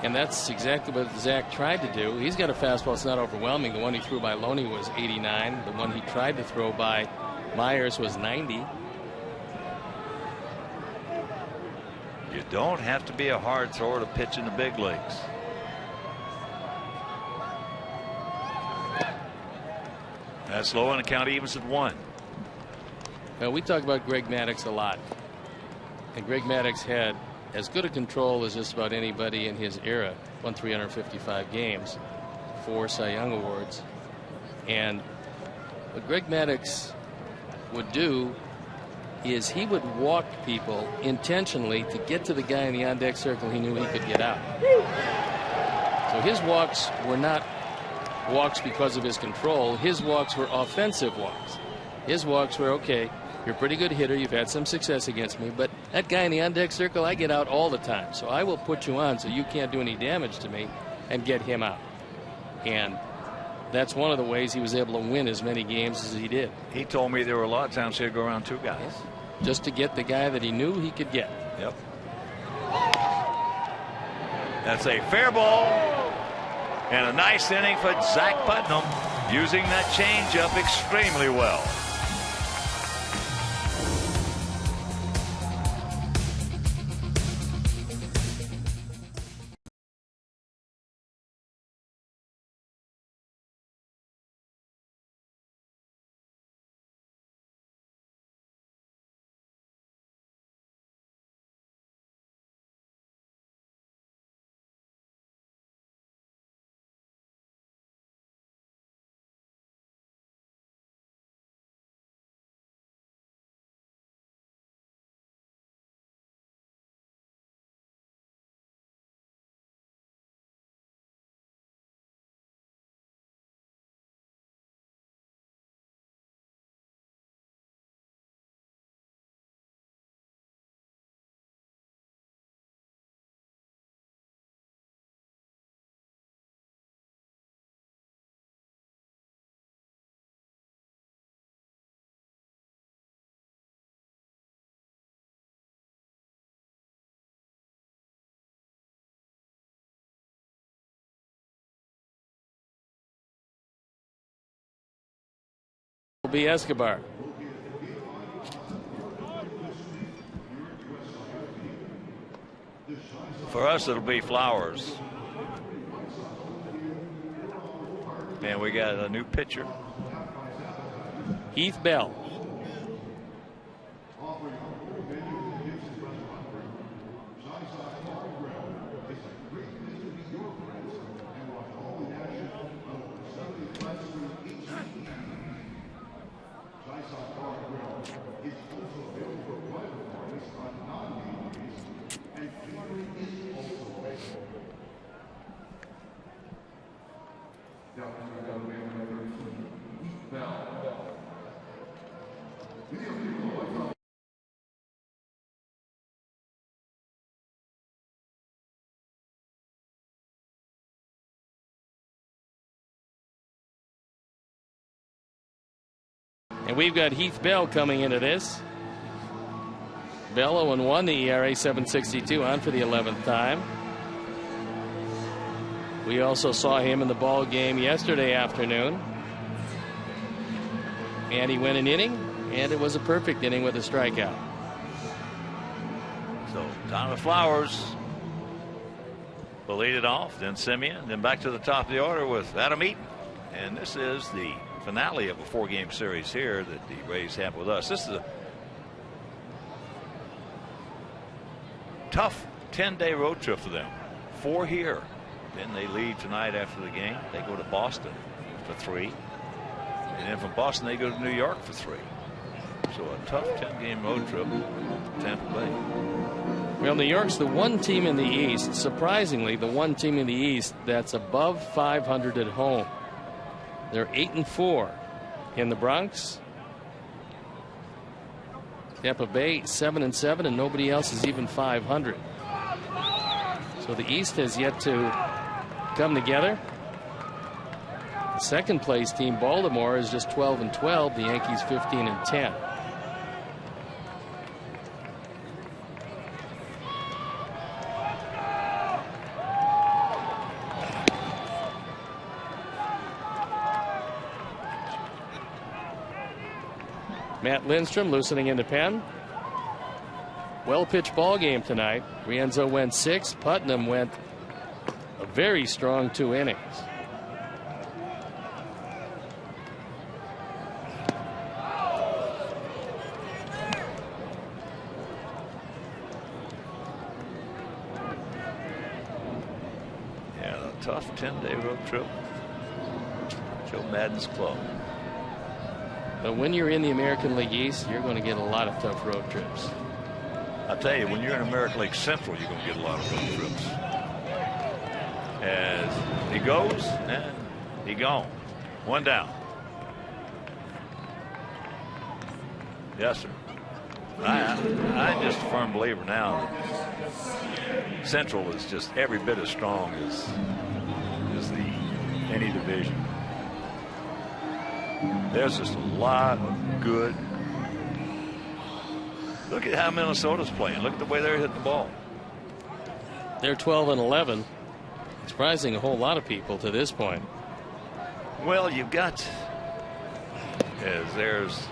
And that's exactly what Zach tried to do. He's got a fastball that's not overwhelming. The one he threw by Loney was 89. The one he tried to throw by Myers was 90. You don't have to be a hard thrower to pitch in the big leagues. That's low, and the count evens at 1. Well, we talk about Greg Maddux a lot. And Greg Maddux had as good a control as just about anybody in his era. Won 355 games, 4 Cy Young Awards. And what Greg Maddux would do is he would walk people intentionally to get to the guy in the on-deck circle he knew he could get out. So his walks were not walks because of his control. His walks were offensive walks. His walks were, okay, you're a pretty good hitter, you've had some success against me, but that guy in the on-deck circle, I get out all the time, so I will put you on so you can't do any damage to me and get him out. And that's one of the ways he was able to win as many games as he did. He told me there were a lot of times he'd go around 2 guys. Just to get the guy that he knew he could get. Yep. That's a fair ball. And a nice inning for Zach Putnam, using that changeup extremely well. Be Escobar. For us, it'll be Flowers. And we got a new pitcher. Heath Bell. And we've got Heath Bell coming into this. Bell 0-1, the ERA 7.62, on for the 11th time. We also saw him in the ball game yesterday afternoon. And he went an inning, and it was a perfect inning with a strikeout. So Tyler Flowers will lead it off, then Simeon, then back to the top of the order with Adam Eaton. And this is the finale of a 4-game series here that the Rays have with us. This is a tough 10-day road trip for them. 4 here. Then they leave tonight after the game. They go to Boston for 3. And then from Boston they go to New York for 3. So a tough 10-game road trip to Tampa Bay. Well, New York's the one team in the East, surprisingly, the one team in the East that's above 500 at home. They're 8-4 in the Bronx. Tampa Bay 7-7, and nobody else is even 500. So the East has yet to come together. The second place team, Baltimore, is just 12-12. The Yankees 15-10. Matt Lindstrom loosening in the pen. Well pitched ball game tonight. Rienzo went 6. Putnam went a very strong 2 innings. Yeah, a tough 10-day road trip. Joe Madden's club. But when you're in the American League East, you're going to get a lot of tough road trips. I'll tell you, when you're in American League Central, you're going to get a lot of road trips. As he goes, and he gone. 1 down. Yes, sir. I'm just a firm believer now that Central is just every bit as strong as any division. There's just a lot of good. Look at how Minnesota's playing. Look at the way they're hitting the ball. They're 12-11. Surprising a whole lot of people to this point. Well, you've got, as there's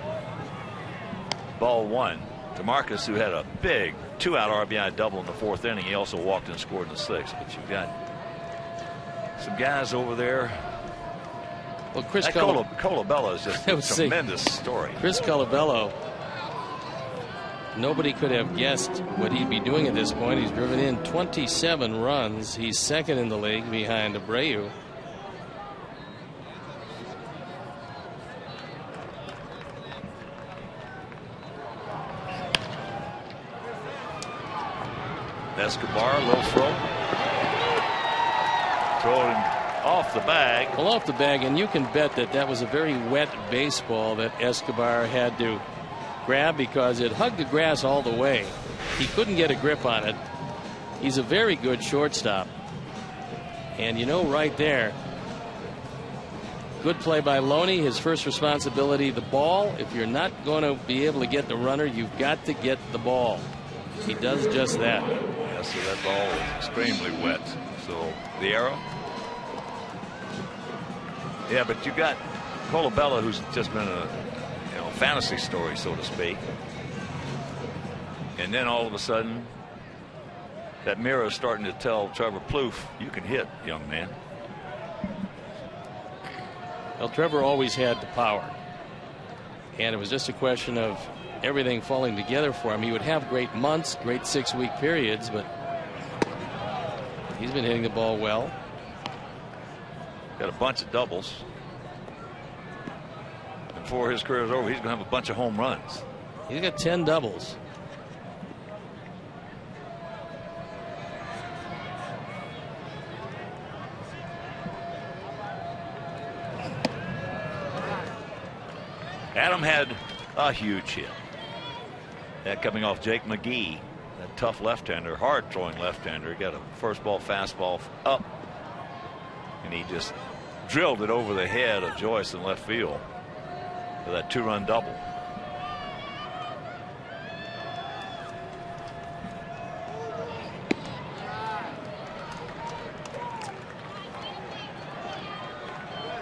ball 1. DeMarcus, who had a big 2-out RBI double in the 4th inning. He also walked and scored in the 6th. But you've got some guys over there. Well, Chris Colabella is just a tremendous story. Chris Colabello, nobody could have guessed what he'd be doing at this point. He's driven in 27 runs. He's 2nd in the league behind Abreu. Escobar, a little throw. Throwing off the bag. Well, off the bag, and you can bet that that was a very wet baseball that Escobar had to grab because it hugged the grass all the way. He couldn't get a grip on it. He's a very good shortstop. And you know, right there, good play by Loney. His first responsibility, the ball. If you're not going to be able to get the runner, you've got to get the ball. He does just that. Yeah, so that ball is extremely wet. So the arrow. Yeah, but you got Colabella, who's just been a fantasy story, so to speak. And then all of a sudden, that mirror is starting to tell Trevor Plouffe, you can hit, young man. Well, Trevor always had the power. And it was just a question of everything falling together for him. He would have great months, great 6-week periods, but he's been hitting the ball well. Got a bunch of doubles. And before his career is over, he's going to have a bunch of home runs. He's got 10 doubles. Adam had a huge hit. That coming off Jake McGee, that tough left-hander, hard-throwing left-hander. Got a first ball fastball up, and he just drilled it over the head of Joyce in left field. for that 2-run double.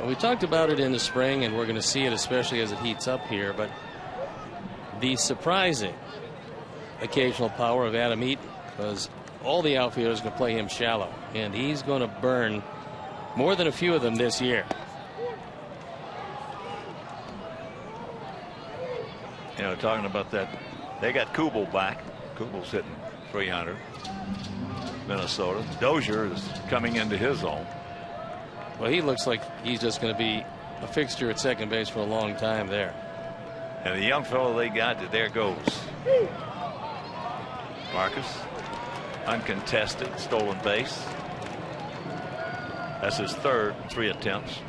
We talked about it in the spring, and we're going to see it especially as it heats up here, but the surprising occasional power of Adam Eaton, because all the outfielders can play him shallow, and he's going to burn more than a few of them this year. You know, talking about that, they got Kubel back. Kubel's hitting 300. Minnesota. Dozier is coming into his own. Well, he looks like he's just going to be a fixture at second base for a long time there. And the young fellow they got, there goes Marcus. Uncontested, stolen base. That's his third, 3 attempts.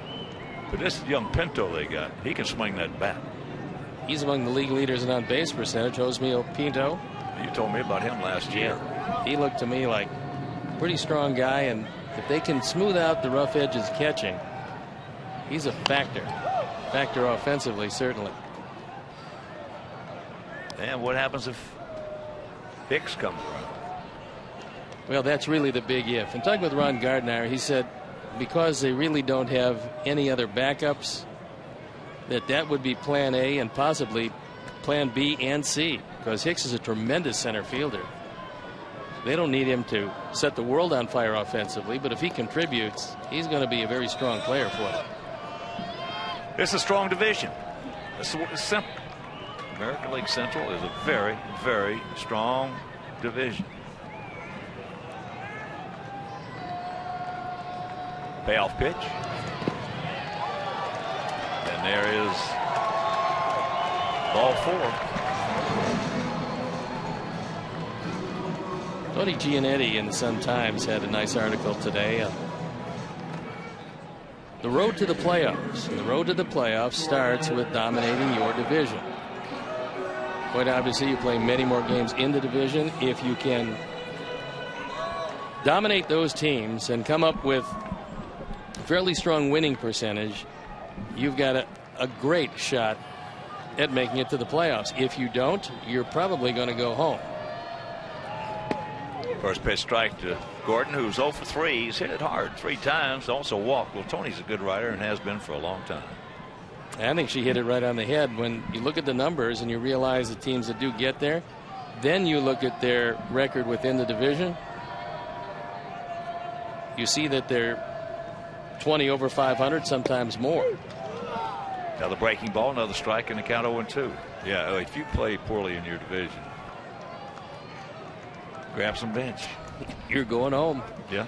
But this young Pinto they got, he can swing that bat. He's among the league leaders in on-base percentage. Josmio Pinto. You told me about him last year. He looked to me like a pretty strong guy, and if they can smooth out the rough edges catching, he's a factor. Factor offensively, certainly. And what happens if Hicks comes around? Well, that's really the big if. And talking with Ron Gardner, he said because they really don't have any other backups, that would be plan A and possibly plan B and C, because Hicks is a tremendous center fielder. They don't need him to set the world on fire offensively, but if he contributes, he's going to be a very strong player for them. It's a strong division. It's simple. American League Central is a very, very strong division. Payoff pitch. And there is ball 4. Tony Giannetti in the Sun-Times had a nice article today. The road to the playoffs. And the road to the playoffs starts with dominating your division. Quite obviously, you play many more games in the division. If you can dominate those teams and come up with a fairly strong winning percentage, you've got a great shot at making it to the playoffs. If you don't, you're probably going to go home. First pitch strike to Gordon, who's 0 for 3. He's hit it hard 3 times, also walked. Well, Tony's a good rider and has been for a long time. I think she hit it right on the head. When you look at the numbers and you realize the teams that do get there, then you look at their record within the division. You see that they're 20 over 500, sometimes more. Now the breaking ball, another strike, and the count 0-2. Yeah, if you play poorly in your division, grab some bench. You're going home. Yeah.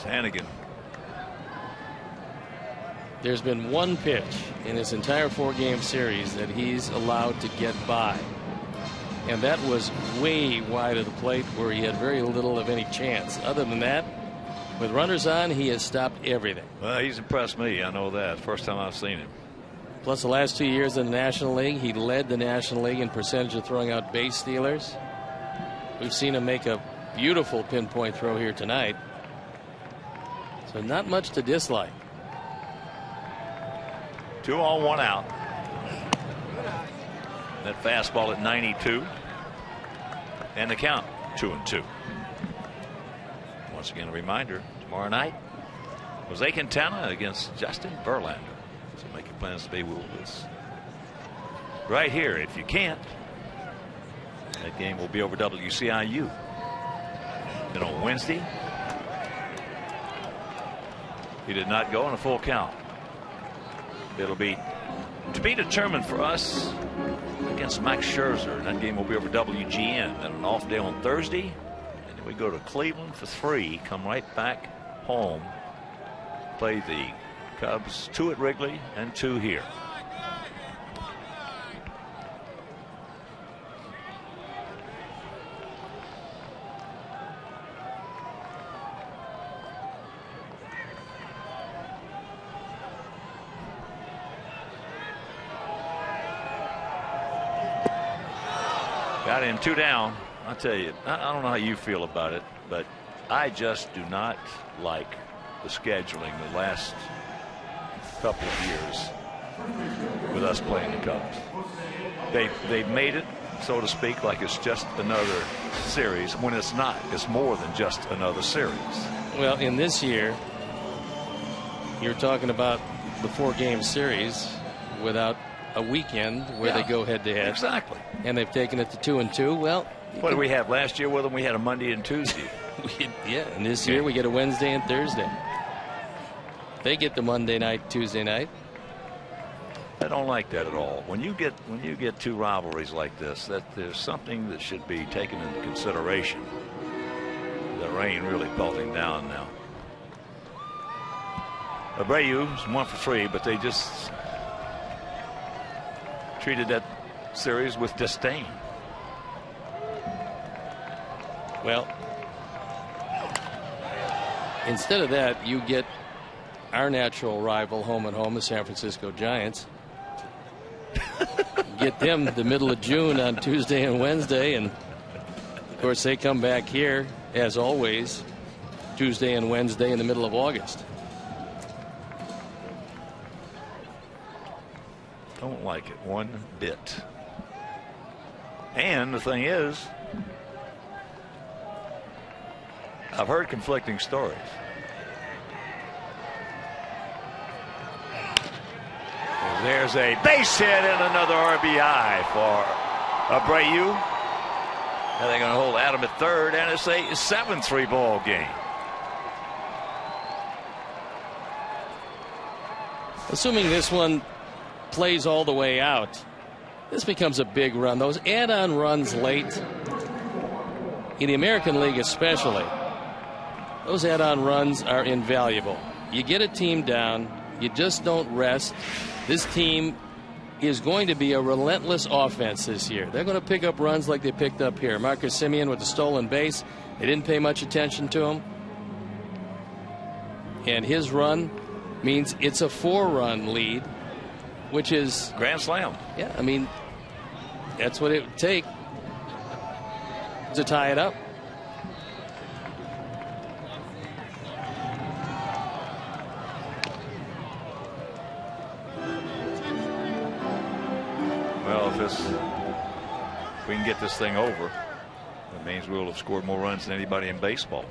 Hannigan. There's been one pitch in this entire 4-game series that he's allowed to get by, and that was way wide of the plate where he had very little of any chance. Other than that, with runners on, he has stopped everything. Well, he's impressed me. I know that. First time I've seen him. Plus, the last 2 years in the National League, he led the National League in percentage of throwing out base stealers. We've seen him make a beautiful pinpoint throw here tonight. So not much to dislike. 2 on, 1 out. That fastball at 92. And the count 2-2. Once again, a reminder, tomorrow night, Jose Quintana against Justin Verlander. So make your plans to be with us right here. If you can't, that game will be over WCIU. Then on Wednesday, he did not go on a full count. It'll be to be determined for us against Max Scherzer, and that game will be over WGN. Then an off day on Thursday, and then we go to Cleveland for 3. Come right back home. Play the Cubs 2 at Wrigley and 2 here. Got him 2 down. I'll tell you, I don't know how you feel about it, but I just do not like the scheduling the last couple of years with us playing the Cubs. They've made it, so to speak, like it's just another series when it's not. It's more than just another series. Well, in this year, you're talking about the 4-game series without a weekend where they go head to head. Exactly. And they've taken it to 2-2. Well, what did we have last year with them? We had a Monday and Tuesday. Yeah, and this year we get a Wednesday and Thursday. They get the Monday night, Tuesday night. I don't like that at all. When you get 2 rivalries like this, that there's something that should be taken into consideration. The rain really pelting down now. Abreu's 1 for 3, but they just treated that series with disdain. Well, instead of that, you get our natural rival home and home, the San Francisco Giants. Get them the middle of June on Tuesday and Wednesday, and of course they come back here as always Tuesday and Wednesday in the middle of August. Don't like it one bit. And the thing is, I've heard conflicting stories. There's a base hit and another RBI for Abreu. Now they're going to hold Adam at third, and it's a 7-3 ball game. Assuming this one plays all the way out, this becomes a big run. Those add-on runs late, in the American League especially, those add-on runs are invaluable. You get a team down, you just don't rest. This team is going to be a relentless offense this year. They're going to pick up runs like they picked up here. Marcus Semien with the stolen base. They didn't pay much attention to him. And his run means it's a 4-run lead, which is grand slam. Yeah, I mean, that's what it would take to tie it up. Well, if we can get this thing over, that means we'll have scored more runs than anybody in baseball.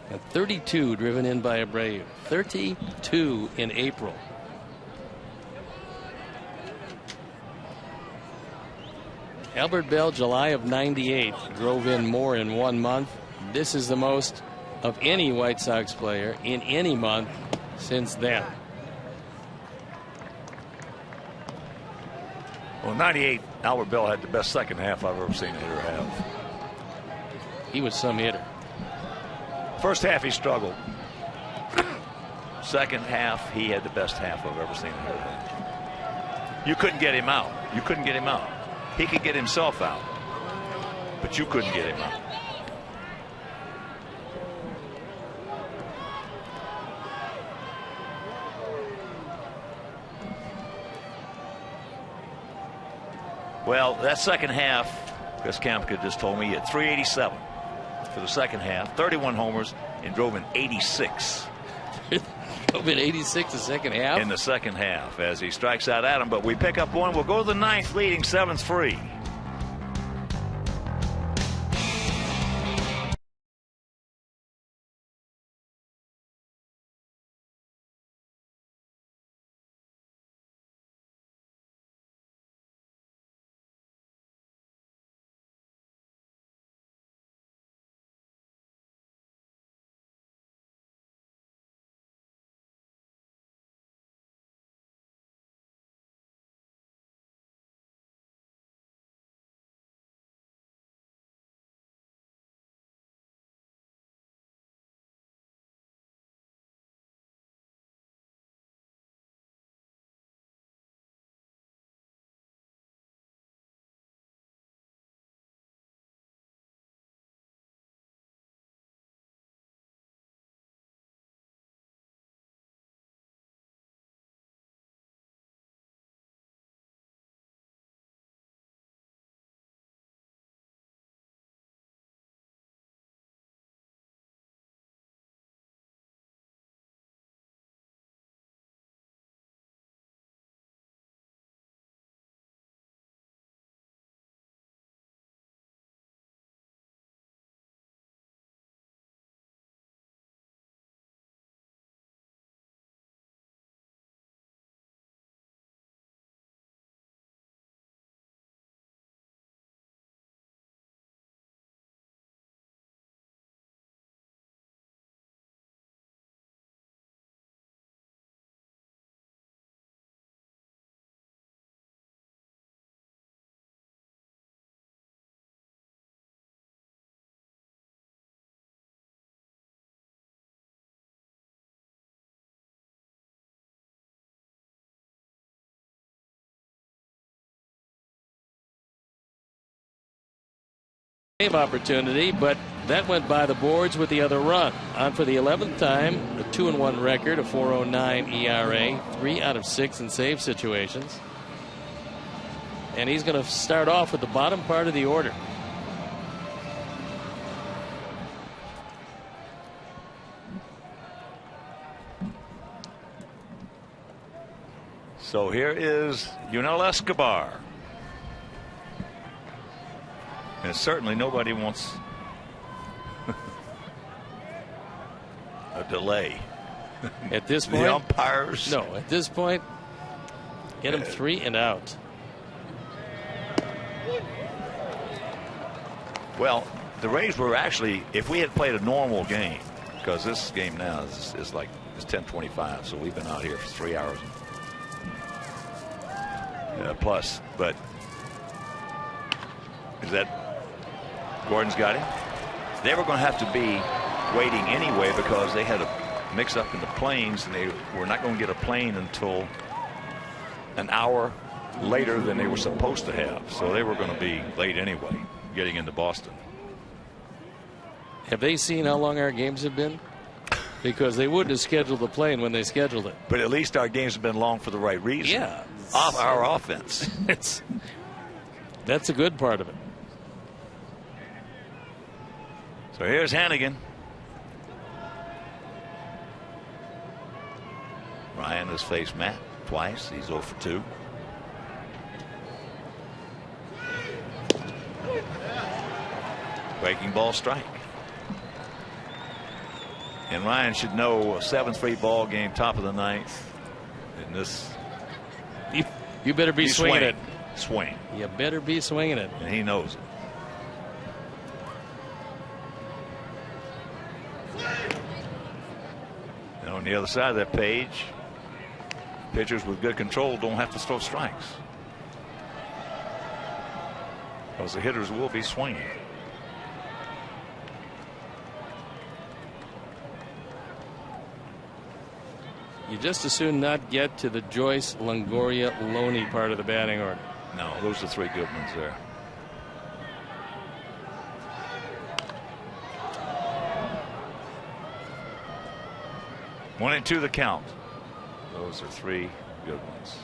And 32 driven in by Abreu. 32 in April. Albert Bell, July of '98, drove in more in 1 month. This is the most of any White Sox player in any month since then. Well, '98, Albert Bell had the best second half I've ever seen a hitter have. He was some hitter. First half he struggled. Second half he had the best half I've ever seen a hitter have. You couldn't get him out. You couldn't get him out. He could get himself out, but you couldn't get him out. Well, that second half, Chris Kamka just told me, he had 387 for the second half, 31 homers, and drove in 86. Drove in 86 the second half? In the second half as he strikes out at him. But we pick up one. We'll go to the ninth, leading 7-3. save opportunity, but that went by the boards with the other run. On for the 11th time, a 2-1 record, a 4.09 ERA, 3 out of 6 in save situations. And he's going to start off with the bottom part of the order. So here is Yunel Escobar. And certainly nobody wants a delay. At this point, the umpires. No, at this point, get him 3 and out. Well, the Rays were actually, if we had played a normal game, because this game now is like it's 10:25, so we've been out here for 3 hours plus. But is that Gordon's got him? They were going to have to be waiting anyway because they had a mix up in the planes, and they were not going to get a plane until an hour later than they were supposed to have. So they were going to be late anyway, getting into Boston. Have they seen how long our games have been? Because they wouldn't have scheduled the plane when they scheduled it. But at least our games have been long for the right reason. Yeah. Off our offense. That's a good part of it. So here's Hannigan. Ryan has faced Matt twice. He's 0 for 2. Breaking ball strike. And Ryan should know, a 7-3 ball game, top of the 9th. And this. You better be swinging it. Swing. You better be swinging it. And he knows it. And on the other side of that page, pitchers with good control don't have to throw strikes, because the hitters will be swinging. You just as soon not get to the Joyce, Longoria, Loney part of the batting order. No, those are 3 good ones there. One and 2 the count. Those are 3 good ones.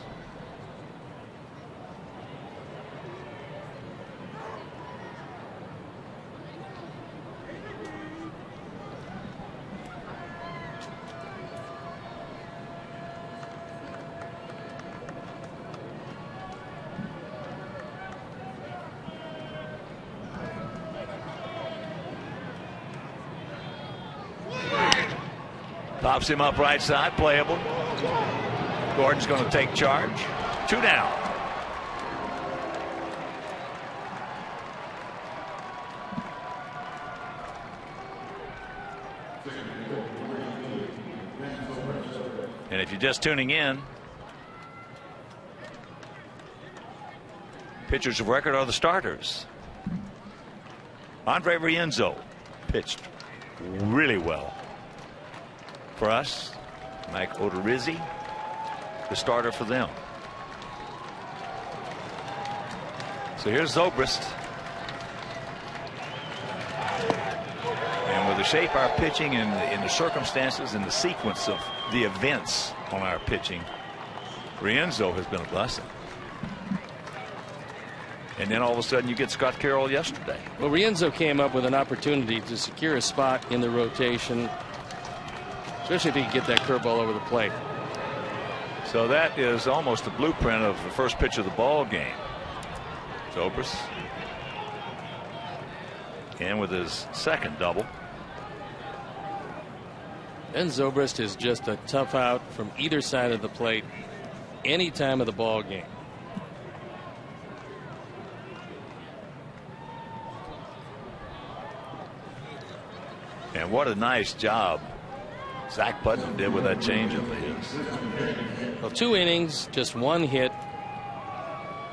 Pops him up right side, playable. Gordon's going to take charge. 2 down. And if you're just tuning in, pitchers of record are the starters. Andre Rienzo pitched really well for us. Mike Odorizzi, the starter for them. So here's Zobrist. And with the shape of our pitching and in the circumstances and the sequence of the events on our pitching, Rienzo has been a blessing. And then all of a sudden you get Scott Carroll yesterday. Well, Rienzo came up with an opportunity to secure a spot in the rotation, especially if he can get that curveball over the plate. So that is almost a blueprint of the first pitch of the ball game. Zobrist. And with his second double. And Zobrist is just a tough out from either side of the plate any time of the ball game. And what a nice job Zach Putnam did with that changeup of his. Well, 2 innings, just 1 hit.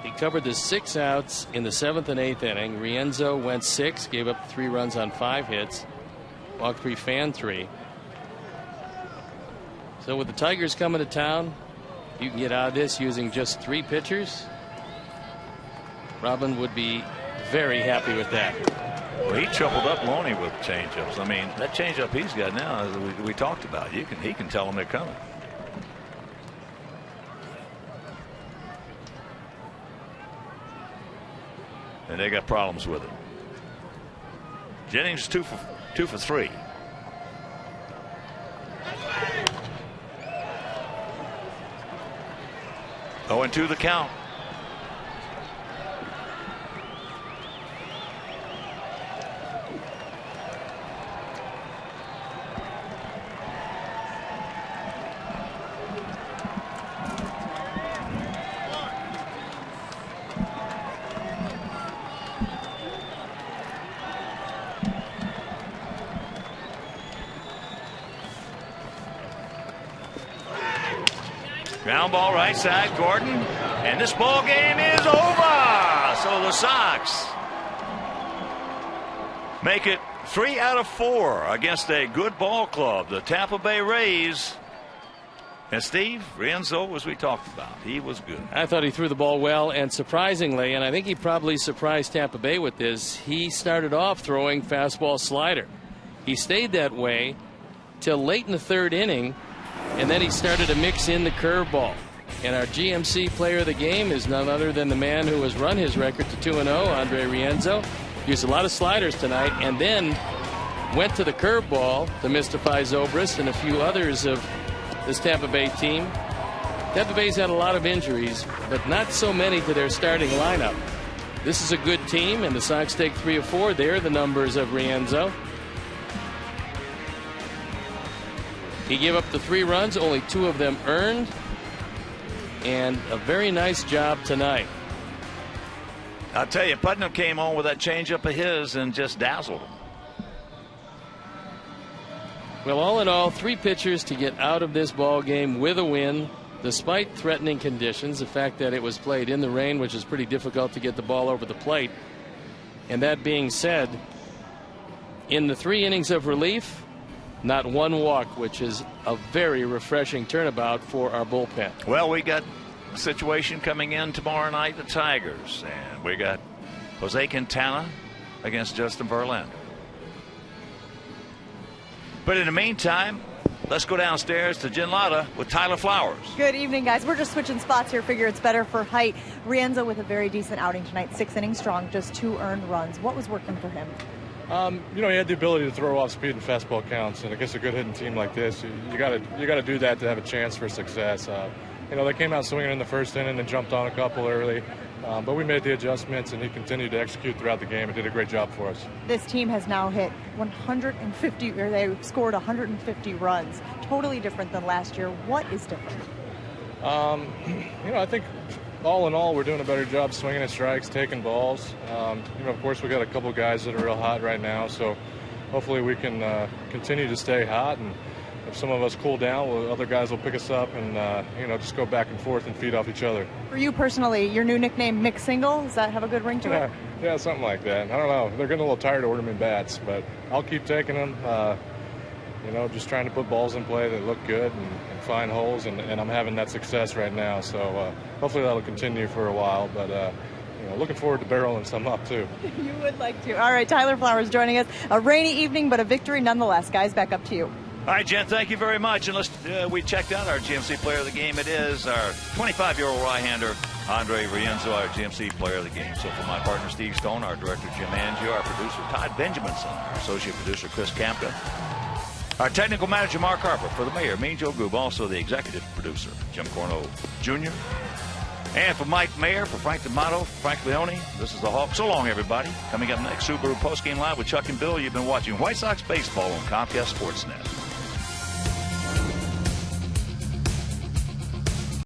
He covered the 6 outs in the 7th and 8th inning. Rienzo went 6, gave up 3 runs on 5 hits, walked 3, fanned 3. So with the Tigers coming to town, you can get out of this using just 3 pitchers. Robin would be very happy with that. Well, he tripled up Loney with changeups. I mean, that changeup he's got now, as we talked about, he can tell them they're coming. And they got problems with it. Jennings 2 for 3. Oh, and 2 the count. Ground ball right side, Gordon, and this ball game is over. So the Sox make it 3 out of 4 against a good ball club, the Tampa Bay Rays. And Steve, Rienzo, as we talked about, he was good. I thought he threw the ball well, and surprisingly, and I think he probably surprised Tampa Bay with this, he started off throwing fastball slider. He stayed that way till late in the 3rd inning. And then he started to mix in the curveball. And our GMC player of the game is none other than the man who has run his record to 2-0, Andre Rienzo. Used a lot of sliders tonight and then went to the curveball to mystify Zobrist and a few others of this Tampa Bay team. Tampa Bay's had a lot of injuries, but not so many to their starting lineup. This is a good team, and the Sox take 3 of 4. They're the numbers of Rienzo. He gave up the 3 runs, only 2 of them earned, and a very nice job tonight. I'll tell you, Putnam came on with that changeup of his and just dazzled him. Well, all in all, 3 pitchers to get out of this ball game with a win, despite threatening conditions. The fact that it was played in the rain, which is pretty difficult to get the ball over the plate. And that being said, in the 3 innings of relief, not 1 walk, which is a very refreshing turnabout for our bullpen. Well, we got a situation coming in tomorrow night, the Tigers, and we got Jose Quintana against Justin Verlander. But in the meantime, let's go downstairs to Jen Latta with Tyler Flowers. Good evening, guys. We're just switching spots here. Figure it's better for height. Rienzo with a very decent outing tonight. 6 innings strong, just 2 earned runs. What was working for him? He had the ability to throw off speed and fastball counts, and against a good hitting team like this, you got to do that to have a chance for success. They came out swinging in the 1st inning and jumped on a couple early, but we made the adjustments, and he continued to execute throughout the game and did a great job for us. This team has now hit 150, or they scored 150 runs. Totally different than last year. What is different? I think all in all, we're doing a better job swinging at strikes, taking balls. Of course, we got a couple guys that are real hot right now, so hopefully we can continue to stay hot. And if some of us cool down, other guys will pick us up and just go back and forth and feed off each other. For you personally, your new nickname, Mick Single, does that have a good ring to it? Yeah, something like that. I don't know. They're getting a little tired of ornament bats, but I'll keep taking them. Just trying to put balls in play that look good and find holes, and I'm having that success right now. So hopefully that'll continue for a while, but looking forward to barreling some up too. You would like to. All right, Tyler Flowers joining us. A rainy evening, but a victory nonetheless. Guys, back up to you. All right, Jen, thank you very much. And we checked out our GMC player of the game. It is our 25-year-old right-hander, Andre Rienzo, our GMC player of the game. So for my partner, Steve Stone, our director, Jim Angio, our producer, Todd Benjaminson, our associate producer, Chris Kampka, our technical manager, Mark Harper, for the mayor, Mean Joe Goob, also the executive producer, Jim Corno Jr., and for Mike Mayer, for Frank D'Amato, Frank Leone, this is the Hawk. So long, everybody. Coming up next, Subaru Postgame Live with Chuck and Bill. You've been watching White Sox baseball on Comcast Sportsnet.